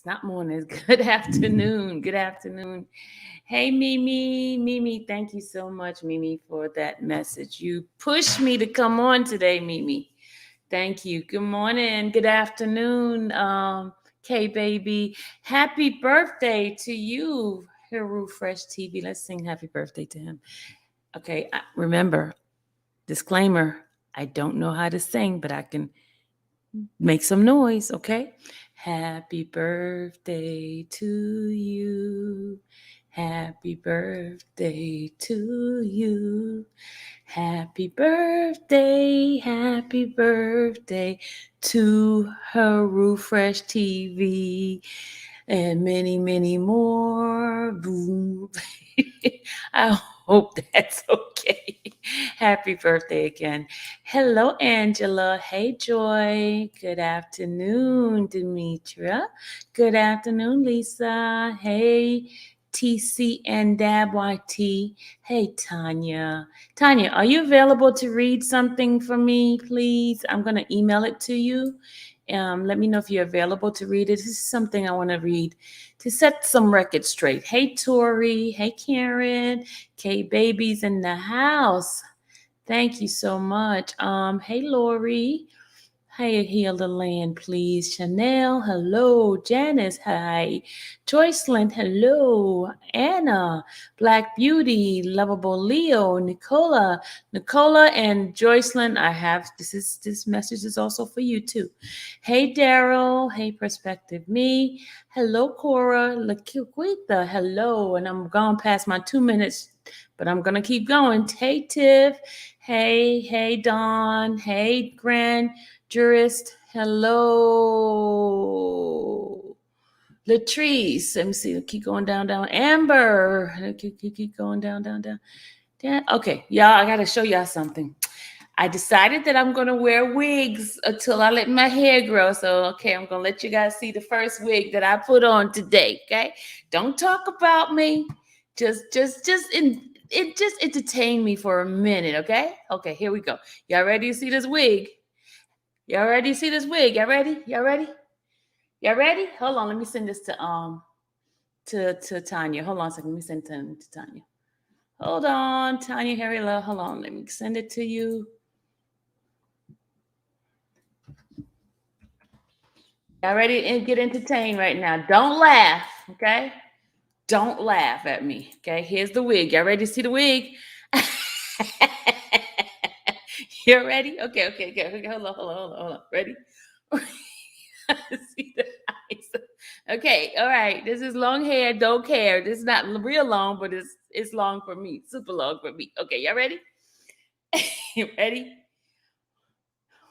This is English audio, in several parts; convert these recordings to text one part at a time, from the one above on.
It's not morning. It's good afternoon. Good afternoon. Hey, Mimi. Mimi, thank you so much, Mimi, for that message. You pushed me to come on today, Mimi. Thank you. Good morning. Good afternoon, K baby. Happy birthday to you, Hero Fresh TV. Let's sing happy birthday to him. Okay, remember, disclaimer, I don't know how to sing, but I can make some noise, okay? Happy birthday to you. Happy birthday to you. Happy birthday to Haru Fresh TV and many, many more. Boom. I hope that's okay. Happy birthday again. Hello, Angela. Hey, Joy. Good afternoon, Demetra. Good afternoon, Lisa. Hey, TC and Dab YT. Hey, Tanya. Tanya, are you available to read something for me, please? I'm going to email it to you. Let me know if you're available to read it. This is something I want to read to set some records straight. Hey, Tori. Hey, Karen. K Baby's in the house. Thank you so much. Hey, Lori. Hey, Heal the Land, please. Chanel, hello. Janice, hi. Joycelyn, hello. Anna, Black Beauty, Lovable Leo, Nicola and Joycelyn. This message is also for you too. Hey, Daryl. Hey, Perspective Me. Hello, Cora. Laquita, hello. And I'm going past my 2 minutes, but I'm gonna keep going. Hey, Tiff. Hey, Dawn. Hey, Gran. Jurist, hello. Latrice, let me see. Keep going down. Amber, keep going down. Okay, y'all, I gotta show y'all something. I decided that I'm gonna wear wigs until I let my hair grow. So, okay, I'm gonna let you guys see the first wig that I put on today. Okay, don't talk about me. Just entertain me for a minute. Okay, here we go. Y'all ready to see this wig? Y'all ready to see this wig? Y'all ready? Hold on, let me send this to Tanya. Hold on a second. Let me send it to Tanya. Hold on, Tanya Harry Love. Hold on. Let me send it to you. Y'all ready to get entertained right now? Don't laugh, okay? Don't laugh at me. Okay, here's the wig. Y'all ready to see the wig? You ready? Okay. Hold on. Ready? See the eyes. Okay, all right. This is long hair, don't care. This is not real long, but it's long for me. Super long for me. Okay, y'all ready? Ready?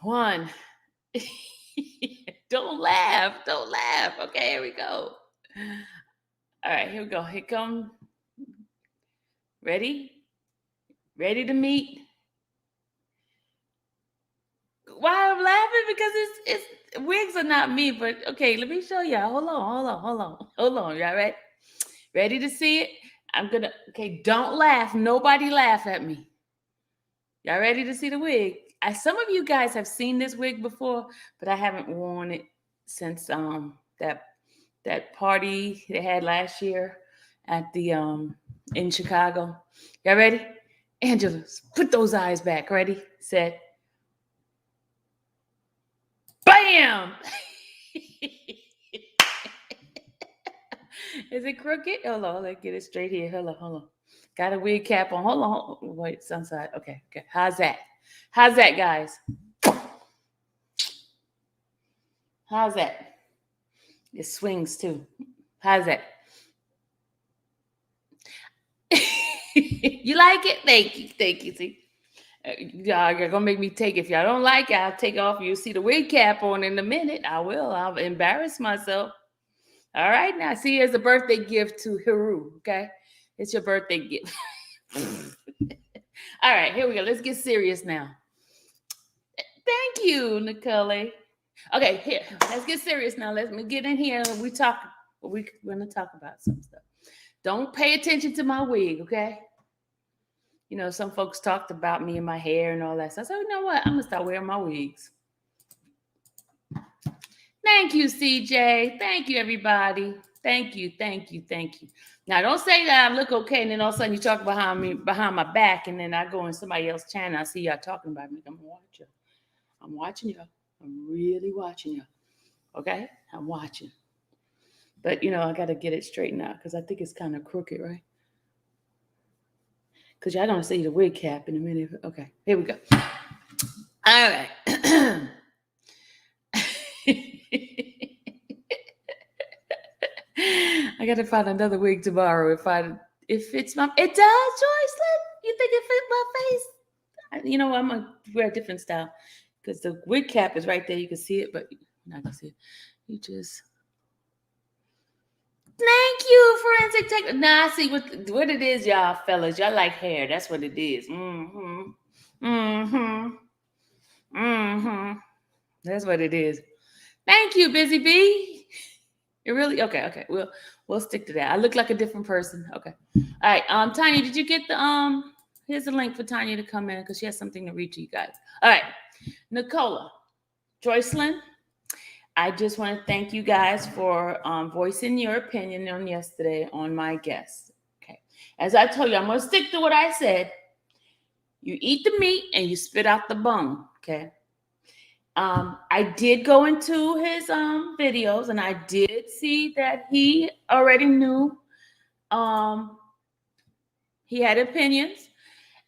One. Don't laugh. Okay, here we go. All right, here we go. Here come. Ready? Ready to meet? Why I'm laughing? Because it's wigs are not me, but okay, let me show y'all. Hold on. Y'all right? Ready to see it? Okay, don't laugh. Nobody laugh at me. Y'all ready to see the wig? Some of you guys have seen this wig before, but I haven't worn it since that party they had last year at the in Chicago. Y'all ready? Angela, put those eyes back. Ready? Set. Bam! Is it crooked? Hold on, let's get it straight here. Hold on. Got a wig cap on. Hold on. Wait, sunset. Okay. How's that, guys? How's that? It swings too. How's that? You like it? Thank you. See, y'all are gonna make me take it. If y'all don't like it, I'll take it off. You'll see the wig cap on in a minute. I will. I'll embarrass myself. All right, now see, here's a birthday gift to Hiru. Okay, it's your birthday gift. All right, here we go. Let's get serious now. Thank you, Nicole. Okay, here, let's get serious now. Let me get in here. We're gonna talk about some stuff. Don't pay attention to my wig, okay? You know, some folks talked about me and my hair and all that. So I said, you know what? I'm gonna start wearing my wigs. Thank you, CJ. Thank you, everybody. Thank you, thank you, thank you. Now, don't say that I look okay, and then all of a sudden you talk behind me, behind my back, and then I go in somebody else's channel. I see y'all talking about me. I'm watching. I'm watching y'all. I'm really watching y'all. Okay, I'm watching. But I got to get it straightened out because I think it's kind of crooked, right? Because y'all don't see the wig cap in a minute. Okay, here we go. All right. I gotta find another wig tomorrow. If it's my, it does, Joycelyn. You think it fit my face? I'm gonna wear a different style because the wig cap is right there. You can see it, but you're not gonna see it. You just. Thank you, forensic tech. Nah, I see what it is, y'all fellas. Y'all like hair. That's what it is. That's what it is. Thank you, Busy Bee. It really okay. We'll stick to that. I look like a different person. Okay. All right. Tanya, did you get the here's the link for Tanya to come in because she has something to read to you guys. All right. Nicola, Joycelyn, I just want to thank you guys for voicing your opinion on yesterday on my guest. Okay. As I told you, I'm going to stick to what I said. You eat the meat and you spit out the bone. Okay. I did go into his videos and I did see that he already knew he had opinions.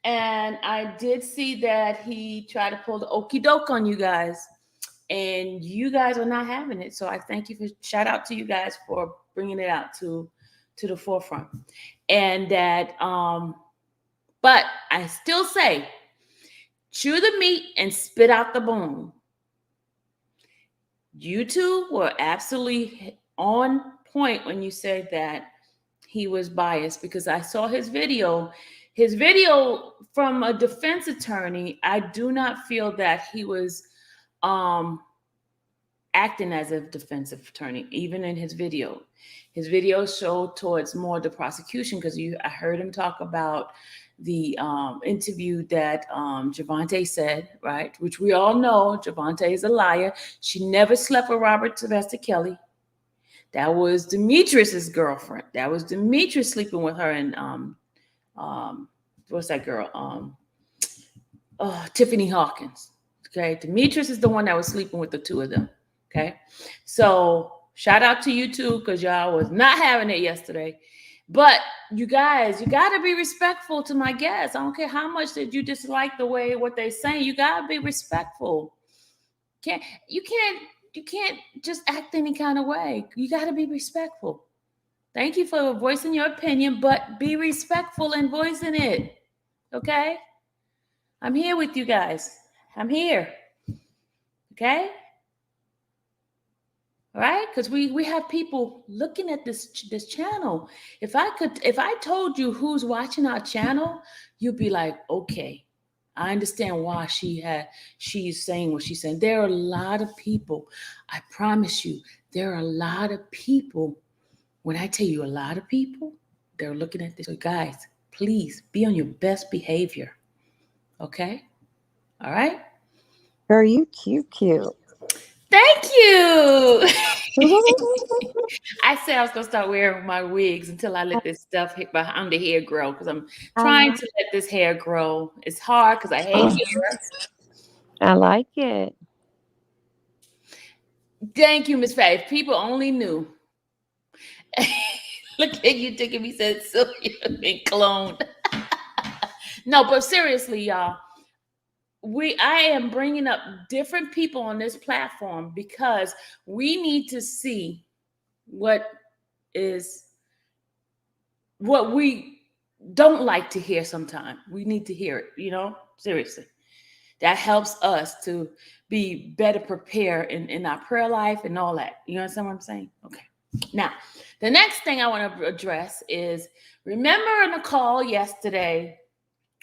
And I did see that he tried to pull the okie doke on you guys. And you guys are not having it. So I thank you shout out to you guys for bringing it out to the forefront. And that, but I still say, chew the meat and spit out the bone. You two were absolutely on point when you said that he was biased because I saw his video. His video from a defense attorney, I do not feel that he was acting as a defensive attorney, even in his video. His video showed towards more the prosecution because I heard him talk about the interview that Javante said, right? Which we all know Javante is a liar. She never slept with Robert Sylvester Kelly. That was Demetrius's girlfriend. That was Demetrius sleeping with her and what's that girl? Tiffany Hawkins. Okay, Demetrius is the one that was sleeping with the two of them. Okay, so shout out to you two because y'all was not having it yesterday. But you guys, you got to be respectful to my guests. I don't care how much that you dislike the way what they're saying. You got to be respectful. You can't just act any kind of way. You got to be respectful. Thank you for voicing your opinion, but be respectful in voicing it. Okay? I'm here with you guys. I'm here. Okay? All right, because we have people looking at this channel. If I told you who's watching our channel, you'd be like, okay, I understand why she's saying what she's saying. There are a lot of people. I promise you, there are a lot of people. When I tell you a lot of people, they're looking at this. So guys, please be on your best behavior. Okay? All right? Girl, you cute. Thank you. I said I was going to start wearing my wigs until I let this stuff hit behind the hair grow because I'm trying to let this hair grow. It's hard because I hate hair. I like it. Thank you, Miss Faye. If people only knew. Look at you taking me, said Sylvia been cloned. No, but seriously, y'all. I am bringing up different people on this platform because we need to see what we don't like to hear sometimes. We need to hear it, seriously. That helps us to be better prepared in our prayer life and all that. You understand what I'm saying? Okay. Now, the next thing I want to address is, remember in the call yesterday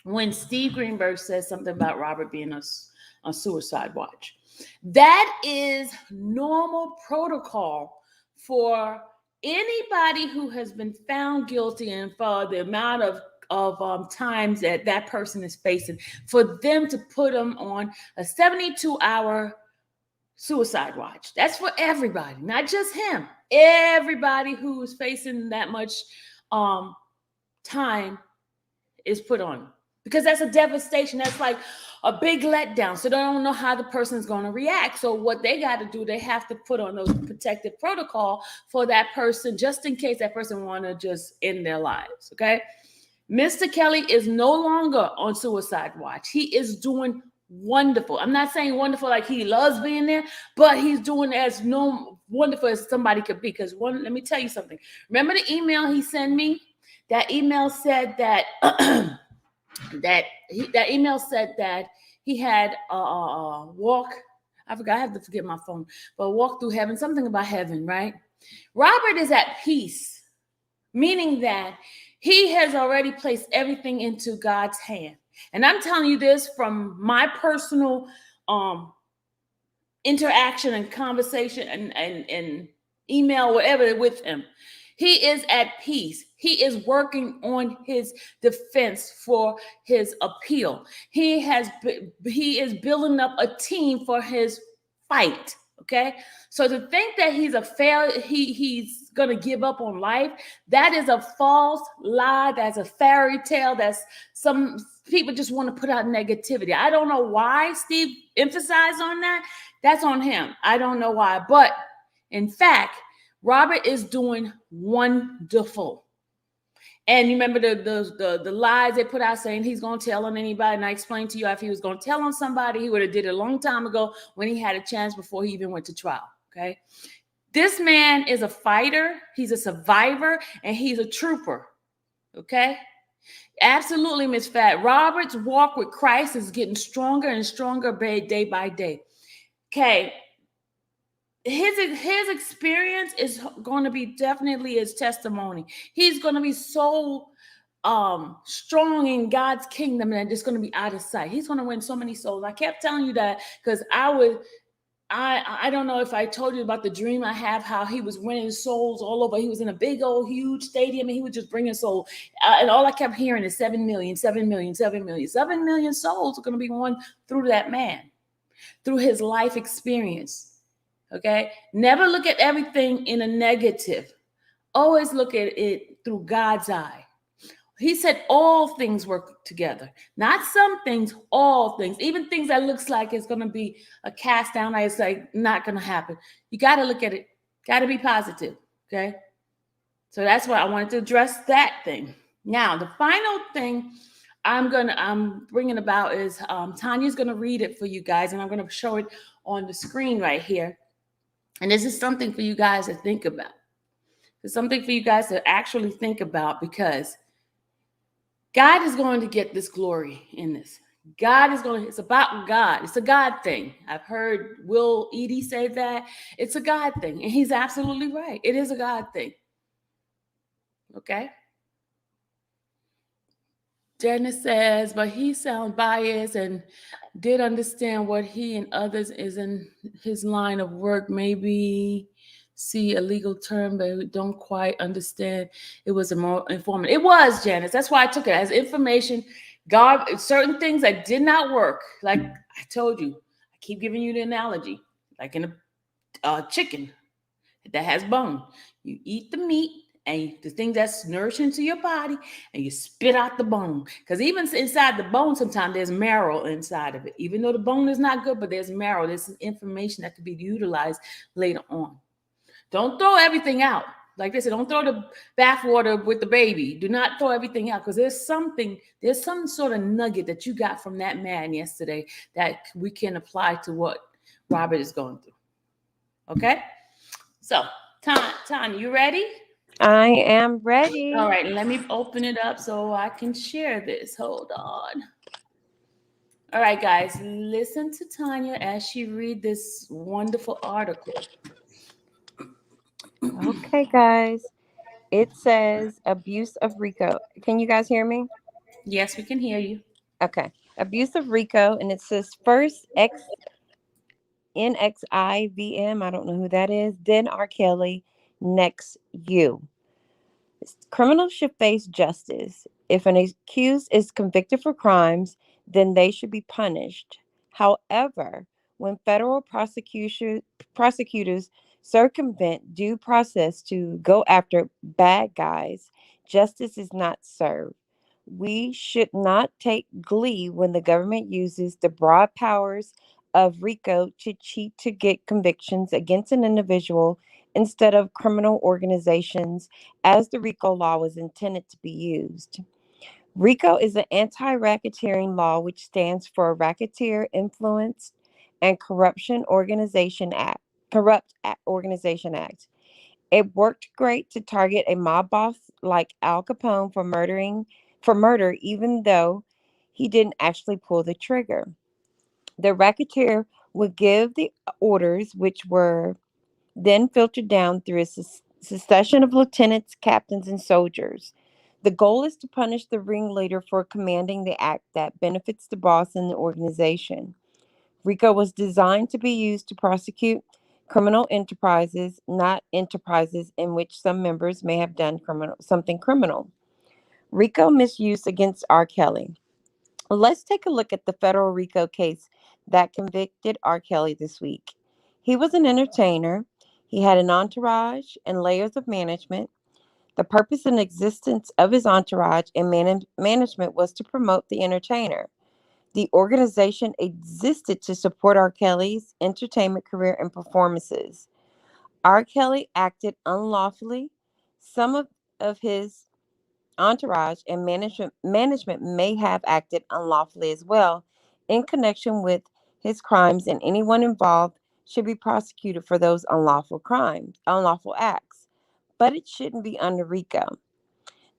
when Steve Greenberg said something about Robert being on suicide watch. That is normal protocol for anybody who has been found guilty and for the amount of times that person is facing, for them to put them on a 72-hour suicide watch. That's for everybody, not just him. Everybody who is facing that much um, time is put on, because that's a devastation. That's like a big letdown. So they don't know how the person's going to react. So what they got to do, they have to put on those protective protocol for that person, just in case that person want to just end their lives. Okay. Mr. Kelly is no longer on suicide watch. He is doing wonderful. I'm not saying wonderful like he loves being there, but he's doing as no wonderful as somebody could be. Because let me tell you something. Remember the email he sent me? That email said that that email said that he had a walk. I forgot. I have to forget my phone. But walk through heaven. Something about heaven, right? Robert is at peace, meaning that he has already placed everything into God's hand. And I'm telling you this from my personal interaction and conversation and email, whatever, with him. He is at peace. He is working on his defense for his appeal. He is building up a team for his fight. Okay, so to think that he's a failure, he's gonna give up on life, that is a false lie. That's a fairy tale. That's some people just want to put out negativity. I don't know why Steve emphasized on that. That's on him. I don't know why, but in fact, Robert is doing wonderful. And you remember the lies they put out saying he's going to tell on anybody. And I explained to you, if he was going to tell on somebody, he would have did it a long time ago when he had a chance before he even went to trial. Okay. This man is a fighter. He's a survivor, and he's a trooper. Okay. Absolutely, Miss Fat. Robert's walk with Christ is getting stronger and stronger day by day. Okay. His experience is going to be definitely his testimony. He's going to be so strong in God's kingdom that it's going to be out of sight. He's going to win so many souls. I kept telling you that because I don't know if I told you about the dream I have, how he was winning souls all over. He was in a big old huge stadium and he was just bringing souls. And all I kept hearing is 7 million, 7 million, 7 million. 7 million souls are going to be won through that man, through his life experience. Okay. Never look at everything in a negative. Always look at it through God's eye. He said all things work together, not some things, all things, even things that looks like it's going to be a cast down. It's like not going to happen. You got to look at it. Got to be positive. Okay. So that's why I wanted to address that thing. Now, the final thing I'm bringing about is Tanya's going to read it for you guys, and I'm going to show it on the screen right here. And this is something for you guys to think about. It's something for you guys to actually think about, because God is going to get this glory in this. It's about God. It's a God thing. I've heard Will Edie say that. It's a God thing. And he's absolutely right. It is a God thing. Okay? Janice says, but he sounds biased and did understand what he and others is in his line of work. Maybe see a legal term, but don't quite understand. It was a more informative. It was, Janice. That's why I took it as information. God, certain things that did not work. Like I told you, I keep giving you the analogy, like in a chicken that has bone. You eat the meat and the thing that's nourishing to your body, and you spit out the bone. Because even inside the bone, sometimes there's marrow inside of it. Even though the bone is not good, but there's marrow. There's information that could be utilized later on. Don't throw everything out. Like they said, don't throw the bathwater with the baby. Do not throw everything out, because there's some sort of nugget that you got from that man yesterday that we can apply to what Robert is going through. Okay? So, Tanya, you ready? I am ready. All right, let me open it up so I can share this. Hold on. All right, guys, listen to Tanya as she read this wonderful article. Okay, guys. It says abuse of RICO. Can you guys hear me? Yes, we can hear you. Okay. Abuse of RICO, and it says first NXIVM. I don't know who that is. Then R. Kelly. Next, you. Criminals should face justice. If an accused is convicted for crimes, then they should be punished. However, When federal prosecutors circumvent due process to go after bad guys, justice is not served. We should not take glee when the government uses the broad powers of RICO to cheat to get convictions against an individual instead of criminal organizations, as the RICO law was intended to be used. RICO is an anti racketeering law which stands for Racketeer Influence and Corrupt Organization Act. It worked great to target a mob boss like Al Capone for murder, even though he didn't actually pull the trigger. The racketeer would give the orders, which were then filtered down through a succession of lieutenants, captains, and soldiers. The goal is to punish the ringleader for commanding the act that benefits the boss and the organization. RICO was designed to be used to prosecute criminal enterprises, not enterprises in which some members may have done something criminal. RICO misuse against R. Kelly. Let's take a look at the federal RICO case that convicted R. Kelly this week. He was an entertainer. He had an entourage and layers of management. The purpose and existence of his entourage and management was to promote the entertainer. The organization existed to support R. Kelly's entertainment career and performances. R. Kelly acted unlawfully. Some of his entourage and management may have acted unlawfully as well in connection with his crimes, and anyone involved should be prosecuted for those unlawful acts. But it shouldn't be under RICO.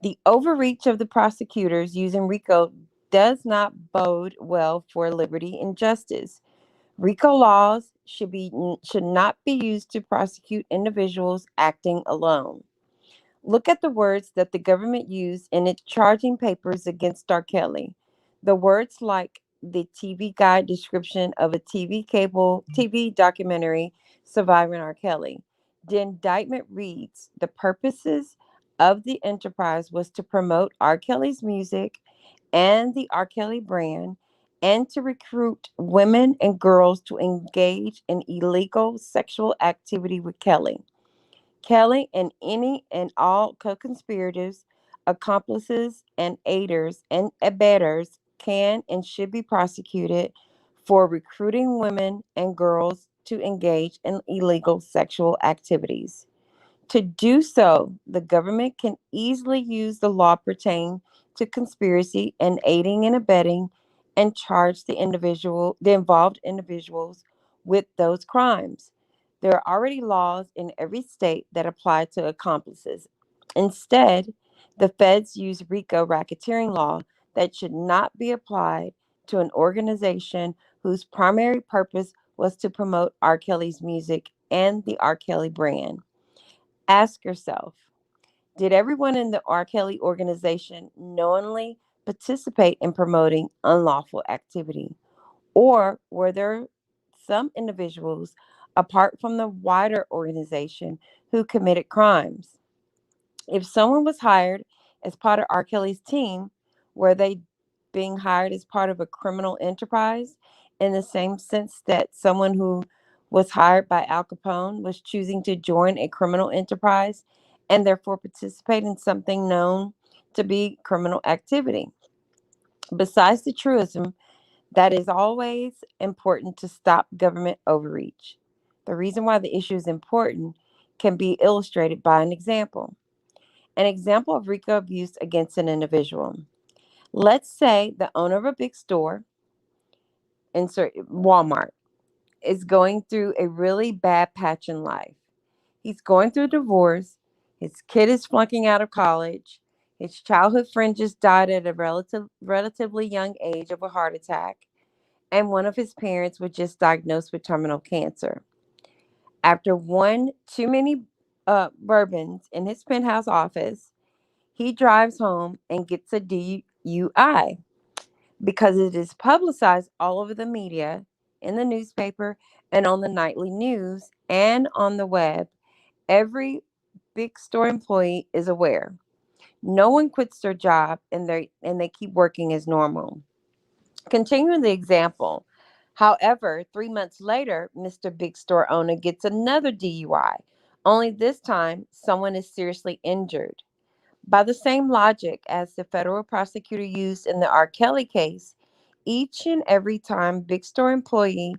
The overreach of the prosecutors using RICO does not bode well for liberty and justice. RICO laws should not be used to prosecute individuals acting alone. Look at the words that the government used in its charging papers against R. Kelly. The words like the TV guide description of a TV documentary surviving R. Kelly. The indictment reads, the purposes of the enterprise was to promote R. Kelly's music and the R. Kelly brand and to recruit women and girls to engage in illegal sexual activity with Kelly. Kelly and any and all co conspirators, accomplices, and aiders and abettors can and should be prosecuted for recruiting women and girls to engage in illegal sexual activities. To do so, the government can easily use the law pertaining to conspiracy and aiding and abetting and charge the involved individuals with those crimes. There are already laws in every state that apply to accomplices. Instead, the feds use RICO racketeering law that should not be applied to an organization whose primary purpose was to promote R. Kelly's music and the R. Kelly brand. Ask yourself, did everyone in the R. Kelly organization knowingly participate in promoting unlawful activity? Or were there some individuals apart from the wider organization who committed crimes? If someone was hired as part of R. Kelly's team, were they being hired as part of a criminal enterprise in the same sense that someone who was hired by Al Capone was choosing to join a criminal enterprise and therefore participate in something known to be criminal activity? Besides the truism that is always important to stop government overreach, the reason why the issue is important can be illustrated by an example. An example of RICO abuse against an individual. Let's say the owner of a big store, insert Walmart, is going through a really bad patch in life. He's going through a divorce. His kid is flunking out of college. His childhood friend just died at a relatively young age of a heart attack. And one of his parents was just diagnosed with terminal cancer. After one too many bourbons in his penthouse office, he drives home and gets a DUI because it is publicized all over the media, in the newspaper, and on the nightly news, and on the web. Every big store employee is aware. No one quits their job and they keep working as normal. Continuing the example, However, 3 months later, Mr. Big Store owner gets another DUI, only this time someone is seriously injured. By the same logic as the federal prosecutor used in the R. Kelly case, each and every time Big Store employee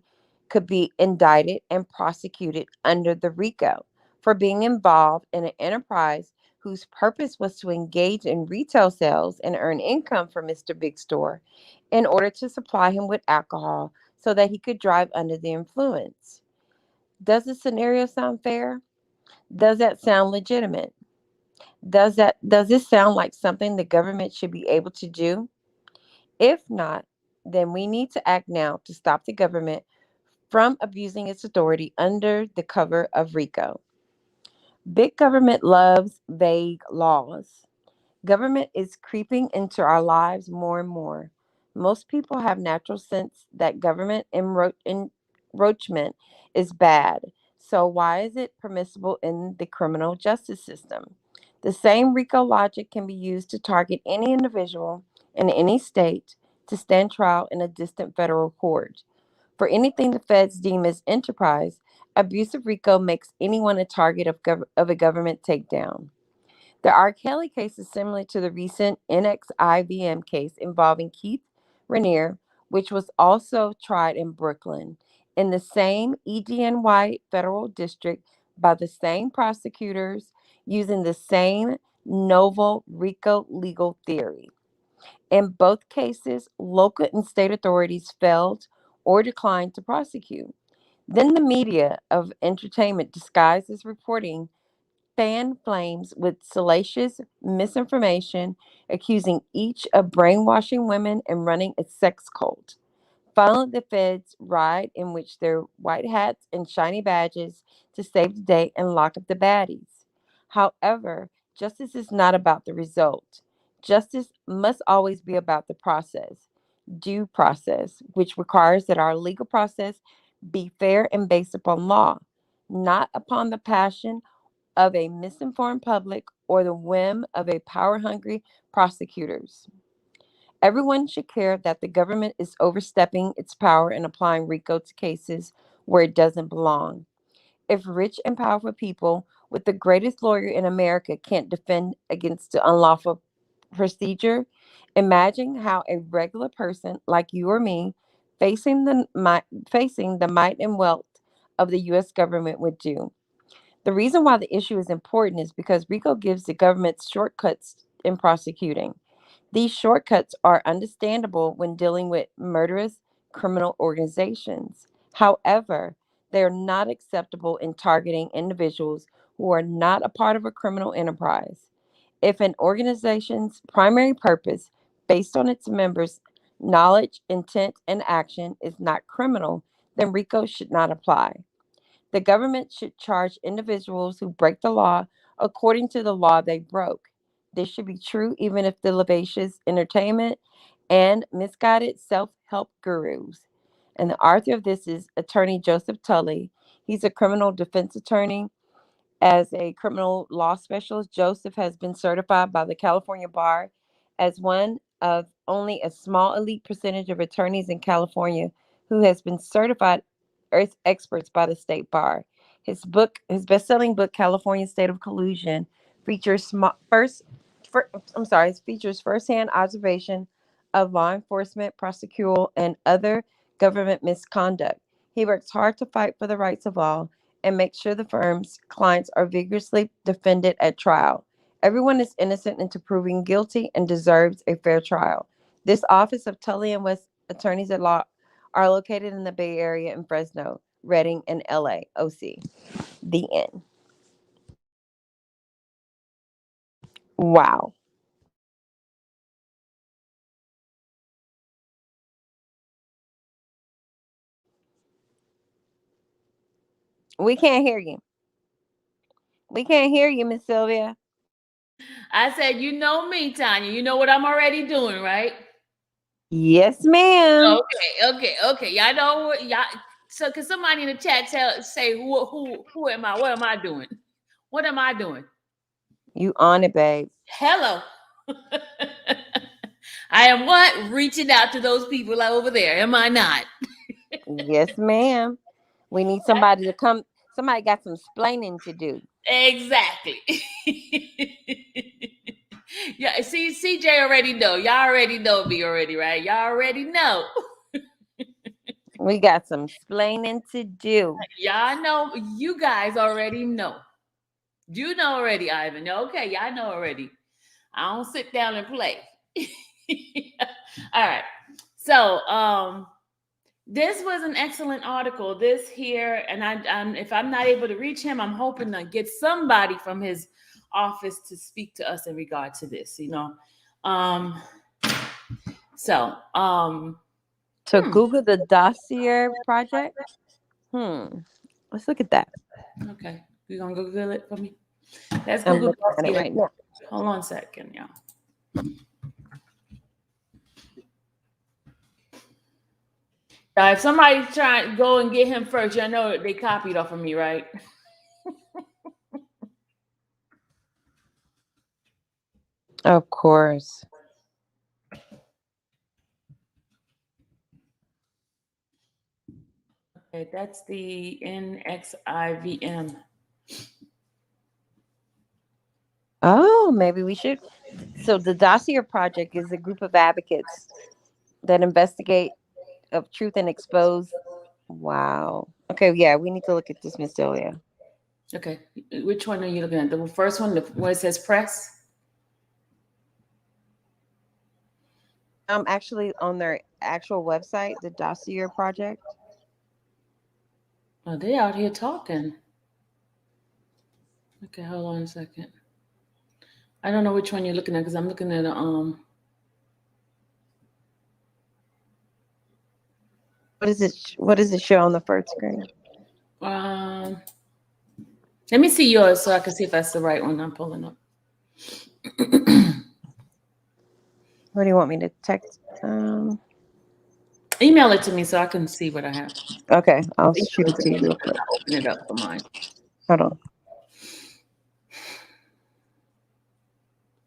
could be indicted and prosecuted under the RICO for being involved in an enterprise whose purpose was to engage in retail sales and earn income for Mr. Big Store in order to supply him with alcohol so that he could drive under the influence. Does the scenario sound fair? Does that sound legitimate? Does this sound like something the government should be able to do? If not, then we need to act now to stop the government from abusing its authority under the cover of RICO. Big government loves vague laws. Government is creeping into our lives more and more. Most people have natural sense that government encroachment is bad. So why is it permissible in the criminal justice system? The same RICO logic can be used to target any individual in any state to stand trial in a distant federal court. For anything the feds deem as enterprise, abuse of RICO makes anyone a target of a government takedown. The R. Kelly case is similar to the recent NXIVM case involving Keith Raniere, which was also tried in Brooklyn in the same EDNY federal district by the same prosecutors using the same novel RICO legal theory. In both cases, local and state authorities failed or declined to prosecute. Then the media of entertainment disguised as reporting fan flames with salacious misinformation, accusing each of brainwashing women and running a sex cult. Finally, the feds ride in which their white hats and shiny badges to save the day and lock up the baddies. However, justice is not about the result. Justice must always be about the process, due process, which requires that our legal process be fair and based upon law, not upon the passion of a misinformed public or the whim of a power hungry prosecutors. Everyone should care that the government is overstepping its power and applying RICO to cases where it doesn't belong. If rich and powerful people with the greatest lawyer in America can't defend against the unlawful procedure, imagine how a regular person like you or me facing the might and wealth of the US government would do. The reason why the issue is important is because RICO gives the government shortcuts in prosecuting. These shortcuts are understandable when dealing with murderous criminal organizations. However, they are not acceptable in targeting individuals who are not a part of a criminal enterprise. If an organization's primary purpose, based on its members' knowledge, intent, and action, is not criminal, then RICO should not apply. The government should charge individuals who break the law according to the law they broke. This should be true even if the lavacious entertainment and misguided self help gurus. And the author of this is attorney Joseph Tully. He's a criminal defense attorney. As a criminal law specialist, Joseph has been certified by the California Bar as one of only a small elite percentage of attorneys in California who has been certified as experts by the state bar. His best-selling book, California State of Collusion, features features firsthand observation of law enforcement, prosecutorial, and other government misconduct. He works hard to fight for the rights of all and make sure the firm's clients are vigorously defended at trial. Everyone is innocent until proven guilty and deserves a fair trial. This office of Tully and West Attorneys at Law are located in the Bay Area in Fresno, Redding, and LA, OC. The end. Wow. We can't hear you. We can't hear you, Miss Sylvia. I said, you know me, Tanya. You know what I'm already doing, right? Yes, ma'am. Okay. Y'all know what y'all. So, can somebody in the chat say who am I? What am I doing? What am I doing? You on it, babe. Hello. I am what? Reaching out to those people over there. Am I not? Yes, ma'am. We need somebody to come. Somebody got some splaining to do. Exactly. Yeah, see, CJ already know. Y'all already know me already, right? Y'all already know. We got some splaining to do. Y'all know. You guys already know. You know already, Ivan. Okay, y'all know already. I don't sit down and play. All right. So, this was an excellent article. This here, and if I'm not able to reach him, I'm hoping to get somebody from his office to speak to us in regard to this. Um, so, So Google the Dossier project. Let's look at that. okay, you gonna Google it for me? Let's I'm Google looking at it Dossier. right now. Hold on a second, y'all. If somebody try to go and get him first, y'all know they copied off of me, right? Of course. Okay, that's the NXIVM. Oh, maybe we should. So the Dossier project is a group of advocates that investigate of truth and expose. Wow. Okay, yeah, we need to look at this, Miss Delia. Okay, which one are you looking at? The first one, where it says press? I'm actually on their actual website, the Dossier project. Oh, they out here talking. Okay, hold on a second. I don't know which one you're looking at because I'm looking at What is it? What does it show on the first screen? um let me see yours so I can see if that's the right one I'm pulling up. What do you want me to text? Email it to me so I can see what I have. Okay, I'll Email shoot it it to to me you real and quick. I'll open it up for mine. Hold on.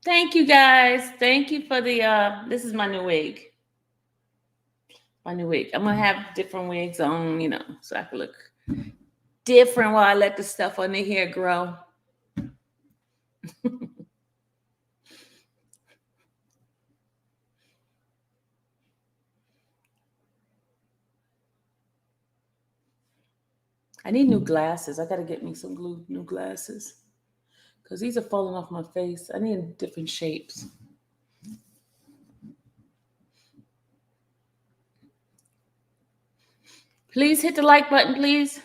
Thank you guys. Thank you for the this is my new wig. My new wig. I'm gonna have different wigs on, so I can look different while I let the stuff on the hair grow. I need new glasses. I gotta get me some new glasses. Because these are falling off my face. I need different shapes. Please hit the like button, please.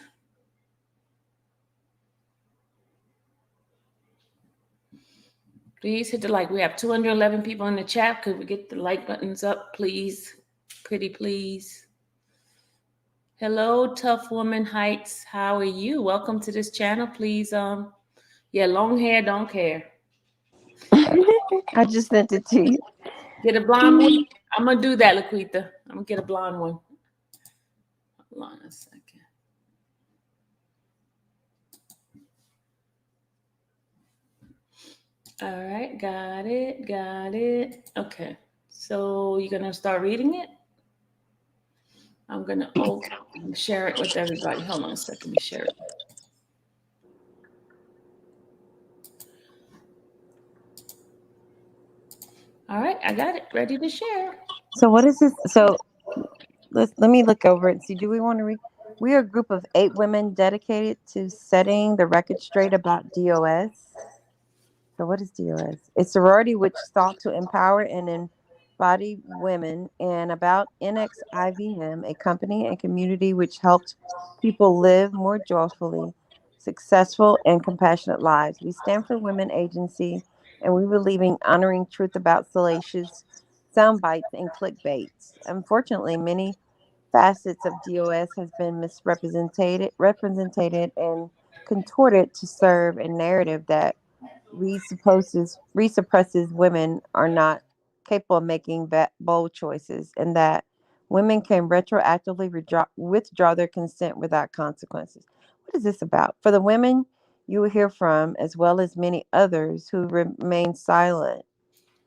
Please hit the like. We have 211 people in the chat. Could we get the like buttons up, please? Pretty please. Hello, Tough Woman Heights. How are you? Welcome to this channel. Please, yeah, long hair, don't care. I just sent it to you. Get a blonde one. I'm gonna do that, Laquita. I'm gonna get a blonde one. Hold on a second. All right, got it, got it. Okay, so you're gonna start reading it. I'm gonna share it with everybody. Hold on a second, let me share it. All right, I got it ready to share. So what is this? So let me look over it and see. Do we want to read? We are a group of 8 women dedicated to setting the record straight about DOS. So what is DOS? A sorority which sought to empower and embody women, and about NXIVM, a company and community which helped people live more joyfully, successful, and compassionate lives. We stand for Women Agency, and we believe in honoring truth about salacious sound bites and clickbaits. Unfortunately, many facets of DOS has been represented and contorted to serve a narrative that resuppresses women are not capable of making bold choices, and that women can retroactively withdraw their consent without consequences. What is this about? For the women you will hear from, as well as many others who remain silent,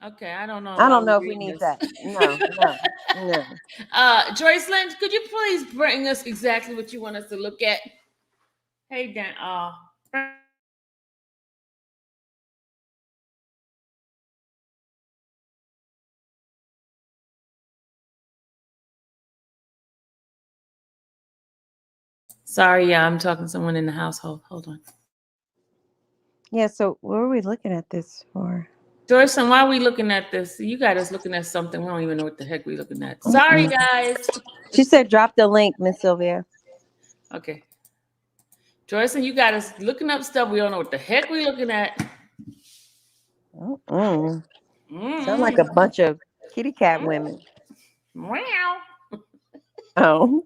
Okay, I don't know I why don't we're know if we reading need this. that. No, no, no. Joycelyn, could you please bring us exactly what you want us to look at? Hey, Dan. Sorry, yeah, I'm talking to someone in the household. Hold on. Yeah, so what are we looking at this for? Joycelyn, why are we looking at this? You got us looking at something. We don't even know what the heck we're looking at. Sorry, Mm-mm. guys. She said drop the link, Miss Sylvia. Okay. Joycelyn, you got us looking up stuff. We don't know what the heck we're looking at. Mm-mm. Sound like Mm-mm. a bunch of kitty cat women. Meow. Oh.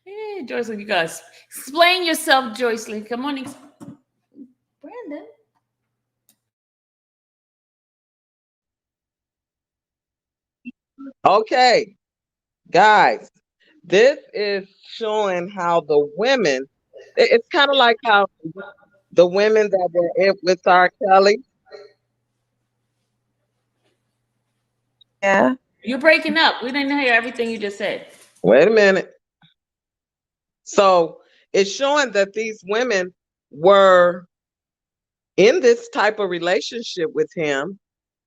Hey, Joycelyn, you guys explain yourself, Joycelyn. Come on, Brandon. Okay, guys, this is showing how the women, it's kind of like how the women that were in with R. Kelly. Yeah. You're breaking up. We didn't hear everything you just said. Wait a minute. So it's showing that these women were in this type of relationship with him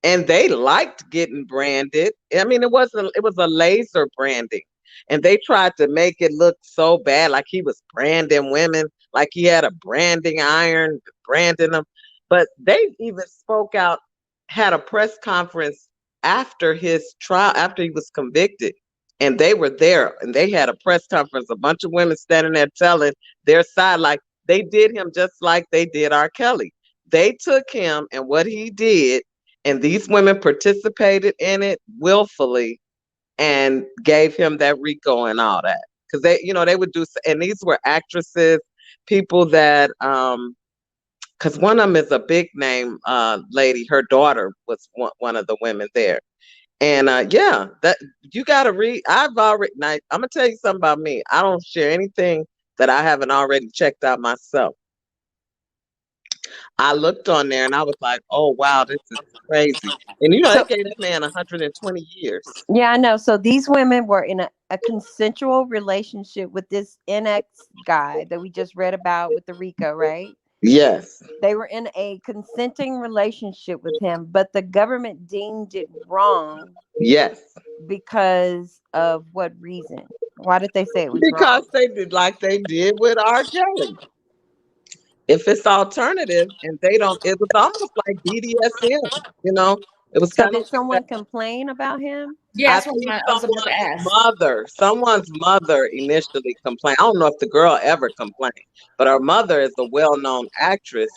and they liked getting branded. I mean, it was a laser branding. And they tried to make it look so bad, like he was branding women, like he had a branding iron branding them. But they even spoke out, had a press conference after his trial, after he was convicted. And they were there and they had a press conference, a bunch of women standing there telling their side, like they did him just like they did R. Kelly. They took him and what he did, and these women participated in it willfully and gave him that RICO and all that. Because they would do, and these were actresses, people that, because one of them is a big name lady. Her daughter was one of the women there. And yeah, that you got to read. I've already, now, I'm going to tell you something about me. I don't share anything that I haven't already checked out myself. I looked on there and I was like, oh, wow, this is crazy. And they So gave that man 120 years. yeah, I know. So these women were in a consensual relationship with this NX guy that we just read about with the RICO, right? Yes, They were in a consenting relationship with him, but the government deemed it wrong yes. because of what reason? Why did they say it was Because wrong? they did like they did with R. Kelly. If it's alternative and they don't, it was almost like BDSM, you know? It was So kind of did like that. someone complain about him? Yeah, I that's what think I was about to ask. someone's mother initially complained. I don't know if the girl ever complained, but her mother is a well-known actress.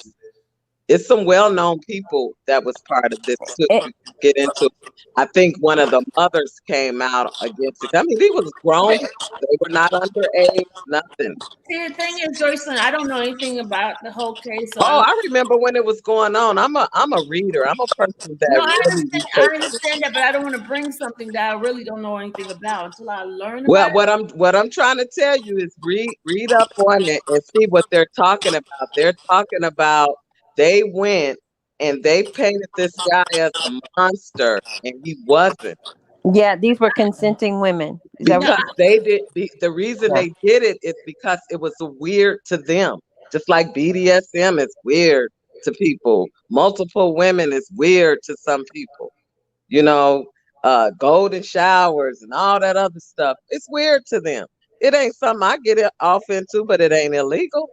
It's some well-known people that was part of this too. It, You get into. I think one of the mothers came out against it. I mean, he was grown. They were not underage. Nothing. See, the thing is, Joycelyn, I don't know anything about the whole case, so I Oh, don't. I remember when it was going on. I'm a reader. I'm a person No, that I really understand. I researches. understand that, but I don't want to bring something that I really don't know anything about until I learn about Well, it. what I'm trying to tell you is read up on it and see what they're talking about. They're talking about they went and they painted this guy as a monster, and he wasn't. yeah, these were consenting women. Is that No, what? Because the reason Yeah. they did it is because it was weird to them. Just like BDSM is weird to people. Multiple women is weird to some people. You know, golden showers and all that other stuff. It's weird to them. It ain't something I get off into, but it ain't illegal.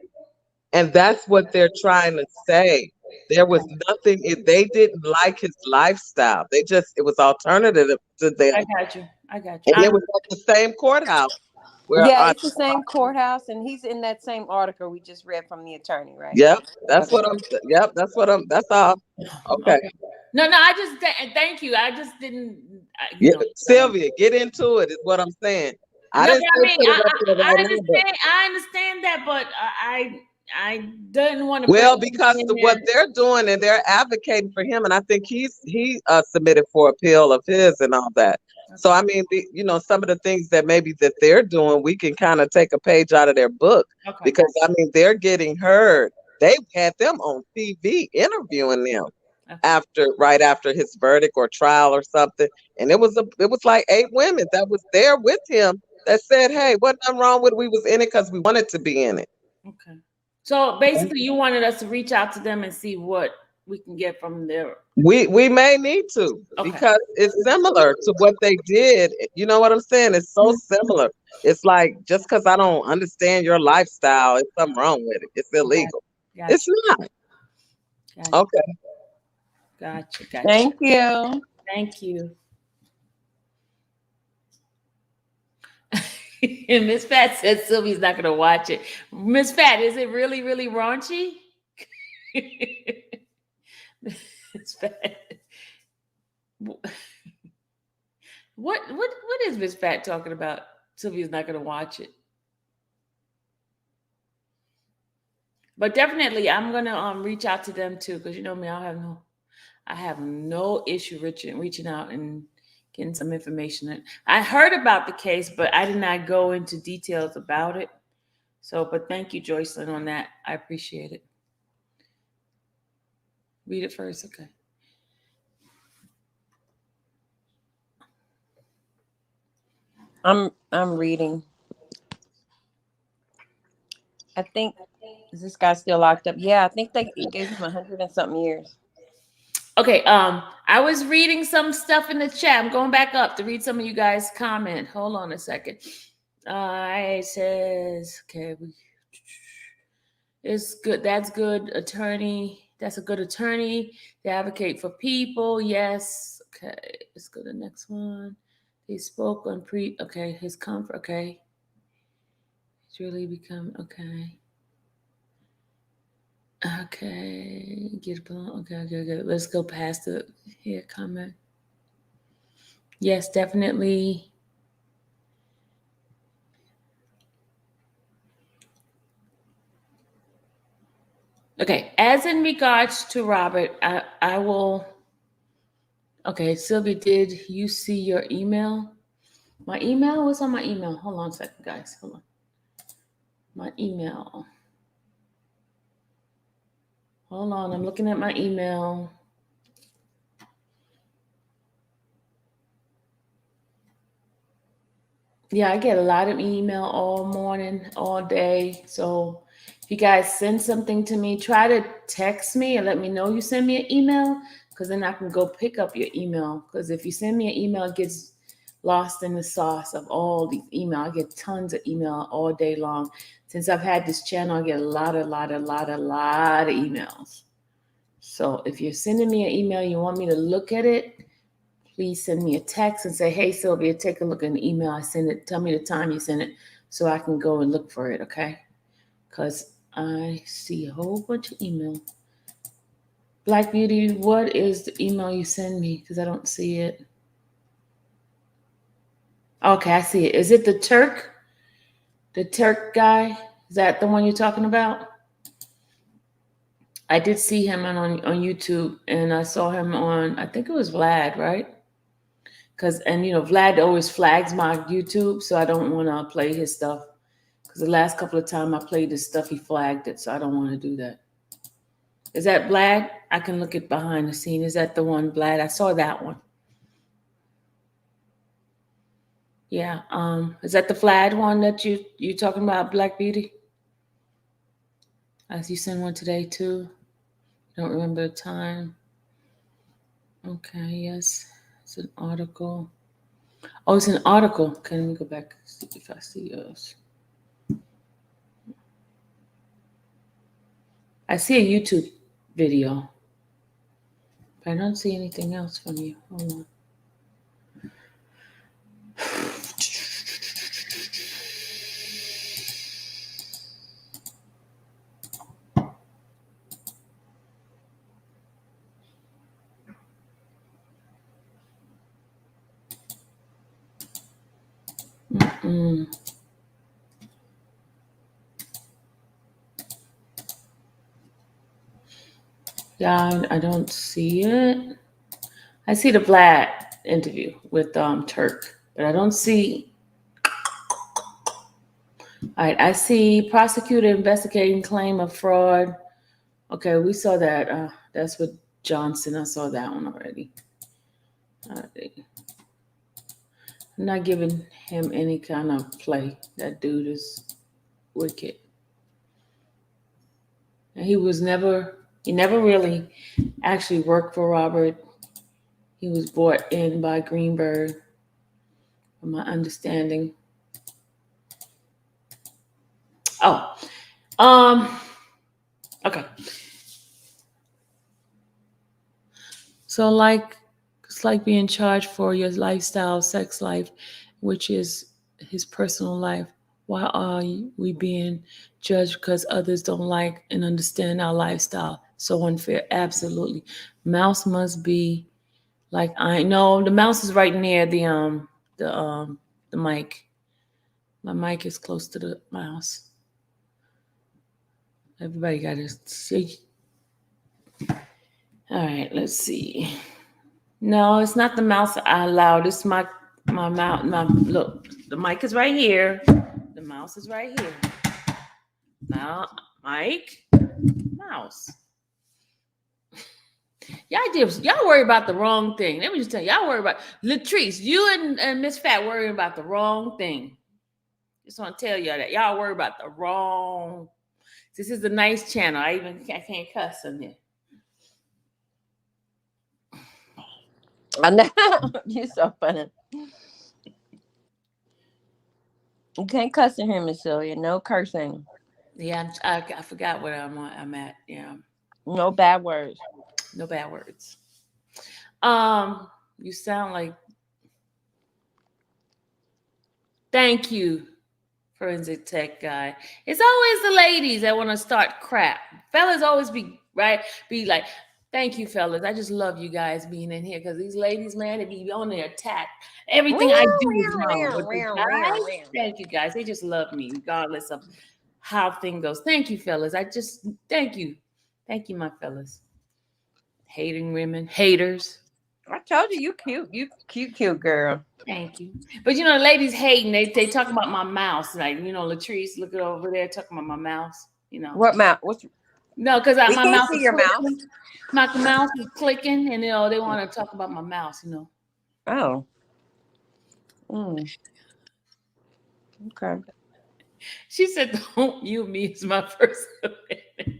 And that's what they're trying to say. There was nothing, they didn't like his lifestyle. It was alternative to them. I got you. I got you. And it was at the same courthouse where Yeah, it's the same courthouse, and he's in that same article we just read from the attorney, right? yep, Okay. that's all. Okay. Okay. No, no. I just thank you. I just didn't. Yeah, I don't. Sylvia, get into it is what I'm saying. I No, but didn't I say mean, put it up there I right now, but understand. I understand that, but I didn't want to bring well, something because in what there. they're doing and they're advocating for him, and I think he submitted for appeal of his and all that. So Okay. I mean, some of the things that maybe that they're doing, we can kind of take a page out of their book Okay. because I mean they're getting heard. They had them on TV interviewing them. right after his verdict or trial or something. And it was like 8 women that was there with him that said, hey, wasn't nothing wrong with it. We was in it because we wanted to be in it. Okay. So basically you wanted us to reach out to them and see what we can get from there. We may need to, Okay. because it's similar to what they did. You know what I'm saying? It's so similar. It's like, just because I don't understand your lifestyle, it's something wrong with it. It's illegal. Gotcha. It's not. Gotcha. Okay. Gotcha. Thank you. Thank you. And Miss Fat said Sylvie's not going to watch it. Miss Fat, is it really, really raunchy? Miss Fat. What is Miss Fat talking about? Sylvia's not going to watch it. But definitely, I'm going to reach out to them too, because you know me, I have no issue reaching out and getting some information. I heard about the case, but I did not go into details about it. So, but thank you, Joycelyn, on that. I appreciate it. Read it first, okay. I'm reading. I think, is this guy still locked up? Yeah, I think they gave him 100 and something years. Okay, I was reading some stuff in the chat. I'm going back up to read some of you guys' comment. Hold on a second. It says, okay, it's good. That's good attorney. That's a good attorney. They advocate for people. Yes. Okay, let's go to the next one. He spoke on okay, his comfort. Okay. It's really become, okay. Okay, okay. Let's go past the here comment. Yes, definitely. Okay, as in regards to Robert, I will. Okay, Sylvia, did you see your email? My email? What's on my email? Hold on a second, guys. Hold on. My email. Hold on, I'm looking at my email. Yeah, I get a lot of email all morning, all day. So if you guys send something to me, try to text me and let me know you send me an email, because then I can go pick up your email. Because if you send me an email, it gets lost in the sauce of all these email. I get tons of email all day long. Since I've had this channel, I get a lot of emails. So if you're sending me an email, you want me to look at it, please send me a text and say, hey, Sylvia, take a look at the email. I send it. Tell me the time you send it so I can go and look for it, okay? Because I see a whole bunch of email. Black Beauty, what is the email you send me? Because I don't see it. Okay, I see it. Is it the Turk? The Turk guy? Is that the one you're talking about? I did see him on YouTube, and I saw him on, I think it was Vlad, right? And you know, Vlad always flags my YouTube, so I don't want to play his stuff. Because the last couple of times I played his stuff, he flagged it, so I don't want to do that. Is that Vlad? I can look at behind the scene. Is that the one, Vlad? I saw that one. Yeah. Is that the Vlad one that you talking about, Black Beauty? As you sent one today too. Don't remember the time. Okay. Yes, it's an article. Oh, it's an article. Okay, let me go back and see if I see yours. I see a YouTube video, but I don't see anything else from you. Hold on. Yeah, I don't see it. I see the Vlad interview with Turk, but I don't see. All right, I see prosecutor investigating claim of fraud. Okay, we saw that. That's what Johnson. I saw that one already. I'm not giving him any kind of play. That dude is wicked. And he never really actually worked for Robert. He was brought in by Greenberg, from my understanding. Oh, um, okay. So it's like being charged for your lifestyle, sex life, which is his personal life. Why are we being judged because others don't like and understand our lifestyle? So unfair. Absolutely. Mouse must be like I know the mouse is right near the um the mic. My mic is close to the mouse. Everybody got to see. All right, let's see. No, it's not the mouse I allowed. It's my mouth. My look. The mic is right here. The mouse is right here. Now, mic, mouse. Y'all worry about the wrong thing. Let me just tell you, y'all worry about Latrice. You and Miss Fat worrying about the wrong thing. Just want to tell y'all that y'all worry about the wrong. This is a nice channel. I can't cuss on here. I know. You're so funny. You can't cuss in here, Miss Celia. No cursing. Yeah, I forgot where I'm at. Yeah, No bad words. no bad words. You sound like. Thank you, forensic tech guy. It's always the ladies that want to start crap. Fellas always be like, thank you, fellas. I just love you guys being in here because these ladies, man, they be on their attack. Everything I do is wrong. But the guys, thank you guys. They just love me regardless of how thing goes. Thank you, fellas. Thank you. Thank you, my fellas. Hating women, haters. I told you, you cute. You cute girl. Thank you. But the ladies hating, they talk about my mouse. Like, Latrice looking over there talking about my mouse, What mouth? What's No, because we my can't mouse see is your mouth. clicking. My mouse is clicking, and they want to talk about my mouse, Oh. Okay. She said, "Don't you me as my first amendment."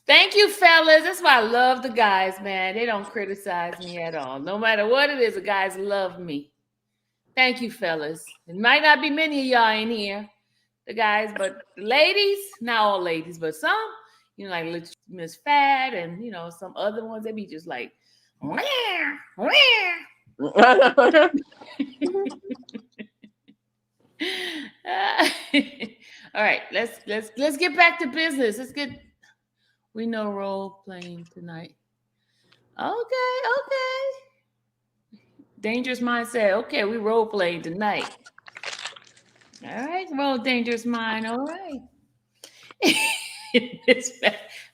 Thank you, fellas. That's why I love the guys, man. They don't criticize me at all. No matter what it is, the guys love me. Thank you, fellas. It might not be many of y'all in here, the guys, but the ladies, not all ladies, but some, like Miss Fat and some other ones, they be just like, wah, wah. All right, let's get back to business. We know role playing tonight. Okay. Dangerous Mind said, okay, we role playing tonight. All right, roll Dangerous Mind. All right.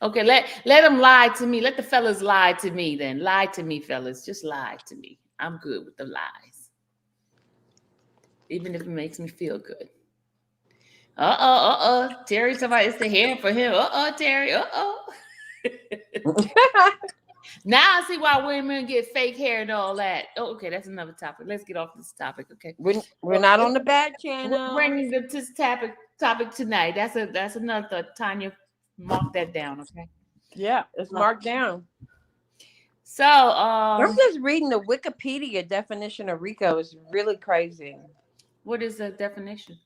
Okay, let them lie to me. Let the fellas lie to me then. Lie to me, fellas. Just lie to me. I'm good with the lies. Even if it makes me feel good. Terry, somebody it's the hair for him. Terry. Now I see why women get fake hair and all that. Oh, okay, that's another topic. Let's get off this topic, okay? We're not on the bad channel. We're bringing this topic tonight. That's another. Tanya, mark that down, okay? Yeah, it's marked down. So, I'm just reading the Wikipedia definition of RICO. It's really crazy. What is the definition?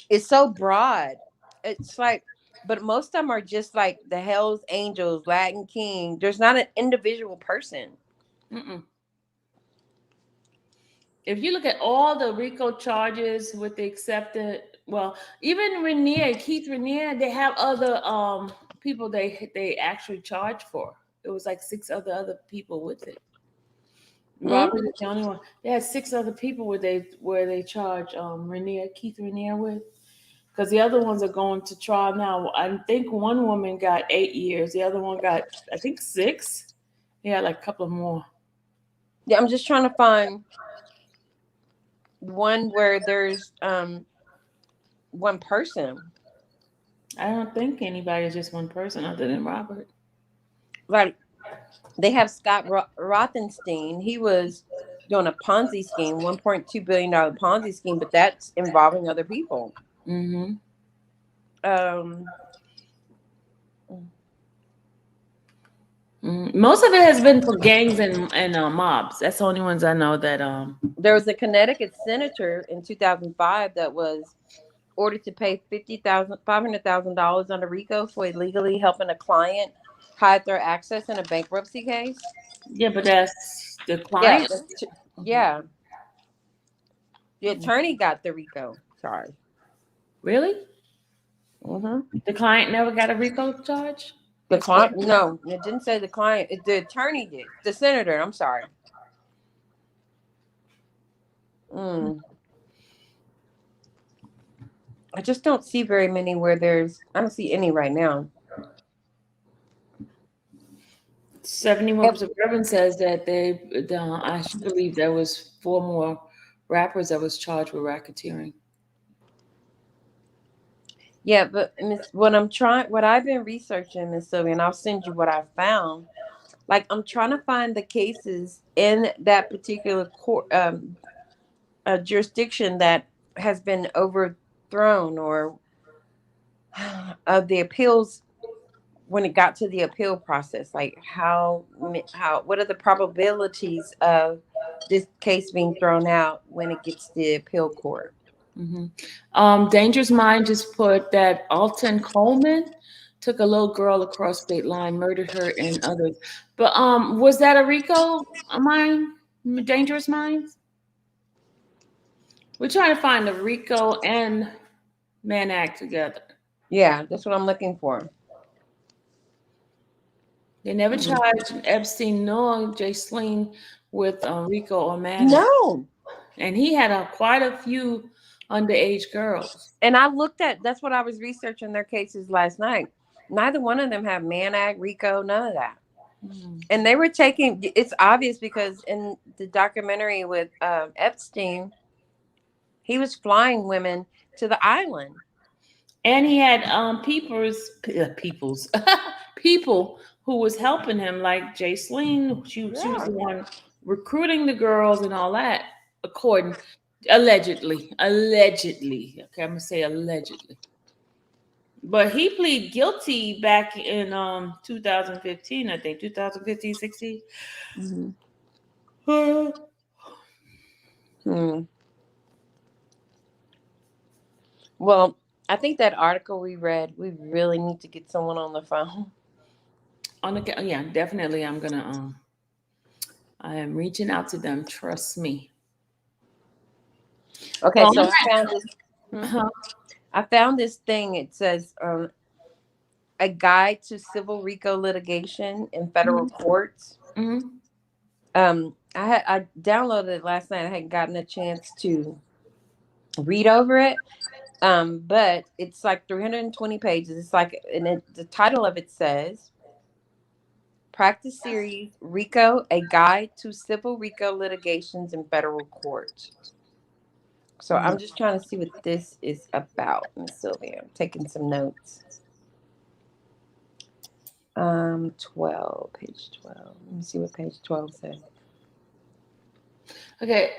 It's so broad. It's like, but most of them are just like the Hell's Angels, Latin King. There's not an individual person. Mm-mm. If you look at all the RICO charges with the accepted, well, even Keith Raniere, they have other people they actually charge for. It was like 6 other people with it. Robert is the only one. They had 6 other people where they charge Keith Raniere with. Because the other ones are going to trial now. I think one woman got 8 years. The other one got, I think, 6. Yeah, like a couple of more. Yeah, I'm just trying to find one where there's one person. I don't think anybody is just one person other than Robert. Like they have Scott Rothenstein. He was doing a Ponzi scheme, $1.2 billion Ponzi scheme, but that's involving other people. Mm-hmm. Um, Most of it has been for gangs and mobs. That's the only ones I know that. there was a Connecticut senator in 2005 that was ordered to pay $500,000 under RICO for illegally helping a client hide their access in a bankruptcy case. Yeah, but that's the Yeah, client. yeah. The attorney got the RICO charge. Really? Mm-hmm. The client never got a RICO charge? The client? No, it didn't say the client. The attorney did. The senator. I'm sorry. Mm. I just don't see very many where there's. I don't see any right now. 71% of Urban says that I should believe there was 4 more rappers that was charged with racketeering. Yeah, but Miss, what I've been researching, Miss Sylvia, and I'll send you what I found. Like I'm trying to find the cases in that particular court, jurisdiction that has been overthrown or of the appeals when it got to the appeal process. Like how what are the probabilities of this case being thrown out when it gets to the appeal court? Dangerous Mind just put that Alton Coleman took a little girl across state line, murdered her, and others. But was that a RICO? Mine, Dangerous Minds. We're trying to find the RICO and Mann Act together. Yeah, that's what I'm looking for. They never Mhm. charged Epstein nor Jay Sling with RICO or Mann Act, No. and he had quite a few underage girls. And I looked at that's what I was researching their cases last night. Neither one of them have Mann Act, RICO, none of that. And they were taking it's obvious because in the documentary with Epstein, he was flying women to the island. And he had peoples people who was helping him, like Jay Sling. She was Yeah. the one recruiting the girls and all that, according allegedly. Okay, I'm gonna say allegedly. But he pleaded guilty back in 2015, I think 2015, 16. Mm-hmm. on Hmm. Well, I think that article we read, we really need to get someone on the phone. yeah, definitely. I am reaching out to them. Trust me. Okay, Well, so I found this. uh-huh. I found this thing. It says a guide to civil RICO litigation in federal courts. Mhm. I downloaded it last night. I hadn't gotten a chance to read over it. But it's like 320 pages. It's like, and the title of it says Practice Series RICO, a guide to civil RICO litigations in federal court. So I'm just trying to see what this is about, Miss Sylvia. I'm taking some notes. 12, page 12. Let me see what page 12 says. Okay.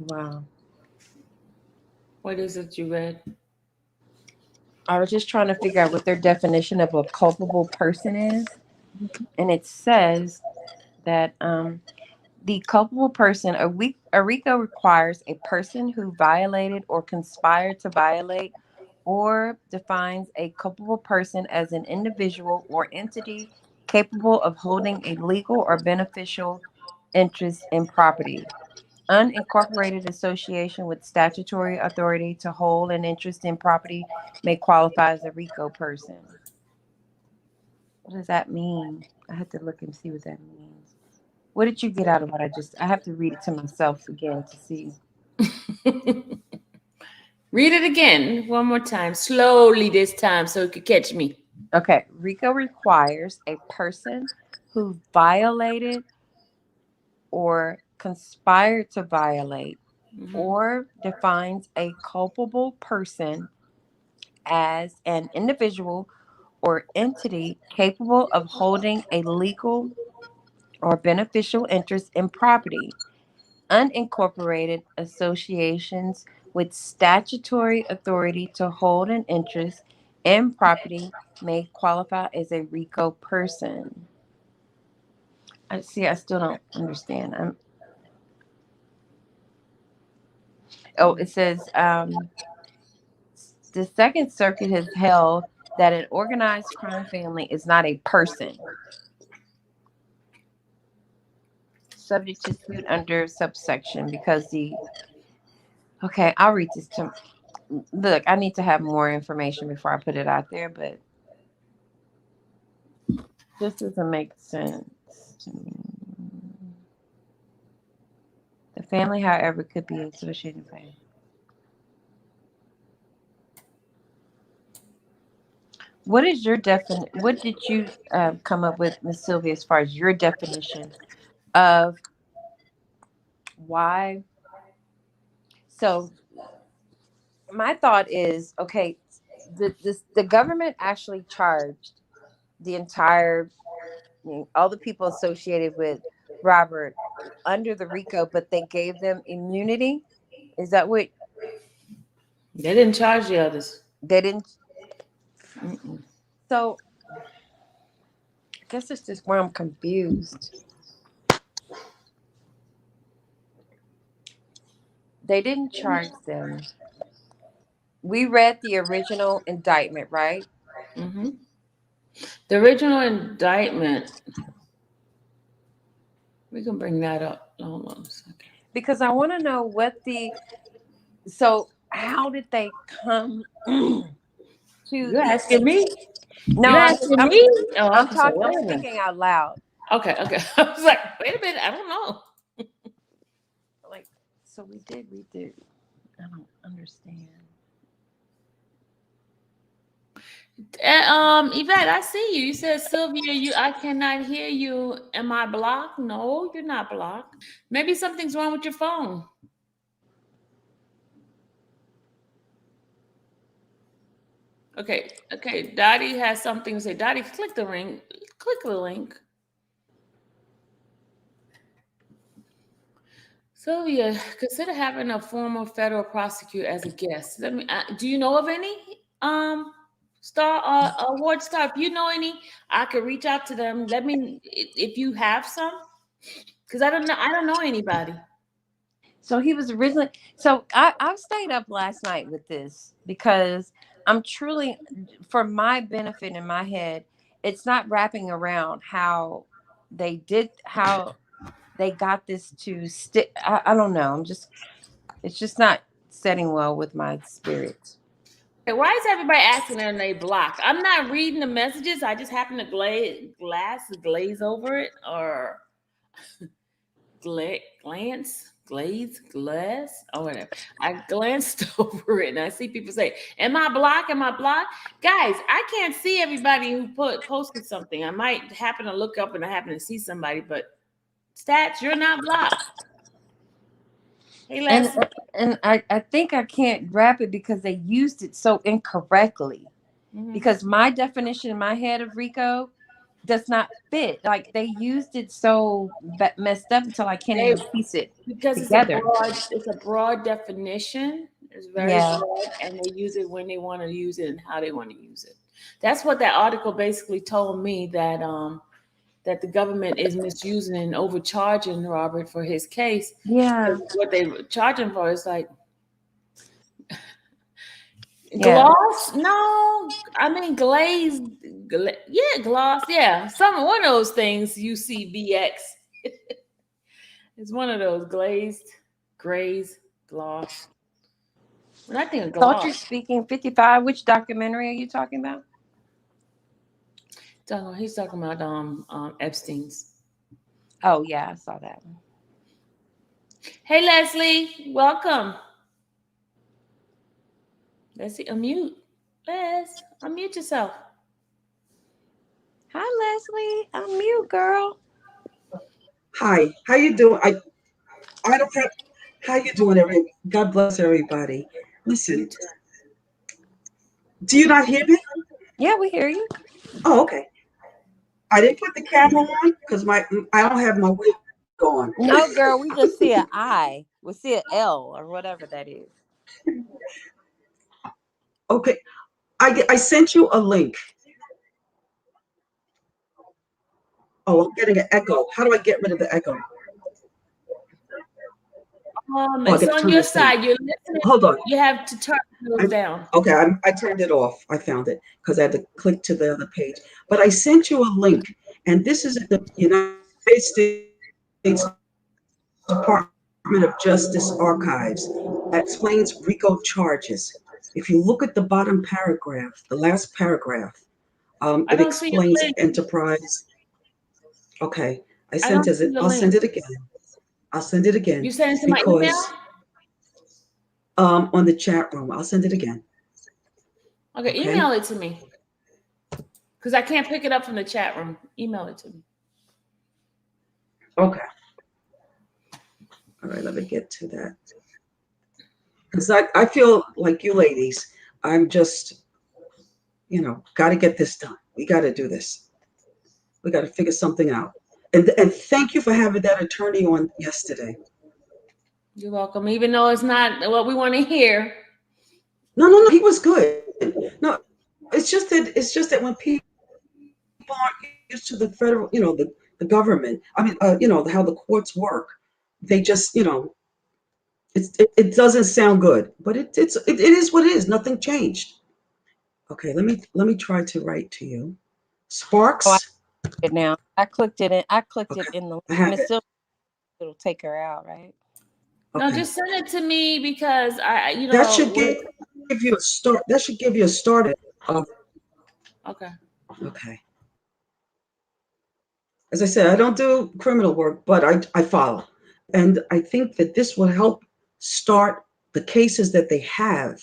Wow. What is it you read? I was just trying to figure out what their definition of a culpable person is. And it says that the culpable person, a RICO requires a person who violated or conspired to violate or defines a culpable person as an individual or entity capable of holding a legal or beneficial interest in property. Unincorporated association with statutory authority to hold an interest in property may qualify as a RICO person. What does that mean? I have to look and see what that means. What did you get out of what I have to read it to myself again to see. Read it again one more time, slowly this time, so you could catch me. Okay, RICO requires a person who violated or conspired to violate or defines a culpable person as an individual or entity capable of holding a legal or beneficial interest in property. Unincorporated associations with statutory authority to hold an interest in property may qualify as a RICO person. I see. I still don't understand. It says the Second Circuit has held that an organized crime family is not a person subject to suit under subsection because the. Okay, I'll read this to. Look, I need to have more information before I put it out there, but this doesn't make sense to me. The family, however, could be associated with. What is your definition? What did you come up with, Miss Sylvia, as far as your definition of why? So my thought is, okay, the government actually charged the entire, all the people associated with Robert under the RICO, but they gave them immunity. Is that what They didn't charge the others. they didn't? Mm-mm. So I guess it's just where I'm confused. They didn't charge them. We read the original indictment, right? Mm-hmm. The original indictment, we can bring that up. Hold on a second. Because I want to know so how did they come to You the asking me? no, You asking me? Oh, I'm so talking, wait I'm a minute. speaking out loud. Okay, okay. I was like, wait a minute, I don't know. Like, so we did. I don't understand. Yvette, I see you. You said Sylvia, I cannot hear you. Am I blocked? No, you're not blocked. Maybe something's wrong with your phone. Okay. Dottie has something to say. Dottie, click the link. Click the link. Sylvia, consider having a former federal prosecutor as a guest. Do you know of any star award star? If you know any, I could reach out to them. Let me if you have some, because I don't know anybody. So he was originally. So I stayed up last night with this because I'm truly, for my benefit in my head, it's not wrapping around how they got this to stick. I don't know. It's just not setting well with my spirit. Okay, why is everybody asking and they blocked? I'm not reading the messages. I just happen to glaze over it, or glass, or whatever. I glanced over it and I see people say, "Am I blocked? Am I blocked?" Guys, I can't see everybody who posted something. I might happen to look up and I happen to see somebody, but Stats, you're not blocked. Hey, And Leslie. I think I can't wrap it because they used it so incorrectly. Mhm. Because my definition in my head of RICO does not fit. Like they used it so messed up until I can't even piece it Because together. it's a broad definition. It's very Yeah. broad, and they use it when they want to use it and how they want to use it. That's what that article basically told me, that the government is misusing and overcharging Robert for his case. Yeah. What they charge him for is like, Yeah. Gloss? No, I mean glazed. Yeah, gloss. Yeah, some one of those things. UCBX. It's one of those glazed, grays, gloss. When I think of Thought you're gloss, speaking 55. Which documentary are you talking about? he's talking about Epstein's. Oh, yeah, I saw that one. Hey Leslie, welcome. Let's see, unmute. Unmute yourself. Hi, Leslie. I'm mute, girl. Hi, how you doing? I don't have. How you doing, God bless everybody. You Listen, too. do you not hear me? Yeah, we hear you. Oh, okay. I didn't put the camera on because I don't have my wig on. No, girl, we just see an I. We see an L or whatever that is. Okay, I sent you a link. Oh, I'm getting an echo. How do I get rid of the echo? Oh, I It's got to on turn your this thing. side. You're listening. Hold on. You have to turn those down. Okay, I turned it off. I found it because I had to click to the other page. But I sent you a link, and this is the United States Department of Justice archives that explains RICO charges. If you look at the bottom paragraph, the last paragraph, I it don't see your explains link. enterprise. Okay, I don't see the I'll link. send it again. I'll send it You again sent it to my email? because on the chat room, I'll send it again. Okay, Okay. email it to me. Because I can't pick it up from the chat room. Email it to me. Okay. All right, let me get to that. Because I feel like you ladies, I'm just, got to get this done. We got to do this. We got to figure something out. And thank you for having that attorney on yesterday. You're welcome. Even though it's not what we want to hear. No, he was good. No, it's just that when people aren't used to the federal, the government. I mean, how the courts work, they just, it doesn't sound good. But it is what it is. Nothing changed. Okay, let me try to write to you. Oh, I Sparks. it now. I clicked it in. I clicked Okay, it in the link, I and have it's it. still it'll take her out, right? No, Okay, just send it to me because that should give you a start. That should give you a start of. Okay. Okay. As I said, I don't do criminal work, but I follow, and I think that this will help start the cases that they have.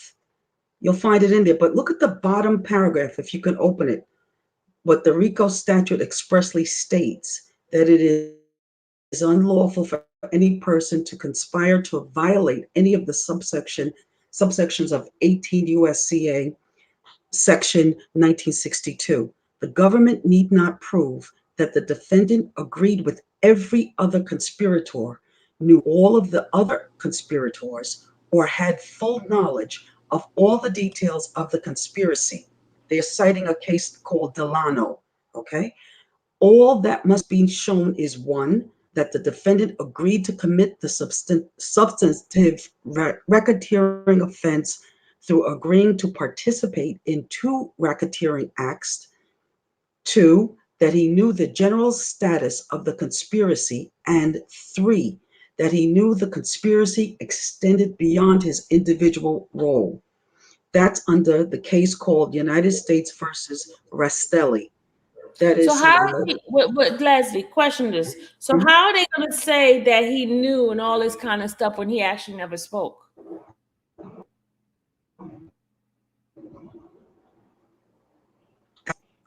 You'll find it in there, but look at the bottom paragraph if you can open it. What the RICO statute expressly states that it is unlawful for any person to conspire to violate any of the subsections of 18 USCA section 1962. The government need not prove that the defendant agreed with every other conspirator, knew all of the other conspirators, or had full knowledge of all the details of the conspiracy. They're citing a case called Delano. Okay. All that must be shown is one, that the defendant agreed to commit the substantive racketeering offense through agreeing to participate in two racketeering acts. Two, that he knew the general status of the conspiracy. And three, that he knew the conspiracy extended beyond his individual role. That's under the case called United States versus Rastelli. That So is how what Leslie, question this. So how are they gonna say that he knew and all this kind of stuff when he actually never spoke?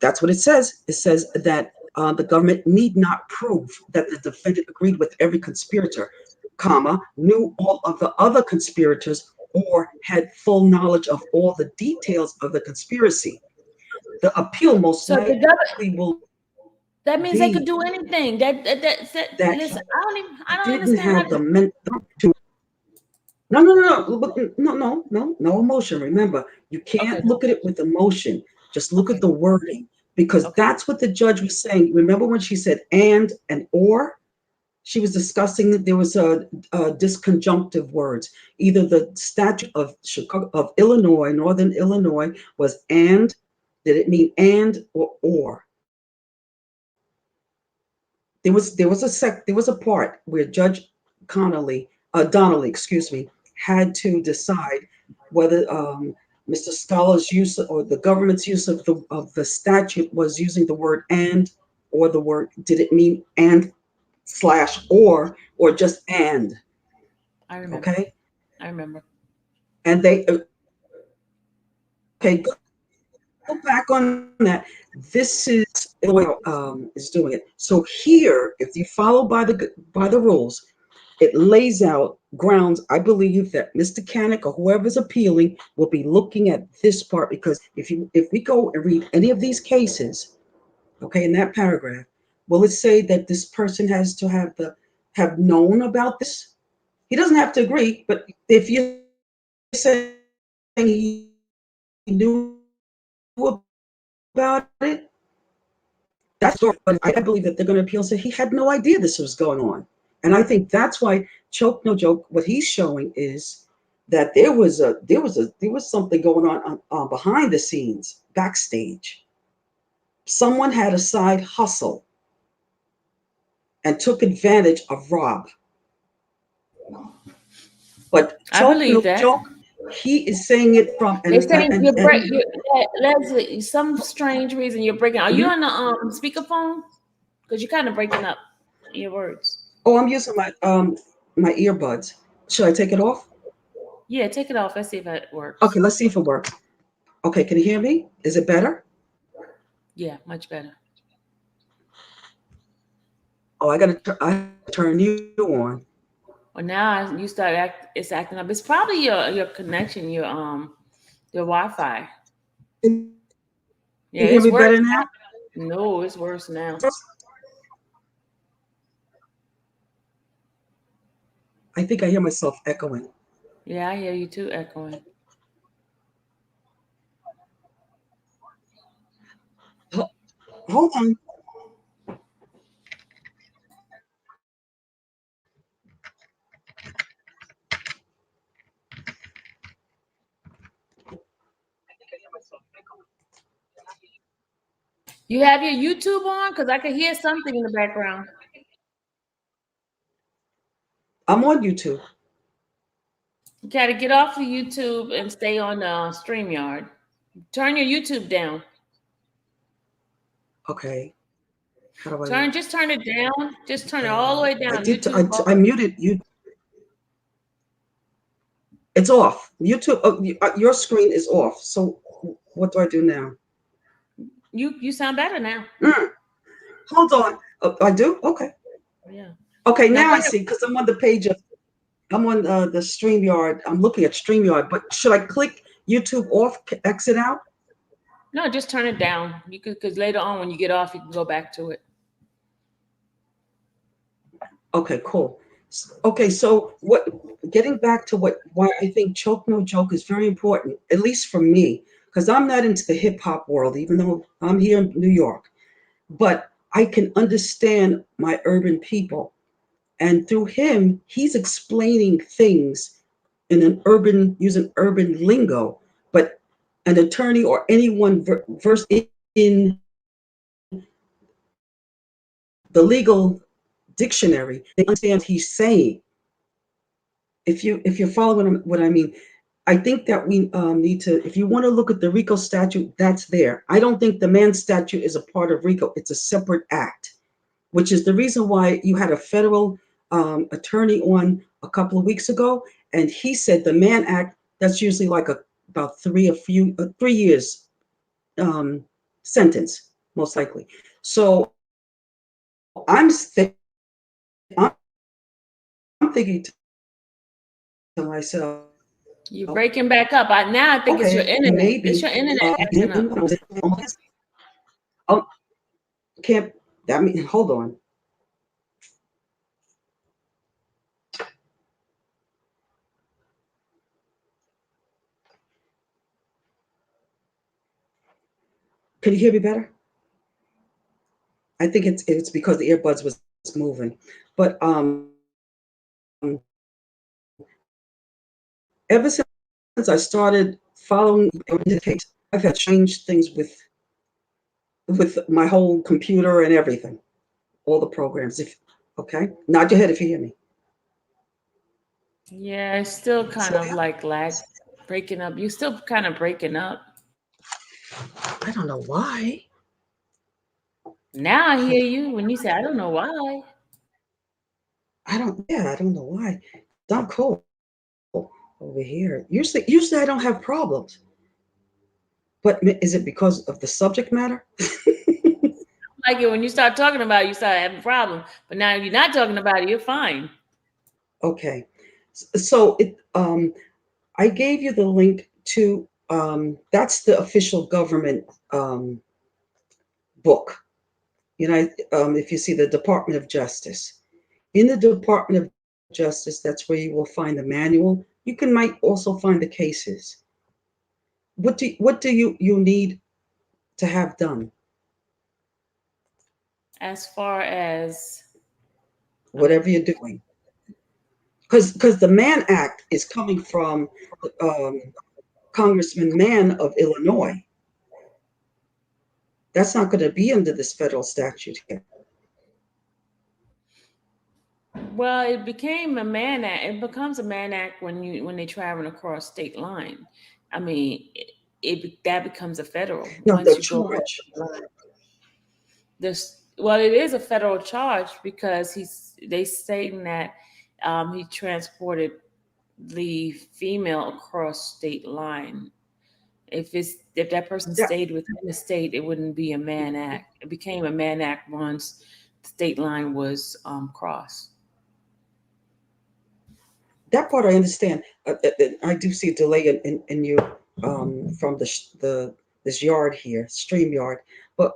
That's what it says. It says that the government need not prove that the defendant agreed with every conspirator, comma, knew all of the other conspirators, or had full knowledge of all the details of the conspiracy. The appeal most So the government, likely will that means they could be do anything. That that listen, I he don't didn't understand how have the mental to. No emotion. Remember, you okay, can't look at it with emotion. Just look at the wording because okay. that's what the judge was saying. Remember when she said and or? she was discussing that there was a disconjunctive words. Either the statute of Chicago of Illinois, Northern Illinois, was and. Did it mean and or or? There was a part where Judge Donnelly, excuse me, had to decide whether Mr. Scala's use or the government's use of the statute was using the word and or the word did it mean and slash or just and. I remember. Okay, I remember. and they okay, go back on that. This is Illinois is doing it. So here, if you follow by the rules, it lays out grounds. I believe that Mr. Canick or whoever's appealing will be looking at this part because if we go and read any of these cases, okay, in that paragraph, will it say that this person has to have known about this? He doesn't have to agree, but if you're saying he knew about it, that's story. But I believe that they're going to appeal and say he had no idea this was going on. And I think that's why Choke No Joke, what he's showing is that there was something going on behind the scenes, backstage. Someone had a side hustle and took advantage of Rob. But I Choke believe No that. Joke, he is saying it from They say you're break. and You, Leslie, some strange reason you're breaking. Are you mhm. on the speakerphone? Because you're kind of breaking up your words. Oh, I'm using my earbuds. Should I take it off? Yeah, take it off. Let's see if that works. Okay, let's see if it works. Okay, can you hear me? Is it better? Yeah, much better. Oh, I turn you on. Well, now you start it's acting up. It's probably your connection, your Wi-Fi. Can Yeah, you hear it's me worse better now? now. No, it's worse now. I think I hear myself echoing. Yeah, I hear you too echoing. Ho- Hold on. You have your YouTube on? Because I can hear something in the background. I'm on YouTube. You got to get off the YouTube and stay on StreamYard. Turn your YouTube down. Okay. How do Just turn it down. Just turn it all the I? way I down. did. YouTube off. I muted you. It's off. YouTube. Oh, your screen is off. So what do I do now? You sound better now. Mm, hold on. I do. Okay. Yeah. Okay. Now Now go I ahead. see because I'm on the page of. I'm on the StreamYard. I'm looking at StreamYard. But should I click YouTube off? Exit out? No, just turn it down. You could because later on when you get off, you can go back to it. Okay, cool. Okay, so getting back to why I think Choke No Joke is very important, at least for me, because I'm not into the hip hop world, even though I'm here in New York, but I can understand my urban people. And through him, he's explaining things in an using urban lingo, but an attorney or anyone versed in the legal dictionary, they understand what he's saying. If you're following what I mean, I think that we need to. If you want to look at the RICO statute, that's there. I don't think the man statute is a part of RICO. It's a separate act, which is the reason why you had a federal attorney on a couple of weeks ago, and he said the man act that's usually like about 3 years sentence, most likely. So I'm thinking to myself, You're breaking back up. Now I think it's your okay, internet. It's maybe your internet acting up. oh, can't that mean hold on. Can you hear me better? I think it's because the earbuds was moving. But ever since I started following into the case, I've had to change things with my whole computer and everything, all the programs. If okay, nod your head if you hear me. Yeah, it's still kind So of like breaking up. You're still kind of breaking up. I don't know why. Now I hear you when you say, I don't know why. I don't know why. I'm cool over here. Usually I don't have problems. But is it because of the subject matter? Like it when you start talking about it, you start having a problem. But now you're not talking about it, you're fine. Okay. So I gave you the link to that's the official government um, book. If you see the Department of Justice. In the Department of Justice, that's where you will find the manual. You might also find the cases. What do you need to have done? As far as um, Whatever you're doing, because the Mann Act is coming from um, Congressman Mann of Illinois. That's not going to be under this federal statute here. well, it became a man act. It becomes a man act when they travel across state line. I mean, that becomes a federal No, once the you go across charge. the line. This well, it is a federal charge because they stating that he transported the female across state line. If that person That stayed within the state, it wouldn't be a man act. It became a man act once the state line was crossed. that part I understand. I do see a delay in you from the this yard here, stream yard. But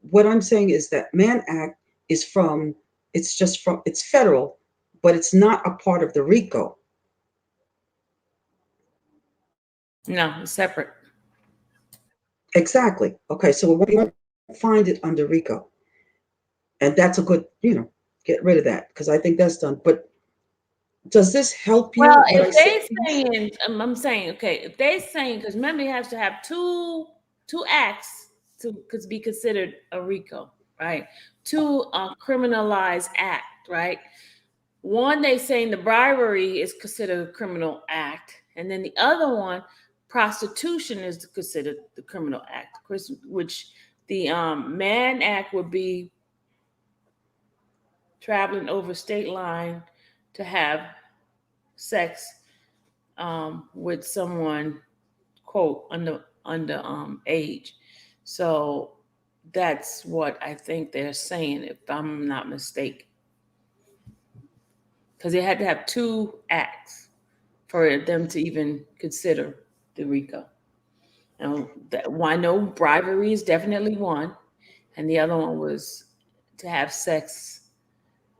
what I'm saying is that Mann Act is from. It's federal, but it's not a part of the RICO. No, it's separate. Exactly. Okay, so we won't find it under RICO, and that's a good, get rid of that because I think that's done. But does this help Well, you? What I if said? they saying, I'm saying, okay, if they saying, because remember, you have to have two acts to could be considered a RICO, right? Two criminalized act, right? One, they saying the bribery is considered a criminal act, and then the other one, prostitution is considered the criminal act, which the Mann Act would be traveling over state line to have sex with someone quote under age. So that's what I think they're saying, if I'm not mistaken, because they had to have two acts for them to even consider the RICO. And I know bribery is definitely one, and the other one was to have sex,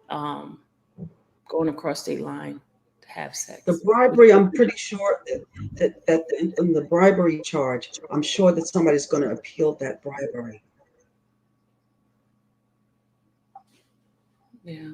um, going across state line to have The sex. bribery, I'm pretty sure that in the bribery charge, I'm sure that somebody's going to appeal that bribery. Yeah.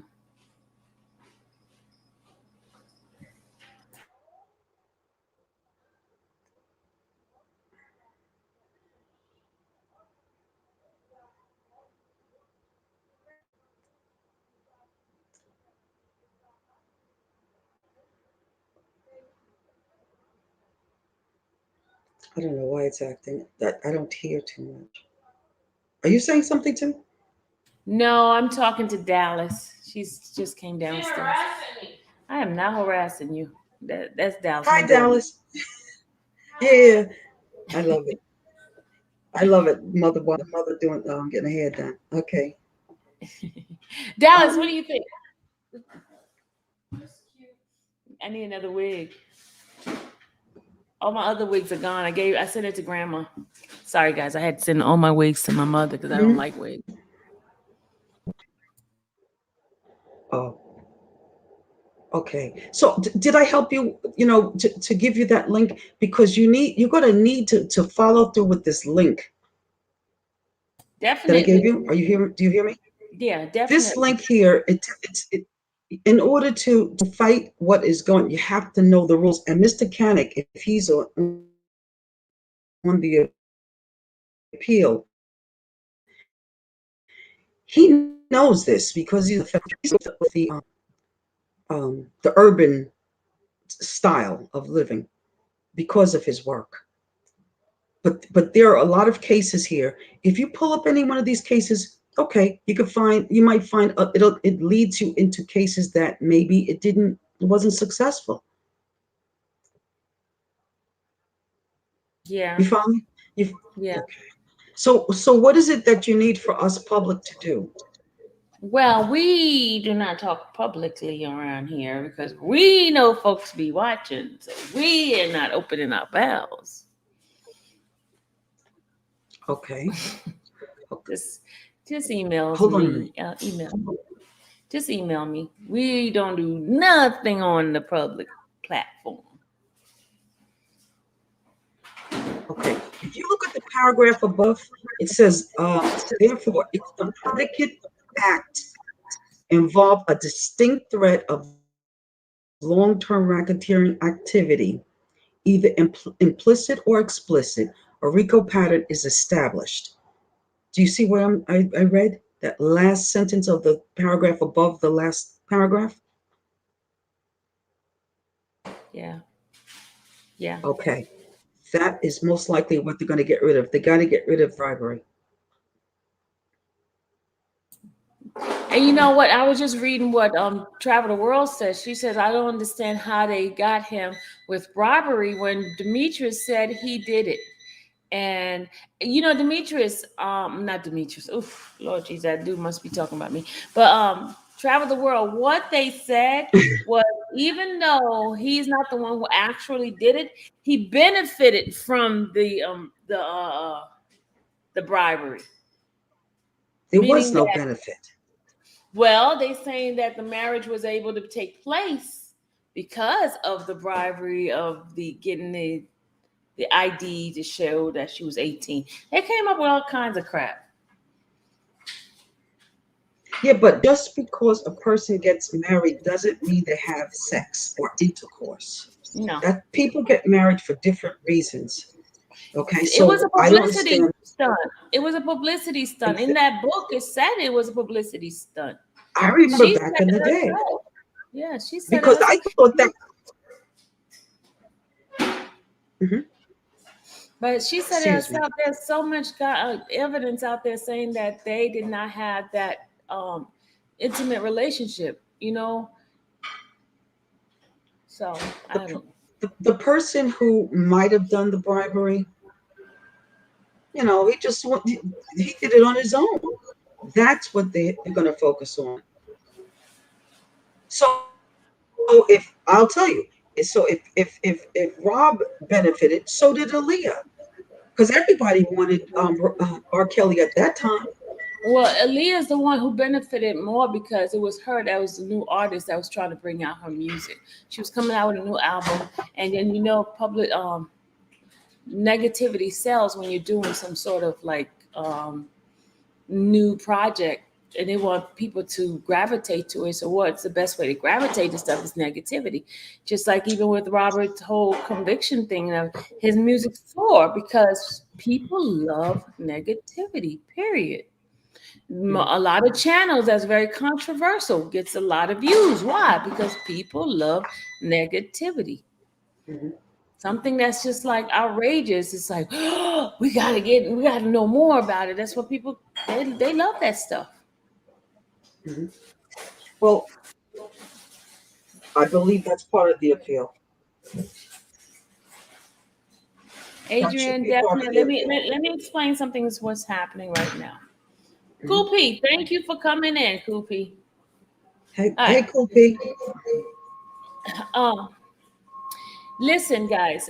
I don't know why it's acting that I don't hear too much. Are you saying something too? No, I'm talking to Dallas. She's just came downstairs. I am not harassing you. That's Dallas, my Hi, daughter. Dallas. Yeah, I love it. I love it. Mother doing getting her hair done. Okay. Dallas, what do Um, you think? I need another wig. All my other wigs are gone. I sent it to grandma. Sorry guys, I had to send all my wigs to my mother because I don't mhm. like wigs. Oh, okay. So did I help you? To give you that link because you're going to need to follow through with this link that I gave Definitely. you. Are you hearing? Do you hear me? Yeah, This definitely. link here, in order to fight what is going, you have to know the rules. And Mr. Canick, if he's on the appeal, he knows this because he's with the urban style of living because of his work. But there are a lot of cases here. If you pull up any one of these cases, okay, you might find it leads you into cases that maybe it wasn't successful. Yeah, You follow me? You yeah. okay? So what is it that you need for us public to do? Well, we do not talk publicly around here because we know folks be watching, so we are not opening our mouths. Okay. just, just emails Hold on a minute. me. Email. Just email me. We don't do nothing on the public platform. Okay. If you look at the paragraph above, it says, therefore, if the predicate act involve a distinct threat of long-term racketeering activity, either implicit or explicit, a RICO pattern is established. Do you see what I read? That last sentence of the paragraph above the last paragraph? Yeah, yeah. Okay. That is most likely what they're going to get rid of. They got to get rid of bribery. And you know what? I was just reading what Travel the World says. She says, I don't understand how they got him with robbery when Demetrius said he did it. And Demetrius, not Demetrius. Oof, Lord Jesus, that dude must be talking about me. But Travel the World, what they said was even though he's not the one who actually did it, he benefited from the bribery. There was Meaning no that, benefit. well, they saying that the marriage was able to take place because of the bribery of the getting the ID to show that she was 18. They came up with all kinds of crap. Yeah, but just because a person gets married doesn't mean they have sex or intercourse. No. That people get married for different reasons. Okay, It was so a I don't publicity understand. stunt. It was a publicity stunt. In that book, it said it was a publicity stunt. I remember She back said in the it day herself. Yeah, she said it because I herself. thought that. Mhm. But she said it Excuse me. herself. There's so much evidence out there saying that they did not have that intimate relationship, So The, I don't. the person who might have done the bribery, he just he did it on his own. That's what they're going to focus on. So if I'll tell you, so if Rob benefited, so did Aaliyah, because everybody wanted R. Kelly at that time. Well, Aaliyah is the one who benefited more because it was her that was the new artist that was trying to bring out her music. She was coming out with a new album, and then public negativity sells when you're doing some sort of like new project, and they want people to gravitate to it. So, what's the best way to gravitate to stuff is negativity. Just like even with Robert's whole conviction thing of his music for because people love negativity. Period. Mhm. A lot of channels that's very controversial gets a lot of views. Why? Because people love negativity. Mhm. Something that's just like outrageous. It's like, oh, we gotta know more about it. That's what people they love that stuff. Mhm. Well, I believe that's part of the appeal. That should Adrian, be part of definitely. the Let me appeal. let, let me explain something is what's happening right now. Mhm. Koopy, thank you for coming in, Koopy. Hey, All hey, right. Cool P. Um, listen, guys,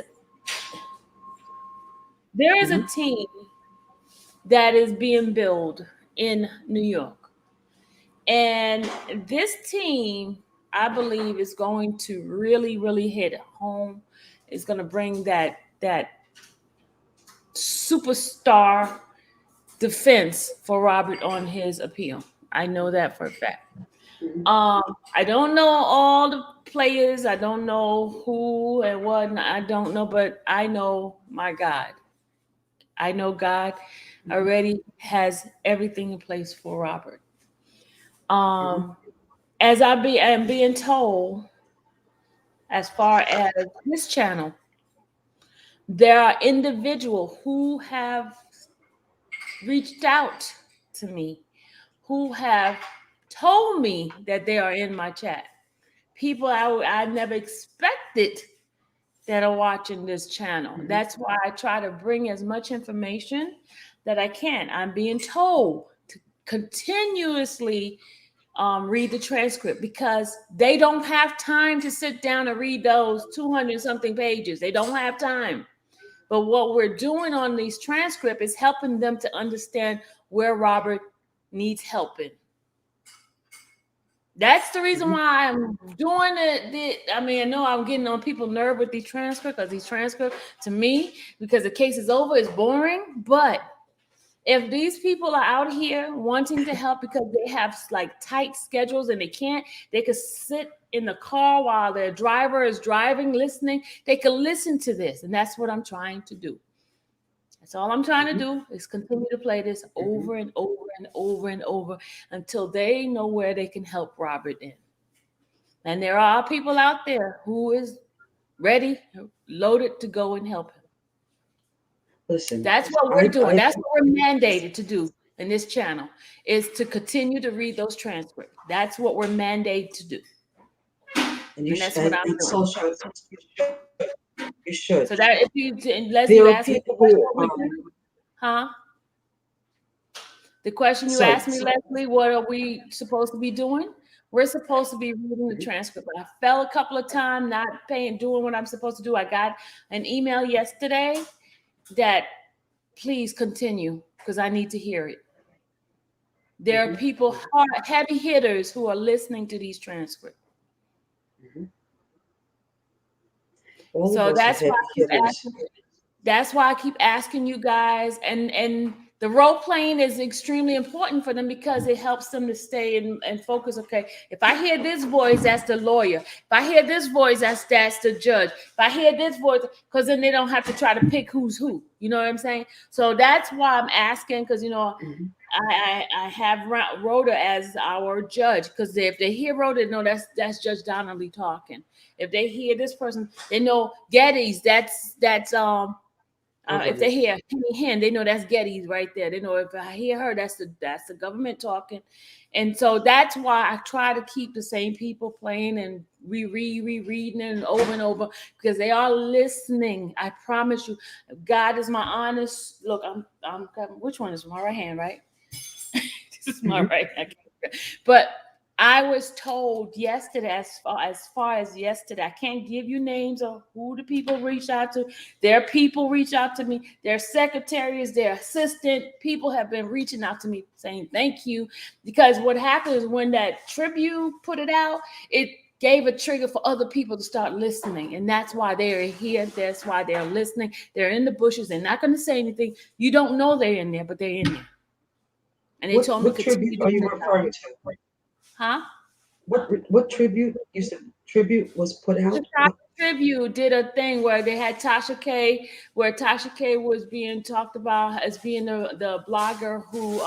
there is a Mhm. team that is being built in New York. And this team, I believe, is going to really, really hit home. It's going to bring that superstar defense for Robert on his appeal. I know that for a fact. Mhm. I don't know all the players. I don't know who and what. And I don't know, but I know my God. I know God already has everything in place for Robert. Mhm. Um, as am being told, as far as this channel, there are individuals who have reached out to me, who have told me that they are in my chat. People I never expected that are watching this channel. Mhm. That's why I try to bring as much information that I can. I'm being told to continuously read the transcript because they don't have time to sit down and read those 200 something pages. They don't have time. But what we're doing on these transcripts is helping them to understand where Robert needs help in. That's the reason Mhm. why I'm doing it. I mean, I know I'm getting on people's nerve with these transcripts because these transcripts, to me, because the case is over, is boring. But if these people are out here wanting to help because they have like tight schedules and they could sit in the car while their driver is driving, listening. They could listen to this, and that's what I'm trying to do. That's all I'm trying to Mhm. do is continue to play this Mhm. over and over and over and over until they know where they can help Robert in. And there are people out there who is ready, loaded to go and help him. Listen, That's what we're I, doing. I, That's what we're mandated to do in this channel is to continue to read those transcripts. That's what we're mandated to do. and And that's what I'm and doing. so should, you should. You should. So that if you, Leslie, There you are asked me the people question, who, what we doing? Huh? The question you so, asked me, Leslie, what are we supposed to be doing? We're supposed to be reading the transcript. I fell a couple of times not doing what I'm supposed to do. I got an email yesterday that please continue because I need to hear it. There are Mhm. people, heavy hitters, who are listening to these transcripts. Mhm. All of So us are that's why heavy I keep hitters. asking. That's why I keep asking you guys, and the role playing is extremely important for them because it helps them to stay and focus. Okay, if I hear this voice, that's the lawyer. If I hear this voice, that's the judge. If I hear this voice, because then they don't have to try to pick who's who. You know what I'm saying? So that's why I'm asking, because Mhm. I have Rhoda as our judge, because if they hear Rhoda, no, that's Judge Donnelly talking. If they hear this person, they know Getty's. That's if they Government. hear Henny Hen, they know that's Getty's right there. They know if I hear her, that's the government talking. And so that's why I try to keep the same people playing and rereading it over and over because they are listening. I promise you, God is my honest look. I'm which one is my right hand, right? This is my Mhm. right hand. But I was told yesterday, as far as yesterday, I can't give you names of who the people reached out to. Their people reach out to me. Their secretaries, their assistant people have been reaching out to me saying thank you. Because what happens when that Tribune put it out, it gave a trigger for other people to start listening. And that's why they're here. That's why they're listening. They're in the bushes. They're not going to say anything. You don't know they're in there, but they're in there. And they told me What tribute continue to are you put it out. referring to? Huh? What tribute? You said tribute was put The out? Tasha Tribute did a thing where they had Tasha K, where Tasha K was being talked about as being the blogger who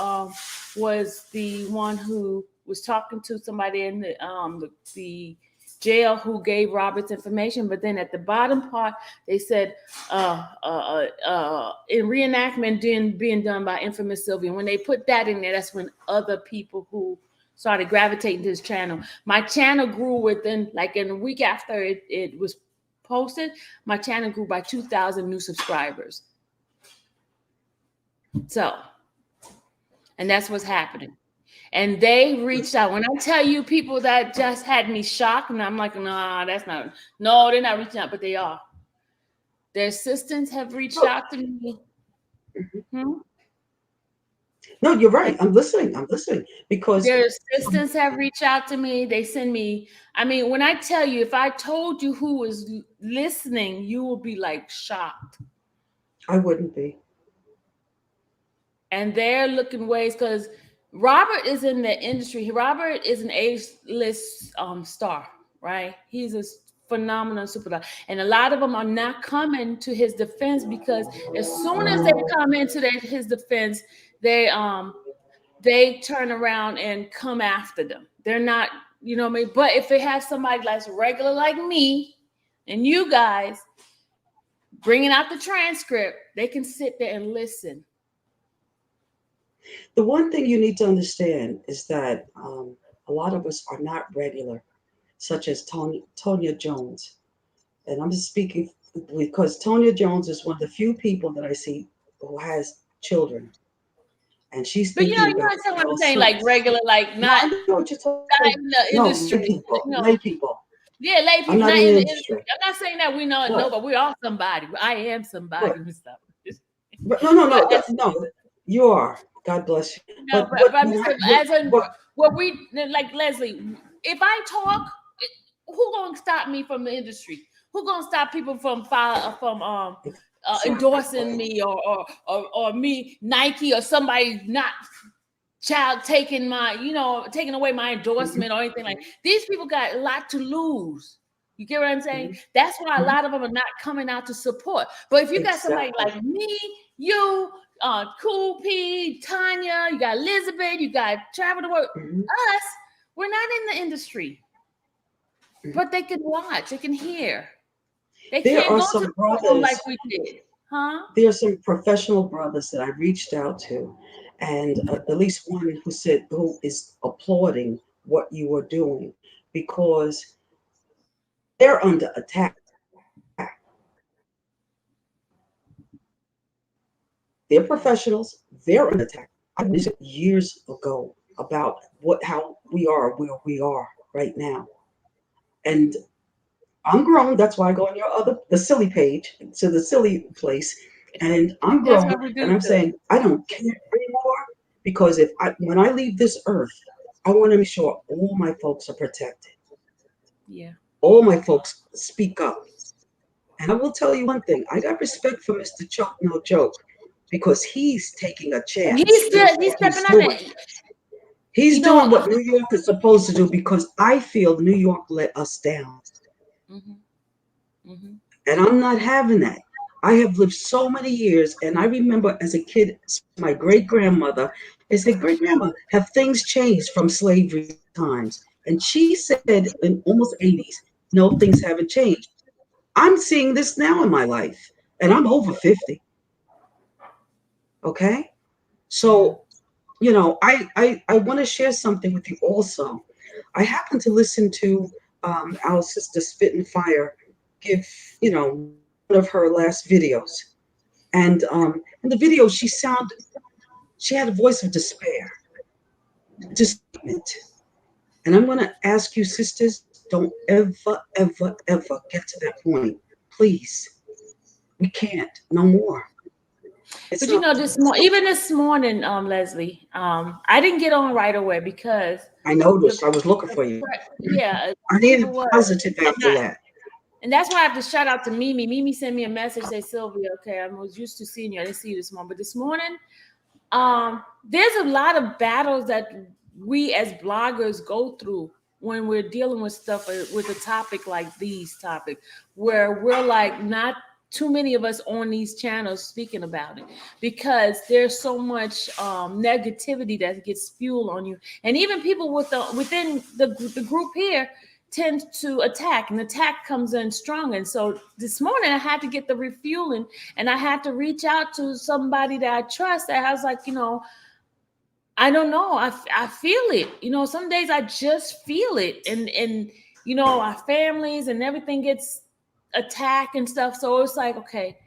was the one who was talking to somebody in the jail who gave Robert's information. But then at the bottom part, they said in reenactment being done by infamous Sylvia. When they put that in there, that's when other people who started gravitating to this channel. My channel grew within, like in a week after it was posted, my channel grew by 2,000 new subscribers. So, and that's what's happening. And they reached out. When I tell you people that just had me shocked, and I'm like, nah, no, they're not reaching out, but they are. Their assistants have reached No, out to me. Hmm? no, you're right. I'm listening. I'm listening because Their assistants have reached out to me. They send me, I mean, when I tell you, if I told you who was listening, you will be like shocked. I wouldn't be. And they're looking ways because Robert is in the industry. Robert is an A-list star, right? He's a phenomenal superstar, and a lot of them are not coming to his defense because as soon as they come into his defense, they turn around and come after them. They're not, you know what I mean? But if they have somebody that's regular like me and you guys bringing out the transcript, they can sit there and listen. The one thing you need to understand is that a lot of us are not regular, such as Tonya Jones. And I'm just speaking because Tonya Jones is one of the few people that I see who has children. And she's But you thinking know about what I'm her saying, like sons. regular, like No, I not know what you're talking in the No, industry. lay people, You know, lay people. yeah, lay I'm people, not not in in the the industry. industry. I'm not saying that we know, But, but we're all somebody. I am somebody but, and stuff. but no, But no, you are. God bless you. no, but I'm just saying, as in What, what we like, Leslie. If I talk, who gonna stop me from the industry? Who gonna stop people from endorsing me or me Nike or somebody not child taking my taking away my endorsement or anything like these people got a lot to lose. You get what I'm saying? That's why a lot of them are not coming out to support. But if you got somebody like me, you, Cool P, Tanya, you got Elizabeth, you got Travel the World, us, we're not in the industry. But they can watch, they can hear. They there can't are go to some the courtroom brothers. like we did. Huh? There are some professional brothers that I reached out to, and at least one who is applauding what you are doing because they're under attack. They're professionals. They're under attack. I was years ago about how we are where we are right now, and I'm grown. That's why I go on the silly page, to the silly place, and I'm That's grown, what we and do I'm too. saying I don't care anymore because when I leave this earth, I want to make sure all my folks are protected. Yeah. All my folks speak up, and I will tell you one thing: I got respect for Mr. Choke No Joke because he's taking a chance He's what he's stepping out doing. there. He's You know, doing what New York is supposed to do because I feel New York let us down. And I'm not having that. I have lived so many years, and I remember as a kid, my great grandmother, I said, "Great grandma, have things changed from slavery times?" And she said in almost 80s, "No, things haven't changed." I'm seeing this now in my life, and I'm over 50. Okay? So, I want to share something with you also. I happen to listen to our sister Spit and Fire give, one of her last videos. And in the video, she had a voice of despair, disappointment. And I'm going to ask you, sisters, don't ever, ever, ever get to that point. Please. We can't. No more. It's but you not. know, even this morning, Leslie, I didn't get on right away because I noticed. I was looking for you. yeah, I needed people were positive after that. and that's why I have to shout out to Mimi. Mimi sent me a message, say, Sylvia, okay, I was used to seeing you. I didn't see you this morning. But this morning, there's a lot of battles that we as bloggers go through when we're dealing with stuff with a topic like these topics, where we're like not too many of us on these channels speaking about it because there's so much negativity that gets fuel on you, and even people within the group here tend to attack, and attack comes in strong. And so this morning I had to get the refueling, and I had to reach out to somebody that I trust. That I was like, I don't know. I feel it. Some days I just feel it, and our families and everything gets attacked and stuff. So it's like, okay,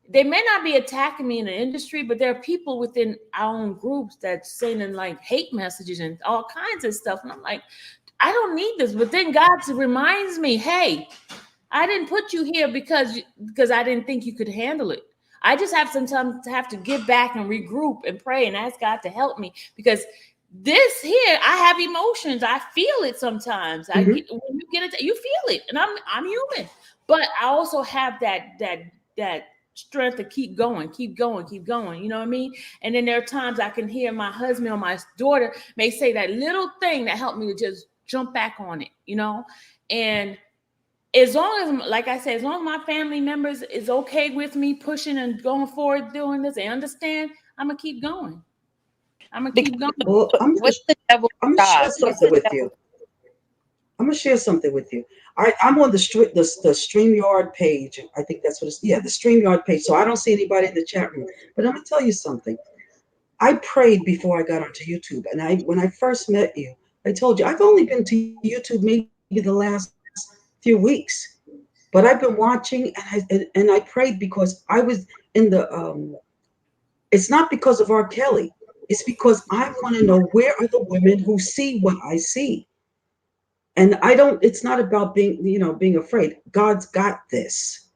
they may not be attacking me in the industry, but there are people within our own groups that's sending like hate messages and all kinds of stuff. And I'm like, I don't need this. But then God reminds me, hey, I didn't put you here because I didn't think you could handle it. I just have sometimes to have to get back and regroup and pray and ask God to help me, because this here, I have emotions. I feel it sometimes. When you get it, you feel it, and I'm human. But I also have that strength to keep going, keep going, keep going. You know what I mean? And then there are times I can hear my husband or my daughter may say that little thing that helped me to just jump back on it, you know? And as long as, like I said, as long as my family members is okay with me pushing and going forward doing this, they understand, I'm gonna keep going. I'm gonna Because keep going. Well, what's the devil's I'm gonna share job? What's something the with devil? you. I'm gonna share something with you. I'm on the StreamYard page. I think that's what it's, yeah, the StreamYard page. So I don't see anybody in the chat room. But I'm gonna tell you something. I prayed before I got onto YouTube, and when I first met you, I told you I've only been to YouTube maybe the last few weeks, but I've been watching, and I prayed because I was in the It's not because of R. Kelly. It's because I want to know where are the women who see what I see. And I don't, it's not about being afraid. God's got this.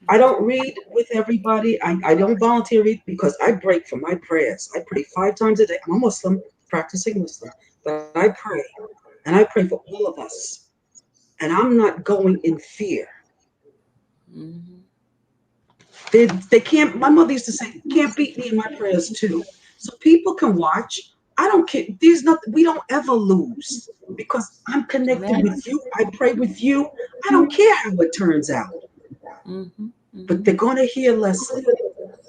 I don't read with everybody. I don't volunteer read because I break from my prayers. I pray 5 times a day. I'm a Muslim, practicing Muslim, but I pray and I pray for all of us. And I'm not going in fear. Mm-hmm. They can't, my mother used to say, can't beat me in my prayers too. So people can watch. I don't care. We don't ever lose because I'm connected Amen. with you. I pray with you. I don't care how it turns out. Mm-hmm. But Mm-hmm. they're going to hear Leslie.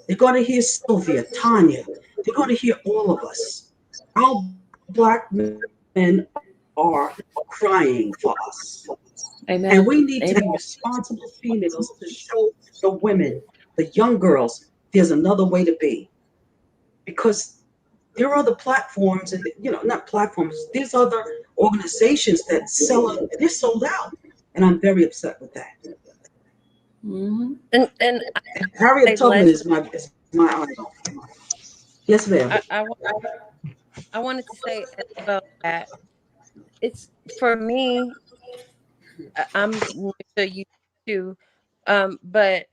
They're going to hear Sylvia, Tanya. They're going to hear all of us. All black men are crying for us. And we need to Amen. be Amen. responsible females to show the women, the young girls, there's another way to be. Because there are other platforms, and not platforms, there's other organizations that they're sold out. And I'm very upset with that. Mm-hmm. And I Harriet say, Tubman Les, is my idol. Yes, ma'am. I, I wanted to say as well that it's for me. I'm new to you too, but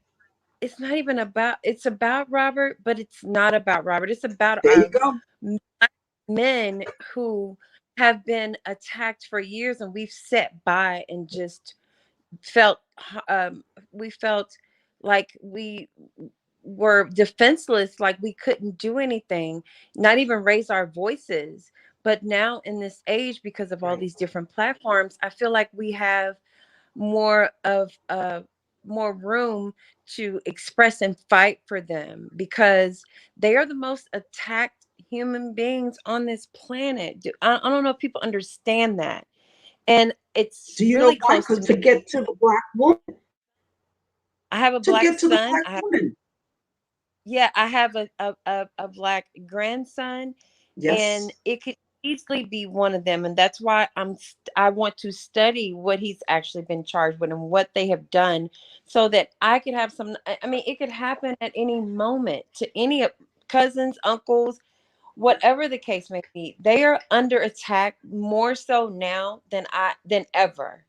it's not even about. It's about Robert, but it's not about Robert. It's about There you our go. men who have been attacked for years, and we've sat by and just felt. We felt like we were defenseless, like we couldn't do anything, not even raise our voices. But now in this age, because of all Right. these different platforms, I feel like we have more of more room to express and fight for them because they are the most attacked human beings on this planet. I don't know if people understand that. And it's Do you know really why? close to Because me. to get to the black woman, I have a to black get to the son. black woman. Yeah, I have a black grandson, and Yes. it could easily be one of them. And that's why I want to study what he's actually been charged with and what they have done, so that I could have some. I mean, it could happen at any moment to any cousins, uncles, whatever the case may be. They are under attack more so now than ever.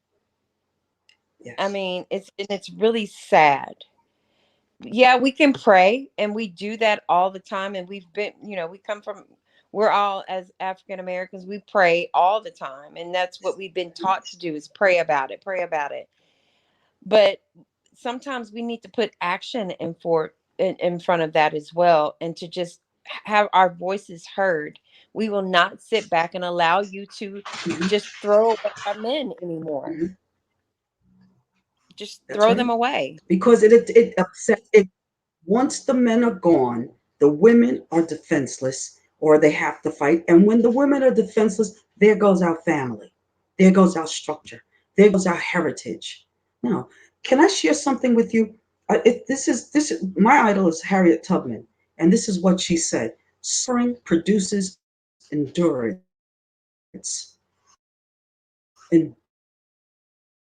I Yes. mean, it's really sad. Yeah, we can pray, and we do that all the time. And we've been, we come from, we're all, as African Americans, we pray all the time, and that's what we've been taught to do, is pray about it, pray about it. But sometimes we need to put action in front of that as well, and to just have our voices heard. We will not sit back and allow you to Mhm. just throw away our men anymore. Mhm. Just That's throw right. them away. Because it upset it. Once the men are gone, the women are defenseless, or they have to fight. And when the women are defenseless, there goes our family. There goes our structure. There goes our heritage. Now, can I share something with you? This is my idol is Harriet Tubman, and this is what she said: suffering produces endurance.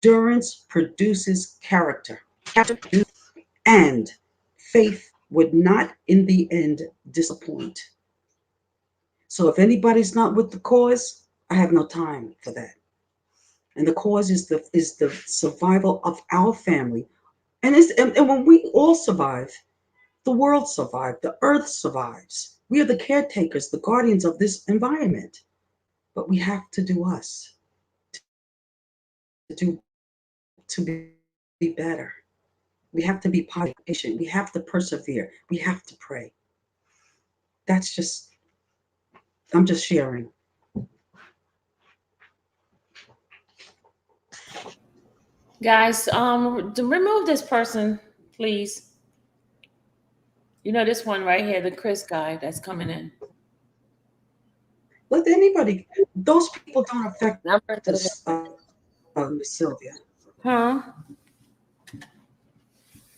Endurance produces character. Character produces, and faith would not in the end disappoint. So if anybody's not with the cause, I have no time for that. And the cause is the survival of our family. And when we all survive, the world survives, the earth survives. We are the caretakers, the guardians of this environment. But we have to do us to be better. We have to do We have to be patient. We have to persevere. We have to pray. That's just, I'm just sharing. Guys, remove this person, please. You know this one right here, the Chris guy that's coming in. Let anybody, those people don't affect us, Miss Sylvia. Huh?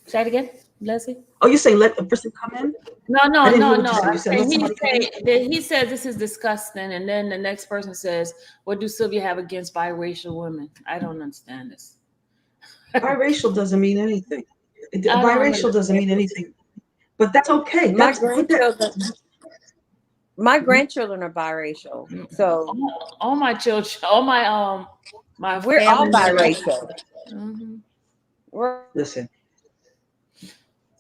Say it again, Leslie. Oh, you saying let a person come in? No, I no, didn't no, hear what no. you said. You said let somebody come in? He says this is disgusting, and then the next person says, "What do Sylvia have against biracial women?" I don't understand this. Biracial doesn't mean anything. I don't Biracial doesn't mean anything. But that's okay. My That's good. My grandchildren are biracial, so all my children, all my we're all family biracial. Mhm. Listen,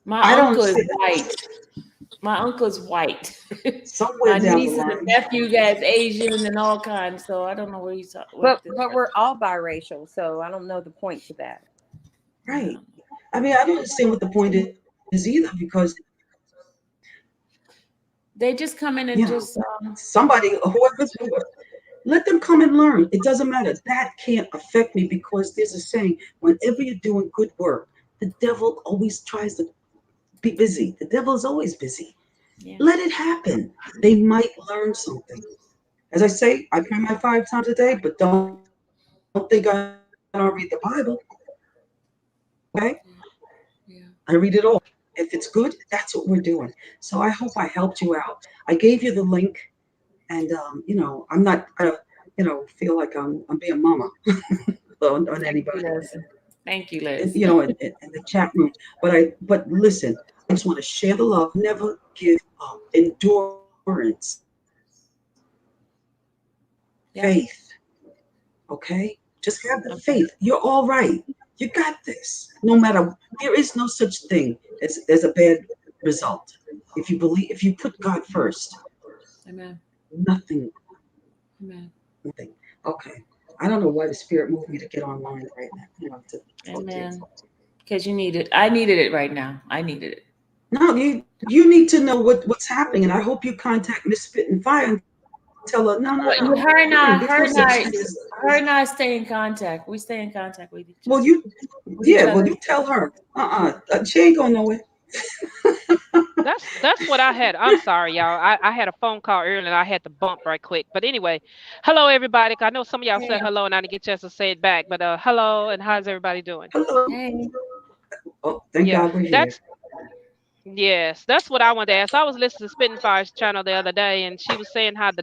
My I don't uncle is sit white. My uncle's white. somewhere My down the niece and line. nephew guys Asian and all kinds. So I don't know where he's But we're all biracial, so I don't know the point to that. Right. I mean, I don't understand what the point is either, because they just come in and you know, just somebody, whoever's, let them come and learn. It doesn't matter. That can't affect me, because there's a saying: whenever you're doing good work, the devil always tries to be busy. The devil is always busy. yeah. Let it happen. They might learn something. As I say, I pray my 5 times a day, but don't think I don't read the Bible. Okay? Yeah. I read it all. If it's good, that's what we're doing. So I hope I helped you out. I gave you the link, and I'm not, feel like I'm being mama on anybody. Thank you, In, Liz. in the chat room. But listen, I just want to share the love. Never give up. Endurance, faith. Okay, just have the faith. You're all right. You got this. No matter, there is no such thing as a bad result. If you believe, if you put God first, Amen. nothing, Amen. nothing. Okay. I don't know why the Spirit moved me to get online right now. Amen. Because you need it. I needed it right now. I needed it. No, you need to know what's happening, and I hope you contact Miss Spit and Fire and tell her, no. Her and I, There's no such thing as, her and I stay in contact. We stay in contact with each well, other. you tell her. She ain't going nowhere. That's what I had. I'm sorry, y'all. I had a phone call earlier and I had to bump right quick. But anyway, hello everybody. I know some of y'all said hello and I didn't get a chance to say it back. But hello, and how's everybody doing? Hello. Hey. Oh, thank Yeah, God we're here. that's what I wanted to ask. I was listening to Spitting Fire's channel the other day, and she was saying how the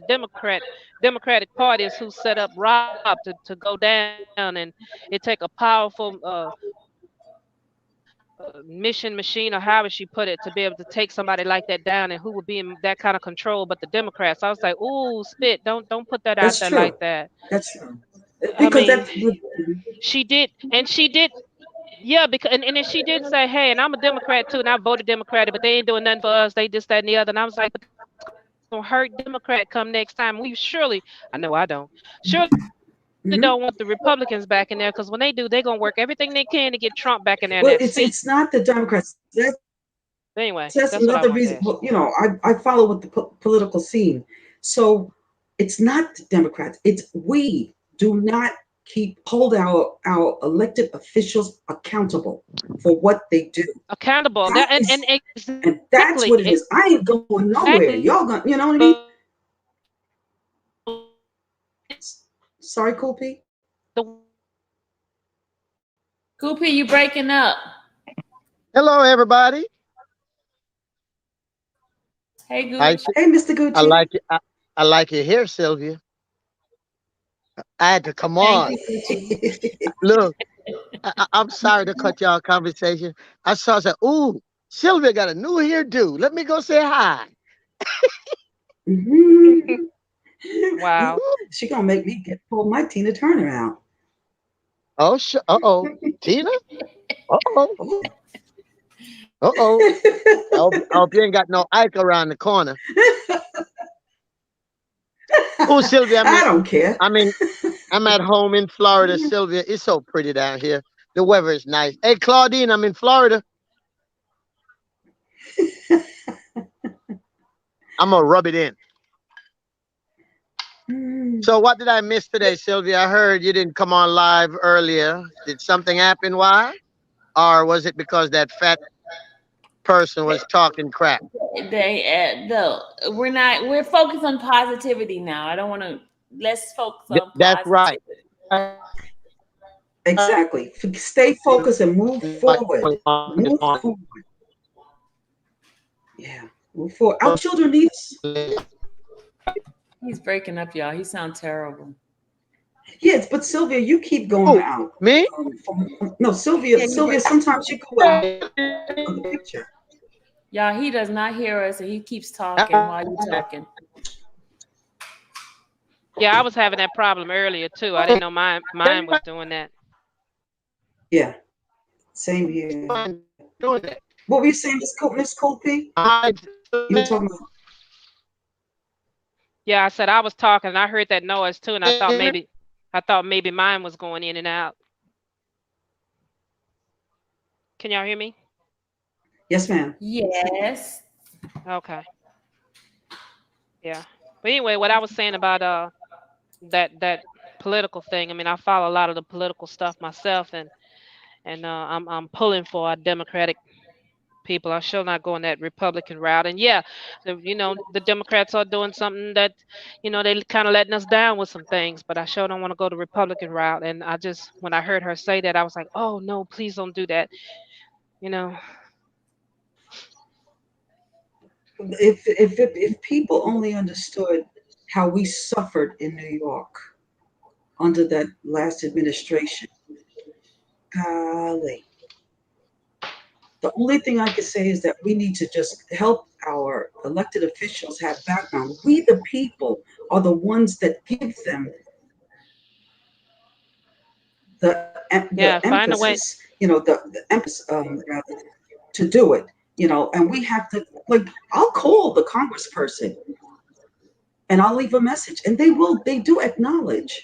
Democratic Party is who set up Rob to go down, and it take a powerful mission machine, or however she put it, to be able to take somebody like that down, and who would be in that kind of control but the Democrats. I was like, ooh, Spit, don't put that out That's there true. like that. That's true. I Because mean, that's she did, yeah, because and then she did say, hey, and I'm a Democrat too, and I voted Democratic, but they ain't doing nothing for us. They just that and the other. And I was like, but that's gonna hurt Democrat come next time. We surely, I know I don't, surely don't want the Republicans back in there, because when they do, they're gonna work everything they can to get Trump back in there in well, that seat. it's not the Democrats. Anyway, That's that's what I another wanted to reason. ask. Well, I follow with the political scene, so it's not the Democrats. It's we do not hold our elected officials accountable for what they do. Accountable. That That and, is, and and that's what it is. I ain't going nowhere. exactly. Y'all gonna, you know what I mean? Sorry, Cool Pete. Goopy, you breaking up. Hello, everybody. Hey, Goop. Hey, Mr. Gucci. I like your hair, Sylvia. I had to come Thank on. you. Look, I'm sorry to cut y'all conversation. I said, ooh, Sylvia got a new hairdo. Let me go say hi. Wow. She gonna make me pull my Tina Turner out. Oh, uh-oh. Tina? Uh-oh. Uh-oh. I hope you ain't got no Ike around the corner. Oh, Sylvia, I don't care. I'm at home in Florida, Sylvia. It's so pretty down here. The weather is nice. Hey, Claudine, I'm in Florida. I'm gonna rub it in. So what did I miss today, Sylvia? I heard you didn't come on live earlier. Did something happen? Why? Or was it because that fat person was talking crap? We're focused on positivity now. I don't want to. Let's focus on That's right. positivity. Exactly. Stay focused and move forward. Move forward. Yeah. Move forward. Our children need us. He's breaking up, y'all. He sounds terrible. Yes, but Sylvia, you keep going Who? out. Me? No, Sylvia. Sylvia, sometimes you go out of the picture. Y'all, he does not hear us, and he keeps talking while you're talking. Yeah, I was having that problem earlier too. I didn't know mine was doing that. Yeah. Same here. Doing that. What were you saying, Miss Colby? You were talking about. Yeah, I said I was talking and I heard that noise too, and I thought maybe mine was going in and out. Can y'all hear me? Yes, ma'am. Yes. Okay. Yeah. But anyway, what I was saying about that political thing. I mean, I follow a lot of the political stuff myself, and I'm pulling for our Democratic people. I'm sure not going that Republican route. And yeah, the Democrats are doing something that, they kind of letting us down with some things. But I sure don't want to go the Republican route. And when I heard her say that, I was like, oh no, please don't do that. If people only understood how we suffered in New York under that last administration, golly. The only thing I can say is that we need to just help our elected officials have background. We, the people, are the ones that give them the Yeah, find a way. emphasis, the emphasis rather to do it, and we have to, like, I'll call the congressperson and I'll leave a message, and they do acknowledge.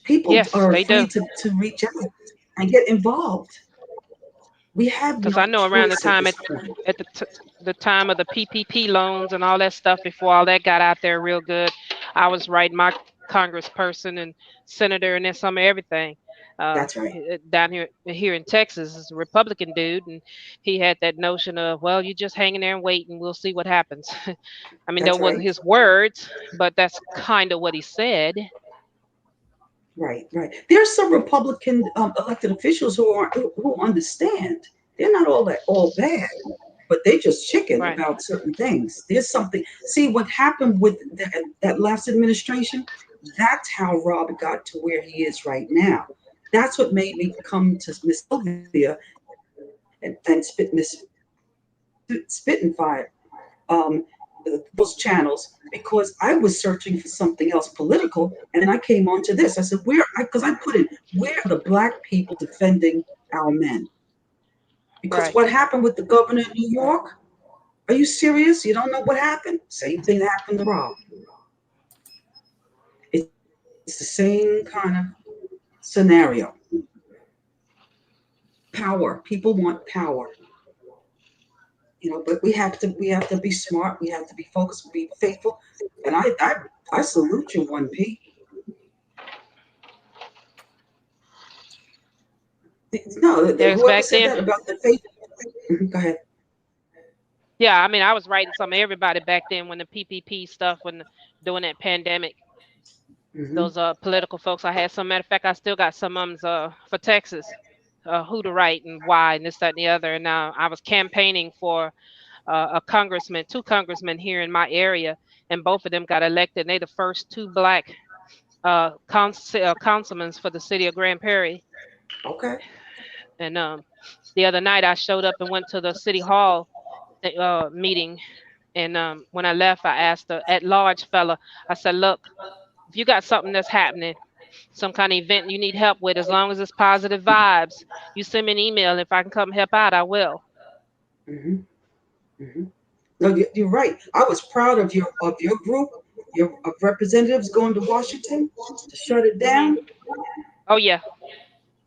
People Yes, are they do. afraid to reach out and get involved. We have Because no I know around the choice at time this point. at the time of the PPP loans and all that stuff, before all that got out there real good, I was writing my congressperson and senator and then some of everything. That's right. Down here in Texas is a Republican dude, and he had that notion of, well, you just hanging there and waiting, we'll see what happens. I mean, that That's wasn't right. his words, but that's kind of what he said. Right, right. There's some Republican elected officials who understand. They're not all bad, but they just chicken Right. about certain things. There's something. See what happened with that last administration. That's how Rob got to where he is right now. That's what made me come to Miss Sylvia and spit and fire. Those channels, because I was searching for something else political, and then I came onto this. I said, because I put in, where are the Black people defending our men? Because Right. what happened with the governor of New York? Are you serious? You don't know what happened? Same thing happened to Rob. It's the same kind of scenario. Power. People want power. But we have to be smart. We have to be focused. Be faithful. And I salute you, 1P. No, There's whoever back said then. that about the faith. Go ahead. Yeah, I mean, I was writing some of everybody back then when the PPP stuff, when during that pandemic. Those political folks, I had some. Matter of fact, I still got some of them for Texas, who to write and why and this, that, and the other. And now I was campaigning for two congressmen here in my area, and both of them got elected. And they the first two Black councilmen for the city of Grand Prairie. Okay. And the other night I showed up and went to the city hall meeting. And when I left, I asked the at-large fella, I said, look, if you got something that's happening, some kind of event you need help with, as long as it's positive vibes, you send me an email. If I can come help out, I will. Mm-hmm. Mm-hmm. No, you're right. I was proud of your group, of representatives going to Washington to shut it down. Oh yeah.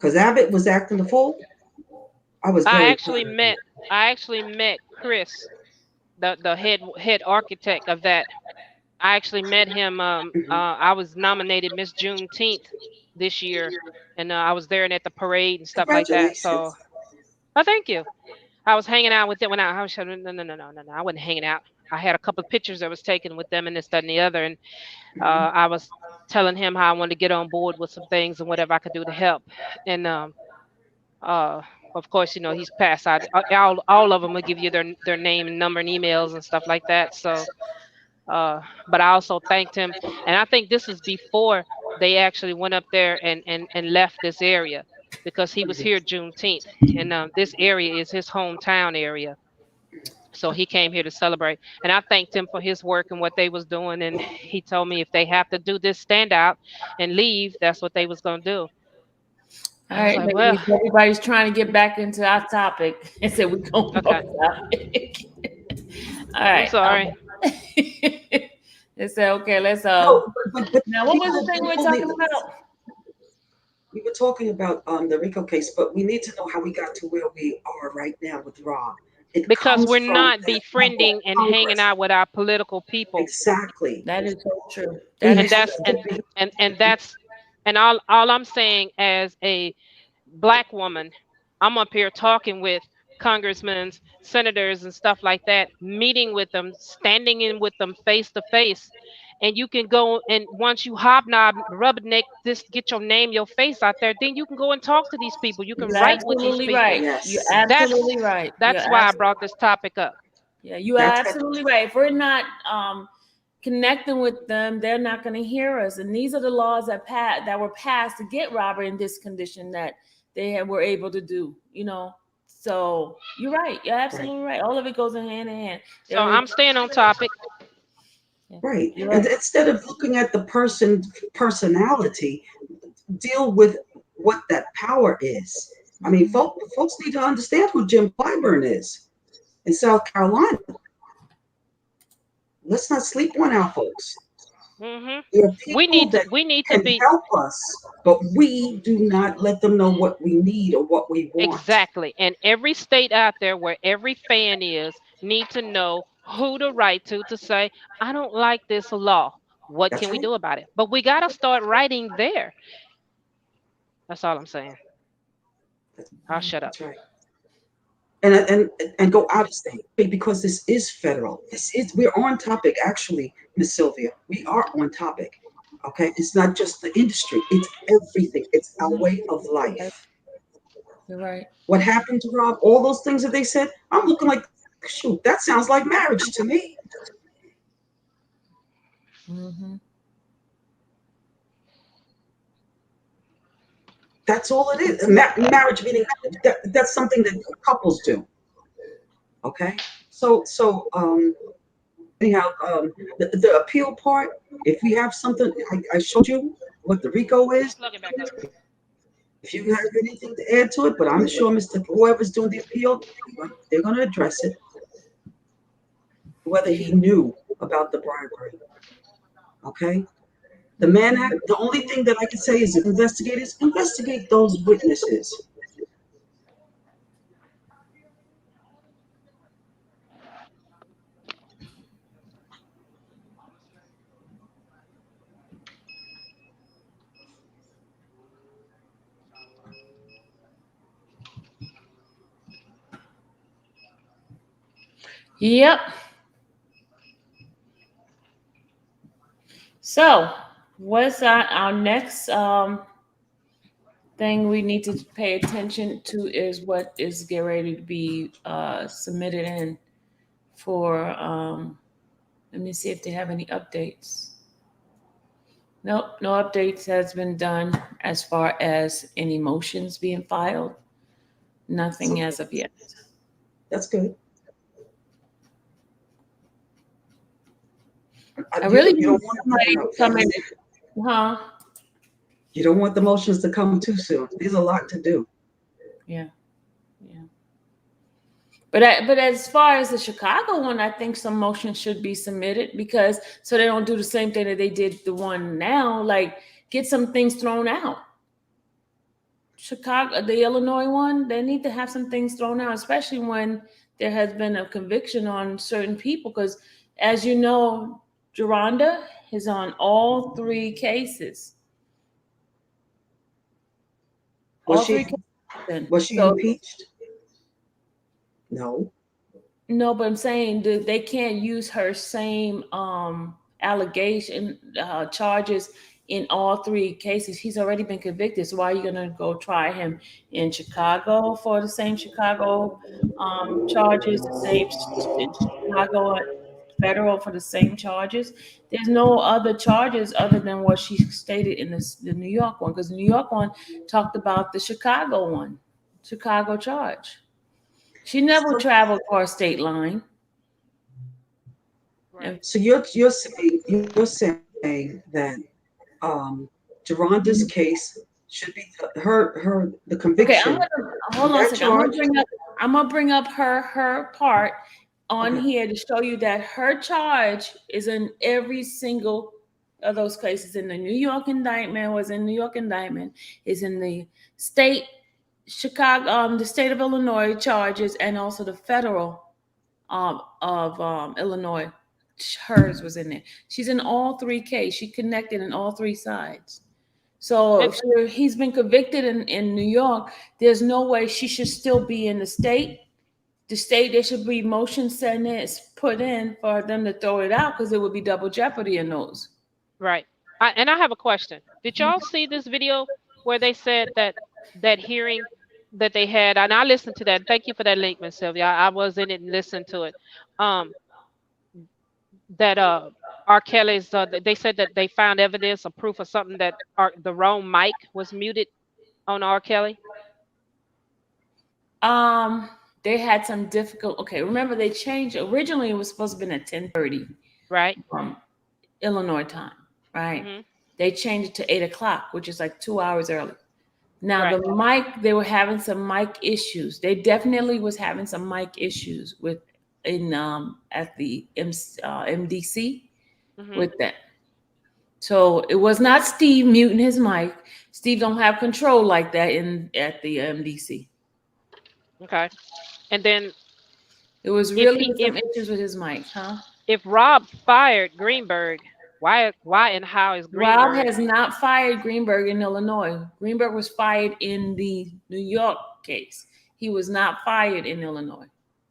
Because Abbott was acting the fool. I was I very actually proud of him. met I actually met Chris, the head architect of that. I actually met him. Mhm. I was nominated Miss Juneteenth this year, and I was there and at the parade and stuff like that. So, Congratulations. oh, thank you. I was hanging out with them when I was no. I wasn't hanging out. I had a couple of pictures that was taken with them and this, that, and the other, and Mhm. I was telling him how I wanted to get on board with some things and whatever I could do to help. And uh, of course, he's passed out. All of them will give you their name and number and emails and stuff like that. So, but I also thanked him, and I think this is before they actually went up there and left this area because he was here Juneteenth, and this area is his hometown area. So he came here to celebrate, and I thanked him for his work and what they was doing. And he told me if they have to do this stand out and leave, that's what they was gonna do. All I was right, like, well, ladies, everybody's trying to get back into our topic. I said we're going okay, off topic. All I'm right. sorry. They said, okay, let's No, but now what was the thing we were people need. talking about? We were talking about the RICO case, but we need to know how we got to where we are right now with Rob. It Because comes we're from not that level befriending of and hanging Congress. out with our political people. Exactly. That is so true. We That And is have that's true. to and be. and that's and all I'm saying as a black woman, I'm up here talking with congressmen, senators, and stuff like that, meeting with them, standing in with them face to face. And you can go and once you hobnob, rubberneck, this get your name, your face out there, then you can go and talk to these people. You can You're write with these absolutely right. people. You're Yes. absolutely That's right. You're that's why I brought absolutely this topic up. yeah, you are That's absolutely right. If we're not connecting with them, they're not going to hear us. And these are the laws that were passed to get Robert in this condition that were able to do. So you're right. You're right. absolutely right. All of it goes in hand in hand. So I'm staying on topic. Yeah, Right. you're And right. instead of looking at the personality, deal with what that power is. I mean, folks need to understand who Jim Clyburn is in South Carolina. Let's not sleep on our folks. Hmm There are We people need to that we need to can be help us, but we do not let them know what we need or what we want. exactly. And every state out there where every fan is need to know who to write to say, I don't like this law. What That's can we right. do about it? But we got to start writing there. That's all I'm saying. That's, I'll shut up. that's right. And go out of state because this is federal. We're on topic actually, Miss Sylvia. We are on topic. Okay, it's not just the industry; it's everything. It's our way of life. You're right. What happened to Rob? All those things that they said. I'm looking like, shoot, that sounds like marriage to me. Mm-hmm. That's all it is. Marriage meaning that's something that couples do. Okay, so anyhow, the appeal part. If we have something, I showed you what the RICO is. Plug it back up. If you have anything to add to it, but I'm sure Mr. Whoever's doing the appeal, they're going to address it. Whether he knew about the bribery. Okay. The Mann Act. The only thing that I can say is, investigators investigate those witnesses. Yep. So, what's our next thing we need to pay attention to is what is getting ready to be submitted in for. Let me see if they have any updates. Nope, no updates has been done as far as any motions being filed. Nothing as of yet. That's good. I really You need don't want somebody to come in. Huh? You don't want the motions to come too soon. There's a lot to do. Yeah. Yeah. But as far as the Chicago one, I think some motions should be submitted because so they don't do the same thing that they did the one now. Like get some things thrown out. Chicago, the Illinois one, they need to have some things thrown out, especially when there has been a conviction on certain people. Because, as you know, Geronda is on all three cases. Was All three she cases. was she So impeached? No. no, but I'm saying that they can't use her same allegation charges in all three cases. He's already been convicted. So why are you gonna go try him in Chicago for the same Chicago charges, the same in Chicago federal for the same charges? There's no other charges other than what she stated in the New York one, because the New York one talked about the Chicago one, Chicago charge. She never So, traveled across state line. Right. And so you're saying that Geronda's case should be the okay, I'm conviction gonna on hold on a that second. charge. I'm gonna bring up her part on Okay. here to show you that her charge is in every single of those cases. In the New York indictment, was in New York indictment, is in the state Chicago, the state of Illinois charges, and also the federal of Illinois. Hers was in there. She's in all three cases. She connected in all three sides. So And if he's been convicted in New York, there's no way she should still be in the state. The state, there should be motion sentence put in for them to throw it out, because it would be double jeopardy in those. right. I have a question. Did y'all see this video where they said that that hearing that they had? And I listened to that. Thank you for that link, Miss Sylvia. I was in it and listened to it. Um, that R. Kelly's they said that they found evidence or proof of something that the wrong mic was muted on R. Kelly. Um, they had some difficult. Okay, remember they changed. Originally, it was supposed to have been at 10:30, Right. Illinois time, right? Mhm. They changed it to 8 o'clock, which is like 2 hours early. Now Right. the mic, they were having some mic issues. They definitely was having some mic issues with in at the MDC Mhm. with that. So it was not Steve muting his mic. Steve don't have control like that in at the MDC. Okay. And then It was if really he with some issues with his mic, huh? if Rob fired Greenberg, why and how is Rob Greenberg has not fired Greenberg in Illinois. Greenberg was fired in the New York case. He was not fired in Illinois.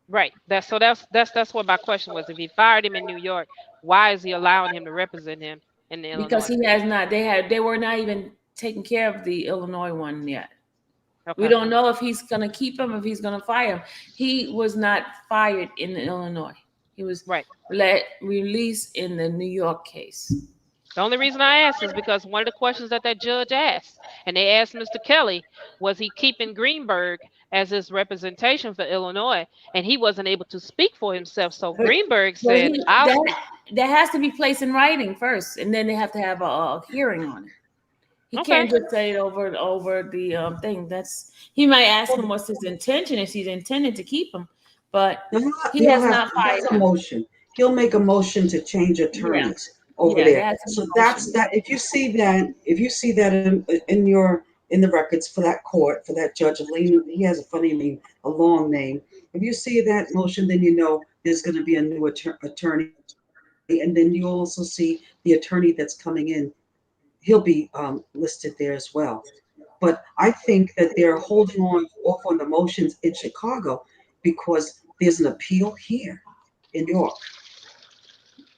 right? That's what my question was. If he fired him in New York, why is he allowing him to represent him in Because Illinois? he has not, they were not even taking care of the Illinois one yet. We Okay. don't know if he's going to keep him, if he's going to fire him. He was not fired in Illinois. He was Right. released in the New York case. The only reason I asked is because one of the questions that judge asked, and they asked Mr. Kelly, was he keeping Greenberg as his representation for Illinois, and he wasn't able to speak for himself. So But, Greenberg but said, "I'll speak." that has to be placed in writing first, and then they have to have a hearing on it. He Okay. can't just say it over the thing. He might ask him what's his intention, if he's intended to keep him, but he has not That's fired a him. motion. He'll make a motion to change Yeah, attorneys over yeah, there. that's So a that's motion. that. If you see that in the records for that court, for that judge, he has a funny name, a long name. If you see that motion, then you know there's going to be a new attorney, and then you also see the attorney that's coming in. He'll be listed there as well. But I think that they're holding on off on the motions in Chicago because there's an appeal here in New York.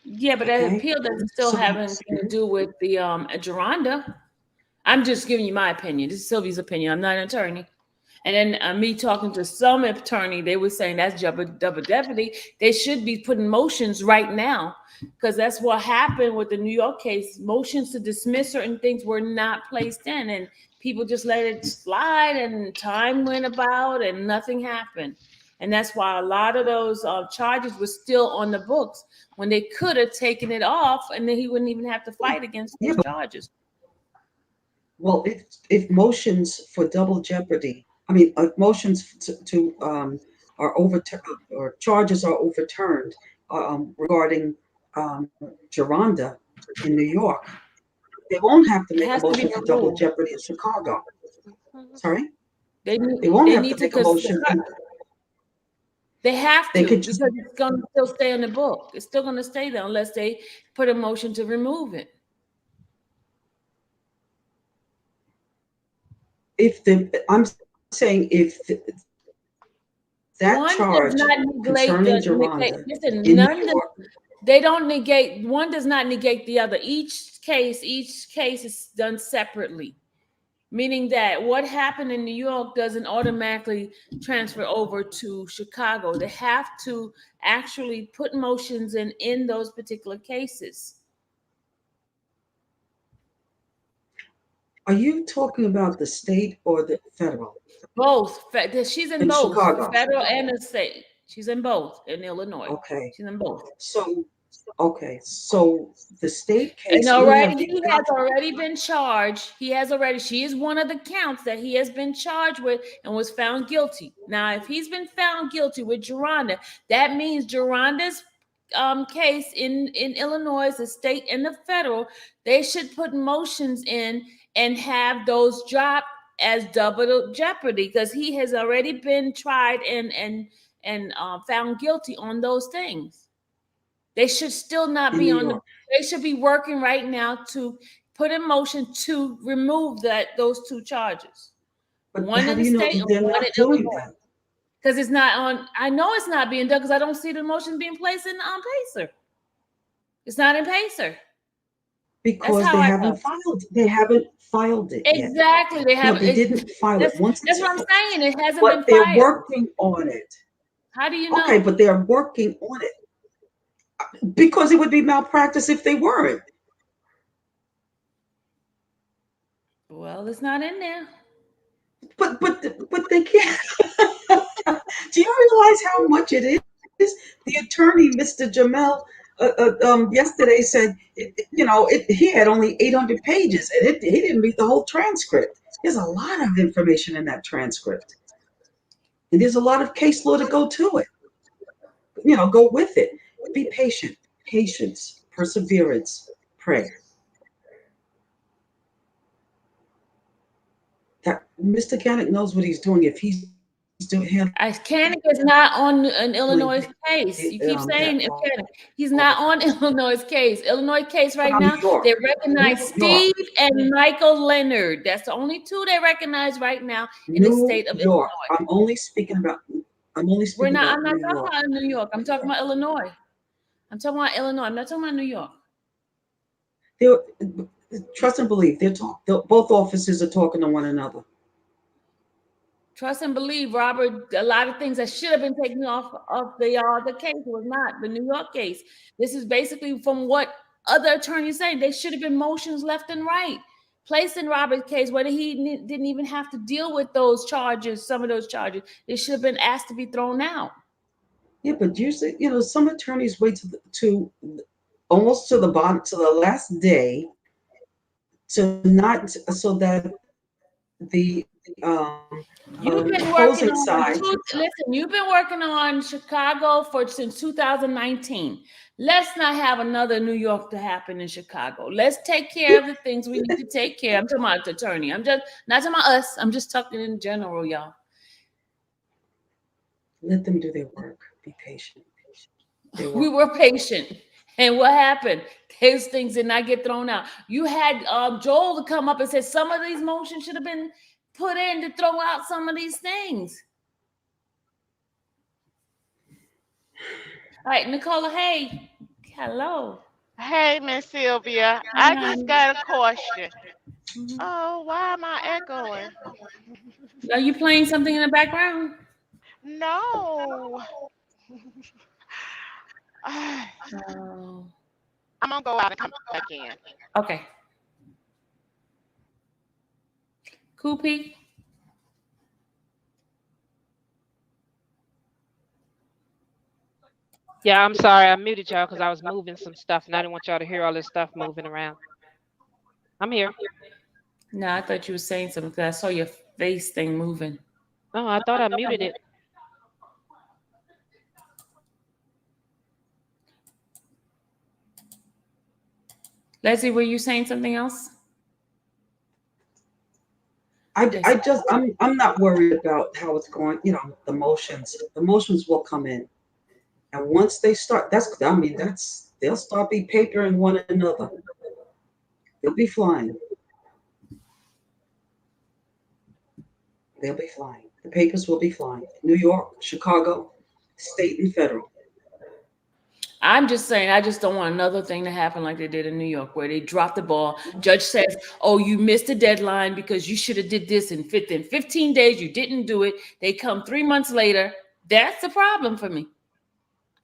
Yeah, but that Okay, appeal doesn't still so have anything to do with the Geronda. I'm just giving you my opinion. This is Sylvia's opinion. I'm not an attorney. And then me talking to some attorney, they were saying that's double jeopardy. They should be putting motions right now, because that's what happened with the New York case. Motions to dismiss certain things were not placed in, and people just let it slide, and time went about, and nothing happened. And that's why a lot of those charges were still on the books when they could have taken it off, and then he wouldn't even have to fight against yeah, those charges. well, if motions for double jeopardy, I mean, motions are overturned or charges are overturned regarding Geronda in New York, they won't have to It make a has to be motion a for double rule. jeopardy in Chicago. Sorry? They won't have need to make a because motion. they have They to, could because just, it's going to still stay on the book. It's still going to stay there unless they put a motion to remove it. I'm saying if that One does charge not negate concerning the Geronda listen. in New None. York, They don't negate. One does not negate the other. Each case is done separately. Meaning that what happened in New York doesn't automatically transfer over to Chicago. They have to actually put motions in those particular cases. are you talking about the state or the federal? Both. She's in In both, the Chicago. federal and the state. She's in both in Illinois. Okay. She's in both. So the state And case, you have already he has already been charged. She is one of the counts that he has been charged with and was found guilty. Now, if he's been found guilty with Geronda, that means Geronda's case in Illinois, the state and the federal, they should put motions in and have those dropped as double jeopardy, because he has already been tried and found guilty on those things. They should still not in be New on the. York. They should be working right now to put in motion to remove those two charges. But One how in do the you know state and they're one not in doing Illinois. that? Because it's not on. I know it's not being done because I don't see the motion being placed in Pacer. It's not in Pacer. Because how they I haven't know. filed it yet. Exactly. They No, haven't. they didn't file it. Once That's it's what I'm saying. It hasn't but been they're filed. working on it. How do you know? Okay, but they're working on it. Because it would be malpractice if they weren't. Well, it's not in there. But they can't. Do you realize how much it is? The attorney, Mr. Jamel, yesterday said, he had only 800 pages, and he didn't read the whole transcript. There's a lot of information in that transcript, and there's a lot of case law to go to it. Go with it. Be patient. Patience, perseverance, pray. That Mr. Gannick knows what he's doing. If he's doing him, Koenig is not on an Illinois case. You keep saying Koenig. He's not on Illinois case. Illinois case right now, they recognize Steve and Michael Leonard. That's the only two they recognize right now in the state of Illinois. I'm only speaking about. I'm not talking about New York. I'm talking about Illinois. I'm talking about Illinois. I'm not talking about New York. Trust and believe. Both officers are talking to one another. Trust and believe, Robert. A lot of things that should have been taken off of the case was not the New York case. This is basically from what other attorneys saying. They should have been motions left and right placed in Robert's case, whether he didn't even have to deal with those charges. Some of those charges, they should have been asked to be thrown out. Yeah, but usually, some attorneys wait to almost to the bottom, to the last day, so that the You've been opposing working side. Listen, you've been working on Chicago since 2019. Let's not have another New York to happen in Chicago. Let's take care of the things we need to take care of. I'm talking about the attorney. I'm just not talking about us. I'm just talking in general, y'all. Let them do their work. Be patient. We were patient. And what happened? Those things did not get thrown out. You had Joel to come up and say some of these motions should have been put in to throw out some of these things. All right, Nicola, hey. Hello. Hey, Miss Sylvia. I just got a question. Oh, why am I echoing? Are you playing something in the background? No. Oh. I'm going to go out and come back in. Okay. Koopy. Yeah, I'm sorry. I muted y'all because I was moving some stuff and I didn't want y'all to hear all this stuff moving around. I'm here. No, I thought you were saying something because I saw your face thing moving. Oh, I thought I muted it. Leslie, were you saying something else? I'm not worried about how it's going. You know, the motions. The motions will come in, and once they start, they'll start be papering one another. They'll be flying. They'll be flying. The papers will be flying. New York, Chicago, state and federal. I'm just saying, I just don't want another thing to happen like they did in New York, where they dropped the ball. Judge says, "Oh, you missed the deadline because you should have did this in 15 days. You didn't do it." They come 3 months later. That's the problem for me,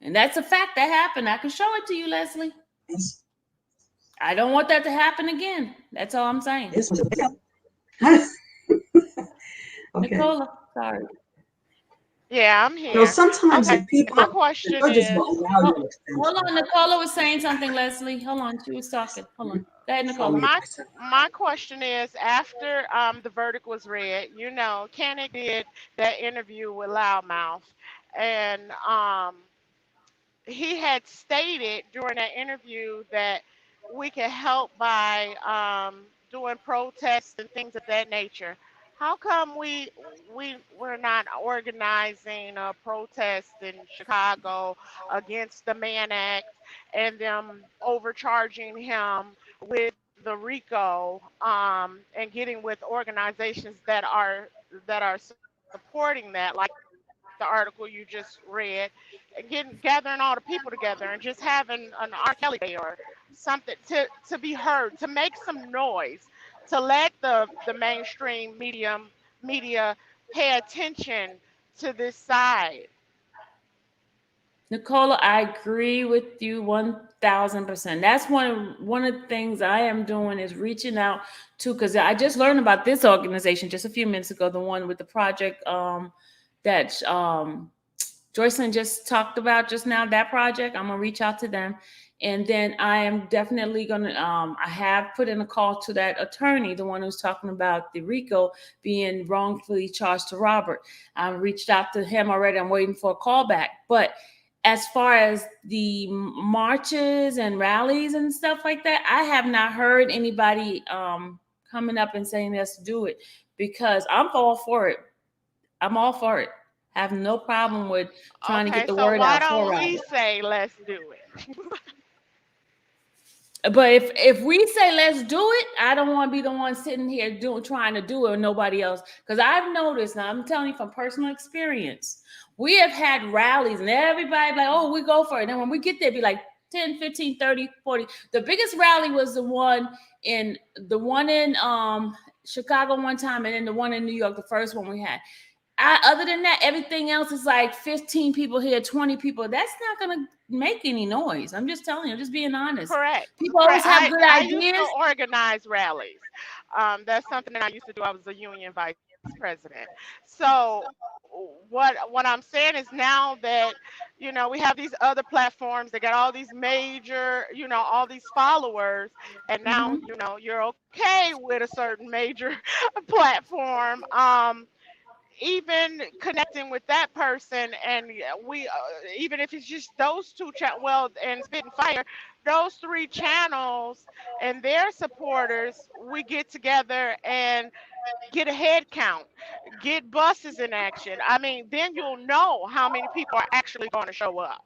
and that's a fact that happened. I can show it to you, Leslie. Yes. I don't want that to happen again. That's all I'm saying. Yes. Okay. Nicola, sorry. Yeah, I'm You know, here. sometimes Okay, my the question judges is, will allow you an Hold extension. on, Nicola was saying something, Leslie. Hold on, she was talking. Hold on. Go ahead, Tell Nicola. me. my question is, after the verdict was read, Kennick did that interview with Loudmouth, and he had stated during that interview that we can help by doing protests and things of that nature. How come we're not organizing a protest in Chicago against the Mann Act and them overcharging him with the RICO, and getting with organizations that are supporting that, like the article you just read, and gathering all the people together and just having an R. Kelly Day or something to be heard, to make some noise, to let the mainstream media pay attention to this side. Nicola, I agree with you 1000%. That's one of the things I am doing is reaching out to, because I just learned about this organization just a few minutes ago, the one with the project that Joycelyn just talked about just now, that project. I'm gonna reach out to them. And then I am definitely gonna I have put in a call to that attorney, the one who's talking about the RICO being wrongfully charged to Robert. I reached out to him already. I'm waiting for a call back. But as far as the marches and rallies and stuff like that, I have not heard anybody coming up and saying let's do it, because I'm all for it. I'm all for it. Have no problem with trying to get Okay, the so word why out for don't we Robert. say let's do it? But if we say let's do it, I don't want to be the one sitting here trying to do it with nobody else. Because I've noticed, now I'm telling you from personal experience, we have had rallies and everybody like, oh, we go for it. And then when we get there, be like 10, 15, 30, 40. The biggest rally was the one in Chicago one time, and then the one in New York, the first one we had. Other than that, everything else is like 15 people here, 20 people. That's not going to make any noise. I'm just telling you, I'm just being honest. Correct. People always Correct. have I good I used to ideas. organize rallies. That's something that I used to do. I was a union vice president. So what I'm saying is, now that we have these other platforms, they got all these major, all these followers, and now Hmm. you're okay with a certain major platform. Even connecting with that person, and we even if it's just those two well, and Spit and Fire, those three channels and their supporters, we get together and get a head count, get buses in action. I mean, then you'll know how many people are actually going to show up.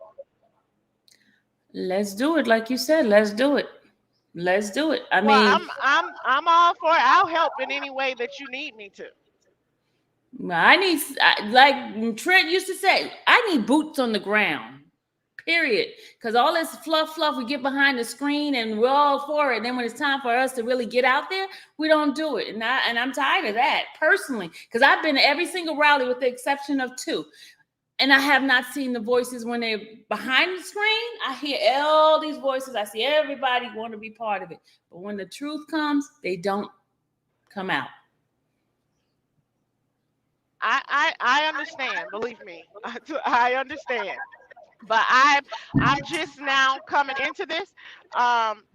Let's do it. Like you said, let's do it. Let's do it. I Well, mean, I'm all for it. I'll help in any way that you need me to. like Trent used to say, I need boots on the ground. Period. Because all this fluff, we get behind the screen and we're all for it. And then when it's time for us to really get out there, we don't do it. And I'm tired of that personally. Because I've been to every single rally with the exception of two. And I have not seen the voices when they're behind the screen. I hear all these voices. I see everybody want to be part of it. But when the truth comes, they don't come out. I understand. Believe me, I understand. But I'm just now coming into this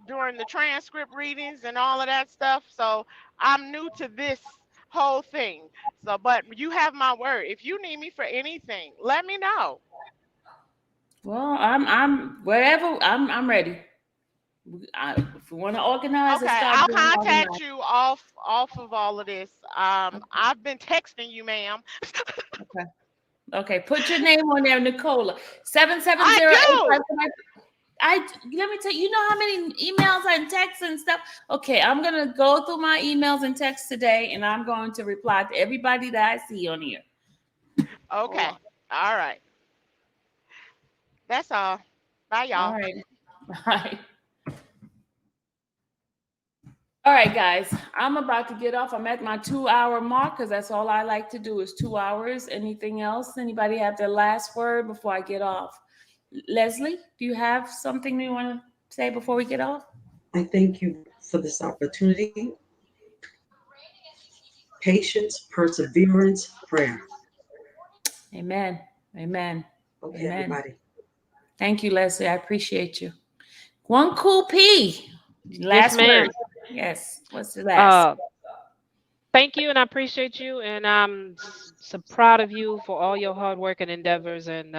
during the transcript readings and all of that stuff. So I'm new to this whole thing. So, but you have my word. If you need me for anything, let me know. Well, I'm wherever I'm ready. If we want to organize, let's Okay, start I'll doing contact organized. you off of all of this. I've been texting you, ma'am. Okay. Okay. Put your name on there, Nicola. 770 I do. I let me tell you, you know how many emails and texts and stuff. Okay, I'm gonna go through my emails and texts today, and I'm going to reply to everybody that I see on here. Hold Okay. on. All right. That's all. Bye, All y'all. right. Bye. All right, guys. I'm about to get off. I'm at my 2 hour mark because that's all I like to do is 2 hours. Anything else? Anybody have their last word before I get off? Leslie, do you have something you want to say before we get off? I thank you for this opportunity. Patience, perseverance, prayer. Amen. Amen. Okay, Amen. everybody. Thank you, Leslie. I appreciate you. One cool P. Yes, Last ma'am. word. Yes. What's the last? Thank you, and I appreciate you, and I'm so proud of you for all your hard work and endeavors. And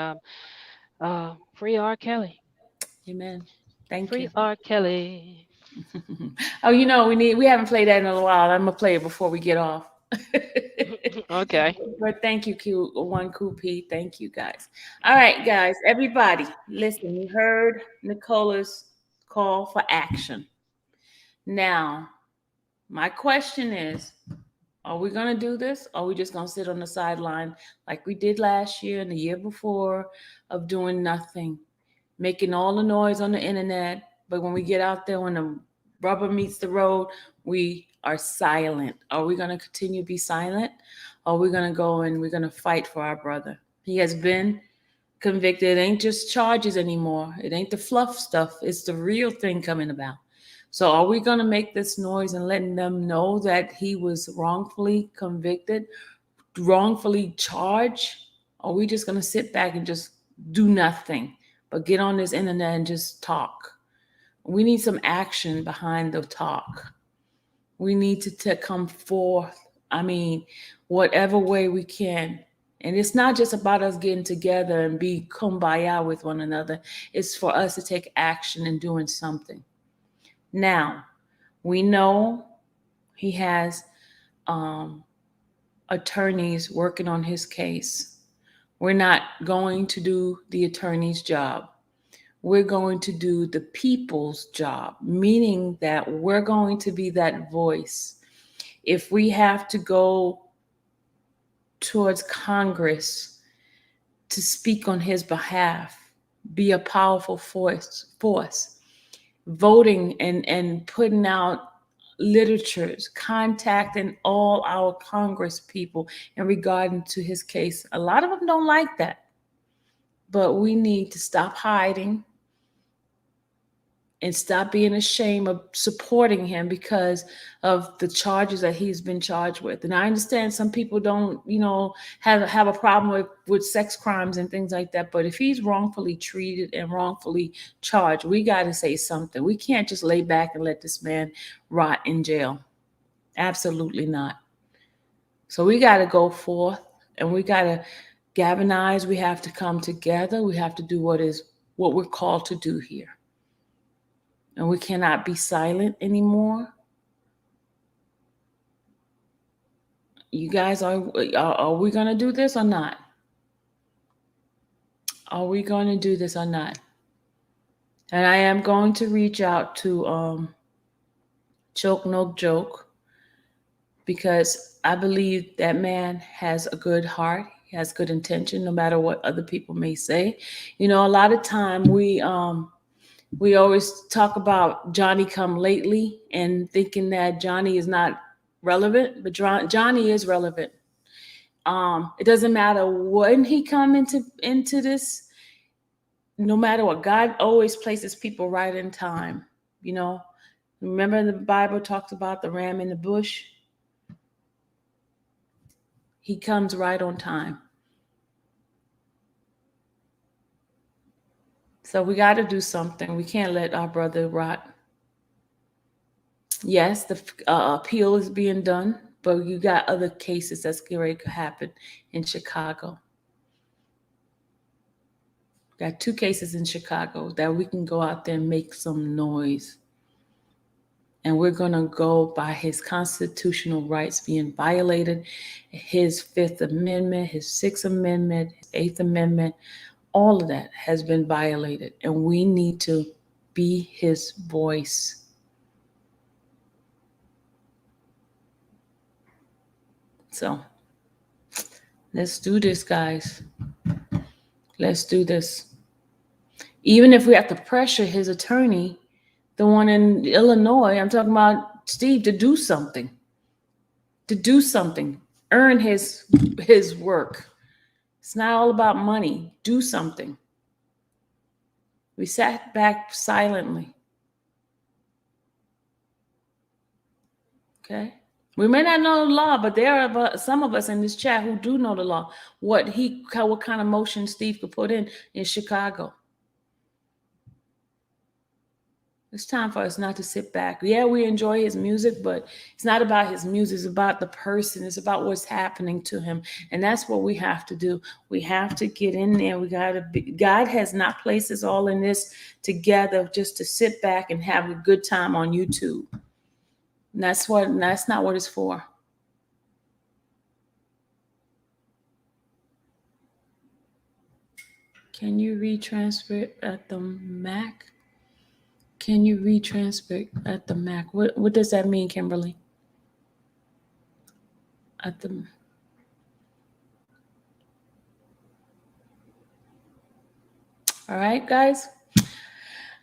free R. Kelly. Amen. Thank Free you. R. Kelly. Oh, we haven't played that in a while. I'm gonna play it before we get off. Okay. But thank you, one cool P. Thank you, guys. All right, guys. Everybody, listen. You heard Nicola's call for action. Now, my question is, are we going to do this? Or are we just going to sit on the sideline like we did last year and the year before of doing nothing, making all the noise on the internet? But when we get out there, when the rubber meets the road, we are silent. Are we going to continue to be silent? Or are we going to go and we're going to fight for our brother? He has been convicted. It ain't just charges anymore. It ain't the fluff stuff. It's the real thing coming about. So are we going to make this noise and letting them know that he was wrongfully convicted, wrongfully charged? Or are we just going to sit back and just do nothing, but get on this internet and just talk? We need some action behind the talk. We need to come forth. I mean, whatever way we can. And it's not just about us getting together and be kumbaya with one another. It's for us to take action and doing something. Now, we know he has attorneys working on his case. We're not going to do the attorney's job. We're going to do the people's job, meaning that we're going to be that voice. If we have to go towards Congress to speak on his behalf, be a powerful force, voting and putting out literatures, contacting all our Congress people in regarding to his case. A lot of them don't like that, but we need to stop hiding and stop being ashamed of supporting him because of the charges that he's been charged with. And I understand some people don't, have a problem with sex crimes and things like that. But if he's wrongfully treated and wrongfully charged, we got to say something. We can't just lay back and let this man rot in jail. Absolutely not. So we got to go forth and we got to galvanize. We have to come together. We have to do what we're called to do here. And we cannot be silent anymore. You guys, are we going to do this or not? Are we going to do this or not? And I am going to reach out to Choke No Joke because I believe that man has a good heart. He has good intention, no matter what other people may say. A lot of time we always talk about Johnny come lately and thinking that Johnny is not relevant, but Johnny is relevant. It doesn't matter when he come into this. No matter what, God always places people right in time. Remember the Bible talks about the ram in the bush. He comes right on time. So we got to do something. We can't let our brother rot. Yes, the appeal is being done, but you got other cases that's going to happen in Chicago. Got 2 cases in Chicago that we can go out there and make some noise. And we're going to go by his constitutional rights being violated, his Fifth Amendment, his Sixth Amendment, his Eighth Amendment, all of that has been violated. And we need to be his voice. So let's do this, guys. Let's do this. Even if we have to pressure his attorney, the one in Illinois, I'm talking about Steve, to do something. To do something. Earn his work. It's not all about money. Do something. We sat back silently. Okay? We may not know the law, but there are some of us in this chat who do know the law. What kind of motion Steve could put in Chicago. It's time for us not to sit back. Yeah, we enjoy his music, but it's not about his music. It's about the person. It's about what's happening to him. And that's what we have to do. We have to get in there. God has not placed us all in this together just to sit back and have a good time on YouTube. And that's not what it's for. Can you read transcript at the Mac? Can you read transcript at the Mac? What does that mean, Kimberly? At the All right, guys.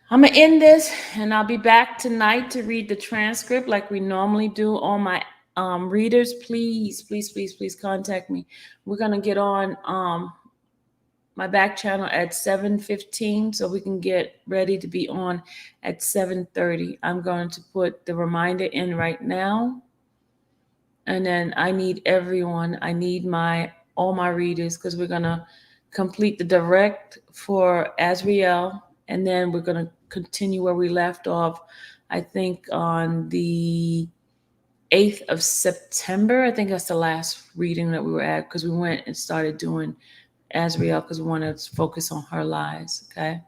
I'm going to end this, and I'll be back tonight to read the transcript like we normally do. All my readers, please contact me. We're going to get on my back channel at 7:15 so we can get ready to be on at 7:30. I'm going to put the reminder in right now. And then I need everyone. I need all my readers, because we're going to complete the direct for Azriel. And then we're going to continue where we left off, I think on the 8th of September. I think that's the last reading that we were at, because we went and started doing Azriel because we want to focus on her lies. Okay.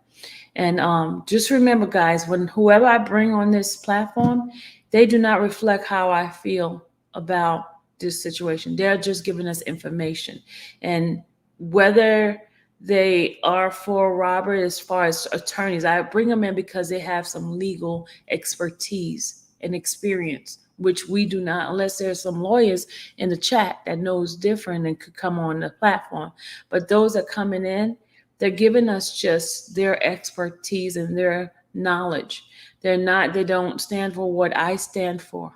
And just remember, guys, whoever I bring on this platform, they do not reflect how I feel about this situation. They're just giving us information. And whether they are for Robert, as far as attorneys, I bring them in because they have some legal expertise and experience, which we do not, unless there's some lawyers in the chat that knows different and could come on the platform. But those that coming in, they're giving us just their expertise and their knowledge. They don't stand for what I stand for,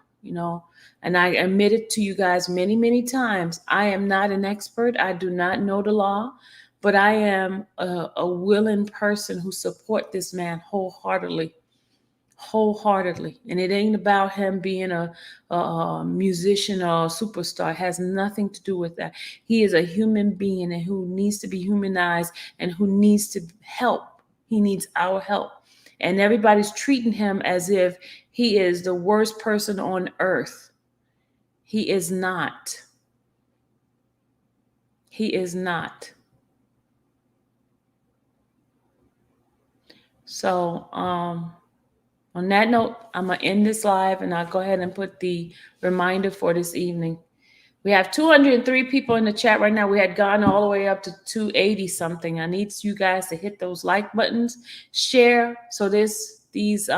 and I admitted to you guys many, many times, I am not an expert. I do not know the law, but I am a willing person who support this man wholeheartedly. And it ain't about him being a musician or a superstar. It has nothing to do with that. He is a human being and who needs to be humanized and who needs to help. He needs our help. And everybody's treating him as if he is the worst person on earth. He is not. He is not. So, on that note, I'm going to end this live, and I'll go ahead and put the reminder for this evening. We have 203 people in the chat right now. We had gone all the way up to 280 something. I need you guys to hit those like buttons, share, so these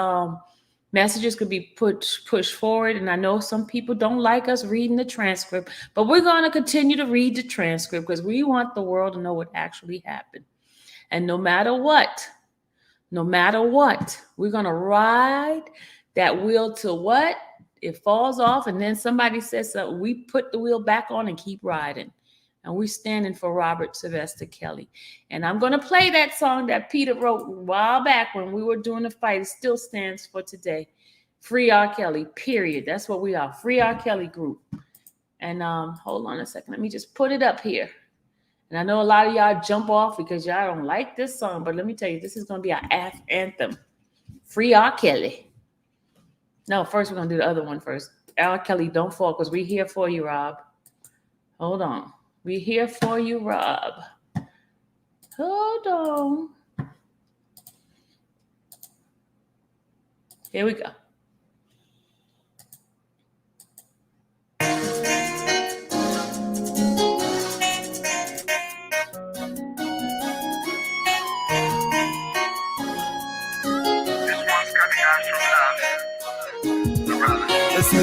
messages could be pushed forward. And I know some people don't like us reading the transcript, but we're going to continue to read the transcript because we want the world to know what actually happened. And no matter what, we're going to ride that wheel till what? It falls off, and then somebody says something. We put the wheel back on and keep riding. And we're standing for Robert Sylvester Kelly. And I'm going to play that song that Peter wrote a while back when we were doing the fight. It still stands for today. Free R. Kelly, period. That's what we are. Free R. Kelly group. And hold on a second. Let me just put it up here. And I know a lot of y'all jump off because y'all don't like this song, but let me tell you, this is going to be our anthem. Free R. Kelly. No, first we're going to do the other one first. R. Kelly, don't fall, because we're here for you, Rob. Hold on. We're here for you, Rob. Hold on. Here we go.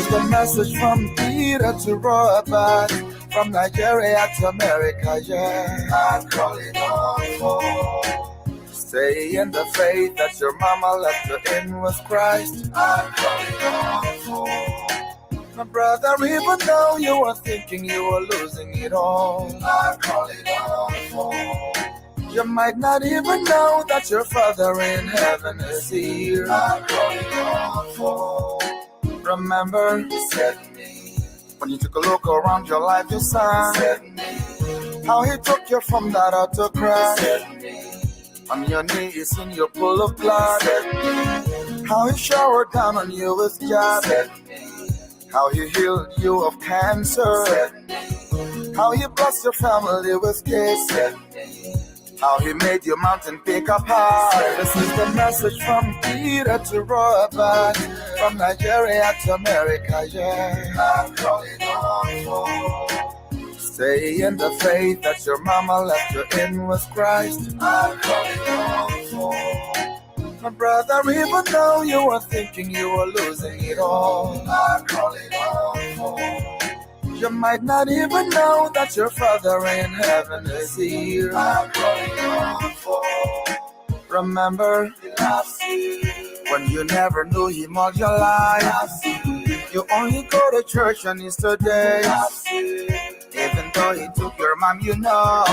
is the message from Peter to Robert, from Nigeria to America, yeah. I'm calling on for. Stay in the faith that your mama left you in with Christ. I'm calling on for. My brother, even though you were thinking you were losing it all, I'm calling on for. You might not even know that your Father in heaven is here. I'm calling on for. Remember, he said me, when you took a look around your life, you saw how he took you from that outer crowd. On your knees in your pool of blood, how he showered down on you with jab, how he healed you of cancer, how he blessed your family with kids, how he made your mountain pick up high. This is the message from Peter to Robert, from Nigeria to America, yeah. I'm calling on for. Stay in the faith that your mama left you in with Christ. I'm calling on for. My brother, even though you were thinking you were losing it all, I'm calling on for. You might not even know that your Father in heaven is here. I'm calling on for. Remember, he loves you when you never knew him all your life. You only go to church on Easter Day. Even though he took your mom, you know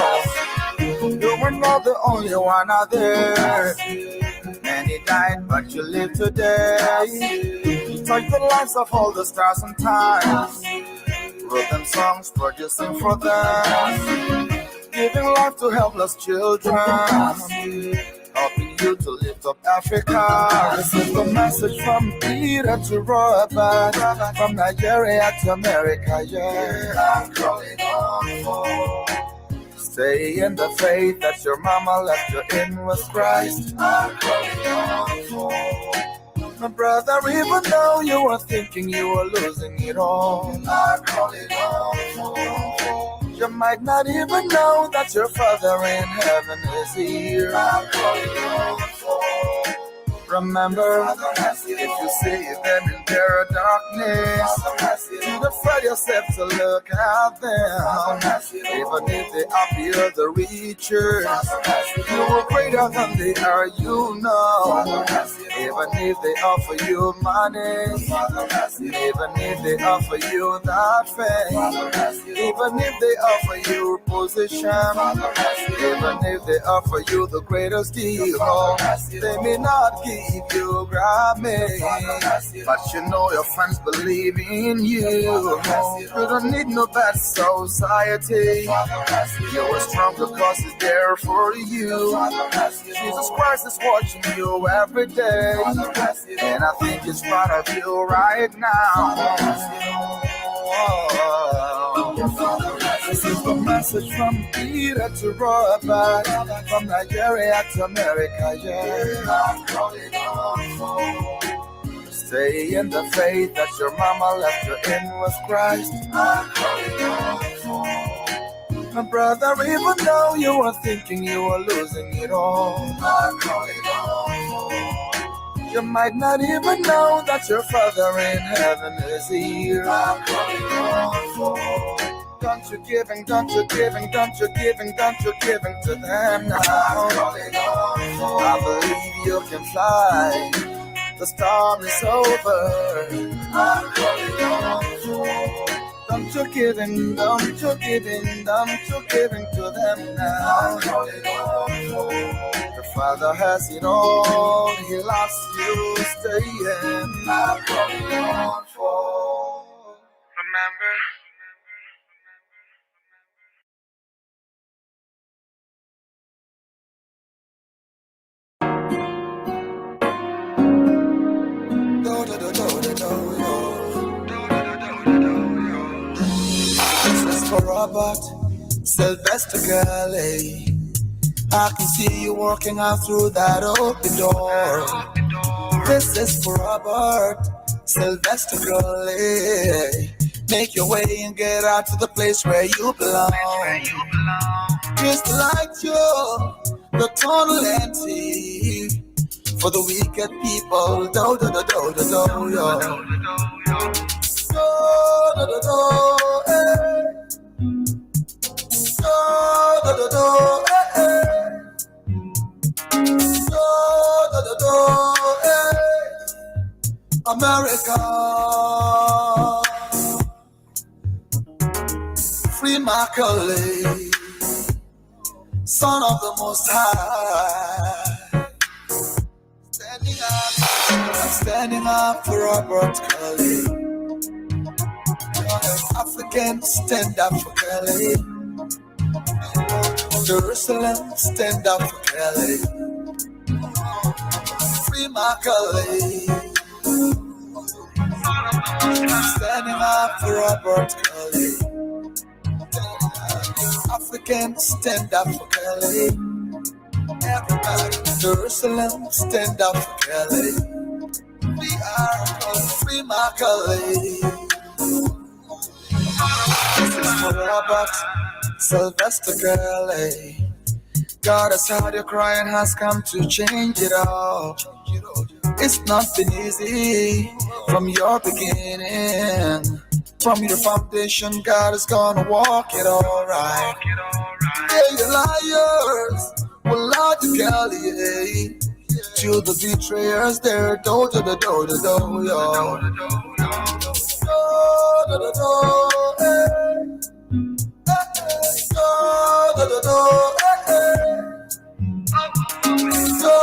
you were not the only one out there. And he died, but you live today. He touched the lives of all the stars and times. Wrote them songs, producing for them, giving life to helpless children, helping you to lift up Africa. This is the message from Peter to Robert, from Nigeria to America, yeah. I'm calling on for. Stay in the faith that your mama left you in with Christ. I'm calling on for. My brother, even though you were thinking you were losing it all, I'm calling on for. You might not even know that your Father in heaven is here. I'm calling on for. Remember, if you see them in their darkness, you defy yourself to look at them. Even if they appear the richer, you are greater than they are, you know. Even if they offer you money, even if they offer you that fame, even if they offer you position, even if they offer you the greatest deal, they may not give you Grammy, but you know your friends believe in you. You don't need no bad society. You're strong because he's there for you. Jesus Christ is watching you every day, and I think he's proud of you right now. This is the message from Peter to Robert, from Nigeria to America, yeah. I'm calling on for. Stay in the faith that your mama left you in with Christ. I'm calling on for. My brother, even though you were thinking you were losing it all, I'm calling on for. You might not even know that your Father in heaven is here. I'm calling on for. Don't you giving, don't you giving, don't you giving, don't you giving to them now. I believe you can fly. The storm is over. I'm calling on. Don't you giving, don't you giving, don't you giving to them now. I'm calling on. Your Father has it all. He loves you. Stay in. I'm calling on for. Remember. This is for Robert, Sylvester Galley. I can see you walking out through that open door. This is for Robert, Sylvester Galley. Make your way and get out to the place where you belong. Just like you, the tunnel empty. For the wicked people, do. do do do, eh. Do do do do, eh eh. Do do do do, eh. America, free Macaulay, son of the Most High. Standing up for Robert Kelly. African, stand up for Kelly. Jerusalem, stand up for Kelly. Free Macaulay. Standing up for Robert Kelly. African, stand up for Kelly. Everybody, Jerusalem, stand up for Kelly. We are free Macaulay. This is for Robert Sylvester Kelly. God has heard your cry and has come to change it all. It's not been easy from your beginning. From your foundation, God is gonna walk it all right. Yeah, you liars will lie to Kelly. To the betrayers, they're do do do do do do yo. Do do do, eh. Do do do do, eh. Do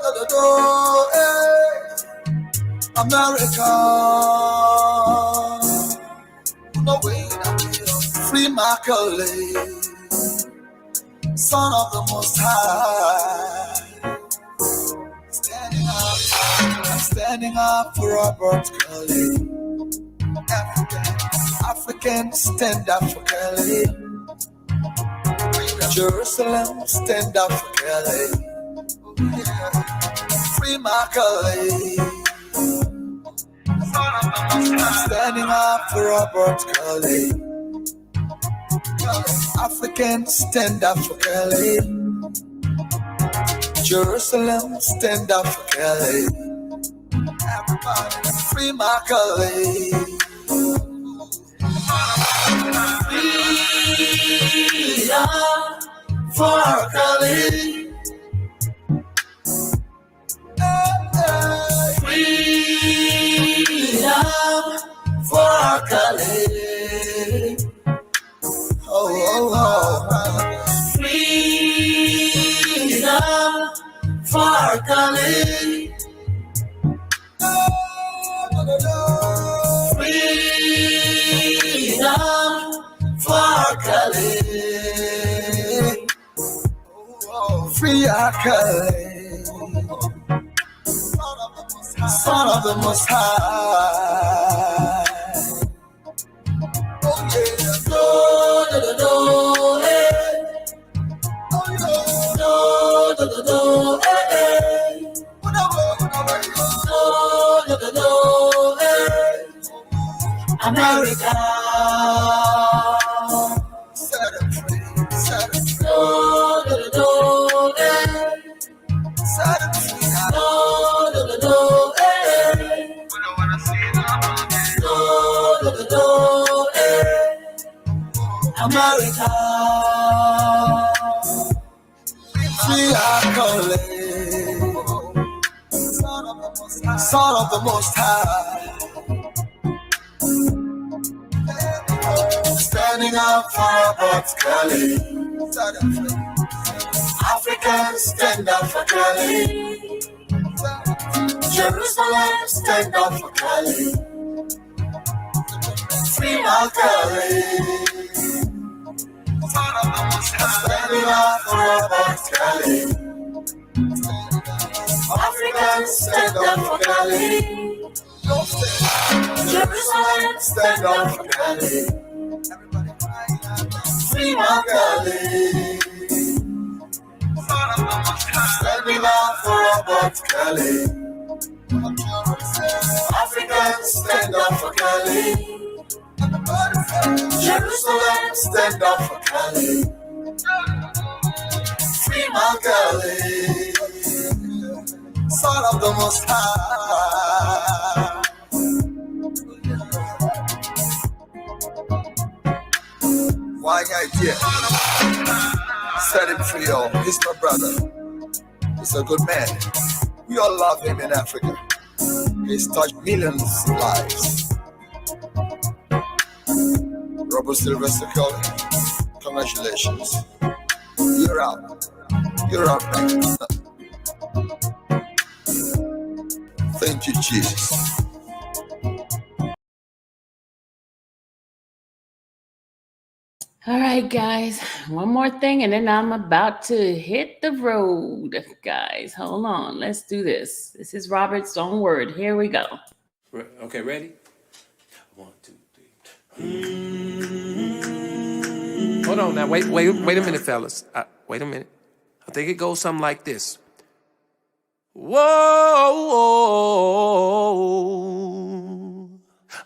do do do, eh. America, no way, free Macaulay, son of the Most High. Standing up for Robert Kelly. African, stand up for Kelly. Jerusalem, stand up for Kelly. Free Macaulay. Standing up for Robert Kelly. African, stand up for Kelly. Jerusalem, stand up for Kelly. Everybody, free Macaulay. Freedom for Kelly. Freedom for Kelly. Oh, oh, oh. Freedom for Kelly. Freedom for Kelly. Free our Kelly. Son of the Most High. Oh yeah. Do do do do, eh. Oh yeah. Do do do do, eh eh. Do do do, eh. America. Set it free. Set it free. Do do do, eh. Set it free. Do do do, eh. Do do do, eh. America, free our Kelly, son of the Most High. Standing up for Robert Kelly. Africans, stand up for Kelly. Jerusalem, stand up for Kelly. Free our Kelly. Standing up for Robert Kelly. Africans, stand up for Kelly. Jerusalem, stand up for Kelly. Free our Kelly. Standing up for Robert Kelly. Africans, stand up for Kelly. Jerusalem, stand up for Kelly. Free my Kelly. Son of the Most High. One idea. Set him free, oh. He's my brother. He's a good man. We all love him in Africa. He's touched millions of lives. Robert Sylvester Cullen, congratulations. You're out. You're out, man. Thank you, Jesus. All right, guys, one more thing, and then I'm about to hit the road. Guys, hold on. Let's do this. This is Robert's own word. Here we go. Okay, ready? 1, 2, 3. Hold on now. Wait a minute, fellas. Wait a minute. I think it goes something like this. Whoa.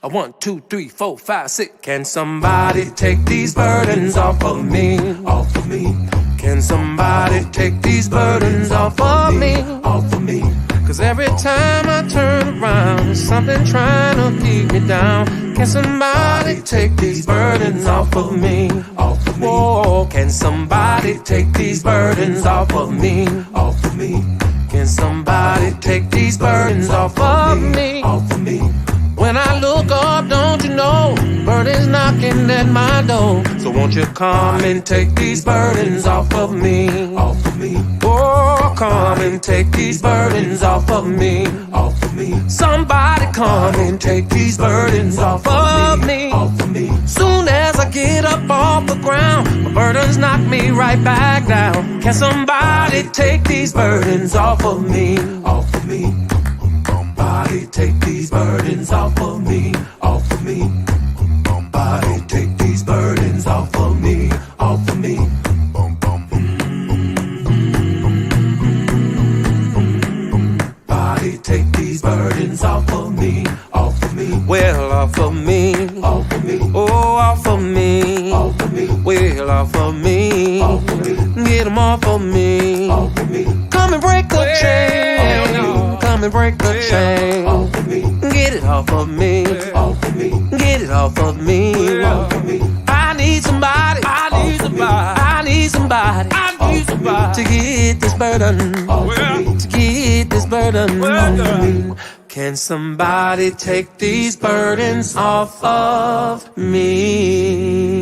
1, 2, 3, 4, 5, 6. Can somebody take these burdens off of me? Off of me. Can somebody take these burdens off of me? Off of me. Cause every time I turn around, there's something trying to keep me down. Can somebody take these burdens off of me? Off of me. Whoa, can somebody take these burdens off of me? Off of me. Can somebody take these burdens off of me? Off of me. When I look up, don't you know, burdens knocking at my door. So won't you come and take these burdens off of me? Off of me. Oh, come and take these burdens off of me. Off of me. Somebody come and take these burdens off of me. Off of me. Soon as I get up off the ground, my burdens knock me right back down. Can somebody take these burdens off of me? Off of me. Somebody take these burdens off of me, off of me. Somebody take these burdens off of me, off of me. Somebody take these burdens off of me, off of me. Well, off of me, off of me. Oh, off of me, off of me. Well, off of me, off of me. Get them off of me, off of me. Come and break the chain. Come and break the chain. Get it off of me. Get it off of me. I need somebody. I need somebody. I need somebody. I need somebody to get this burden. To get this burden. Can somebody take these burdens off of me?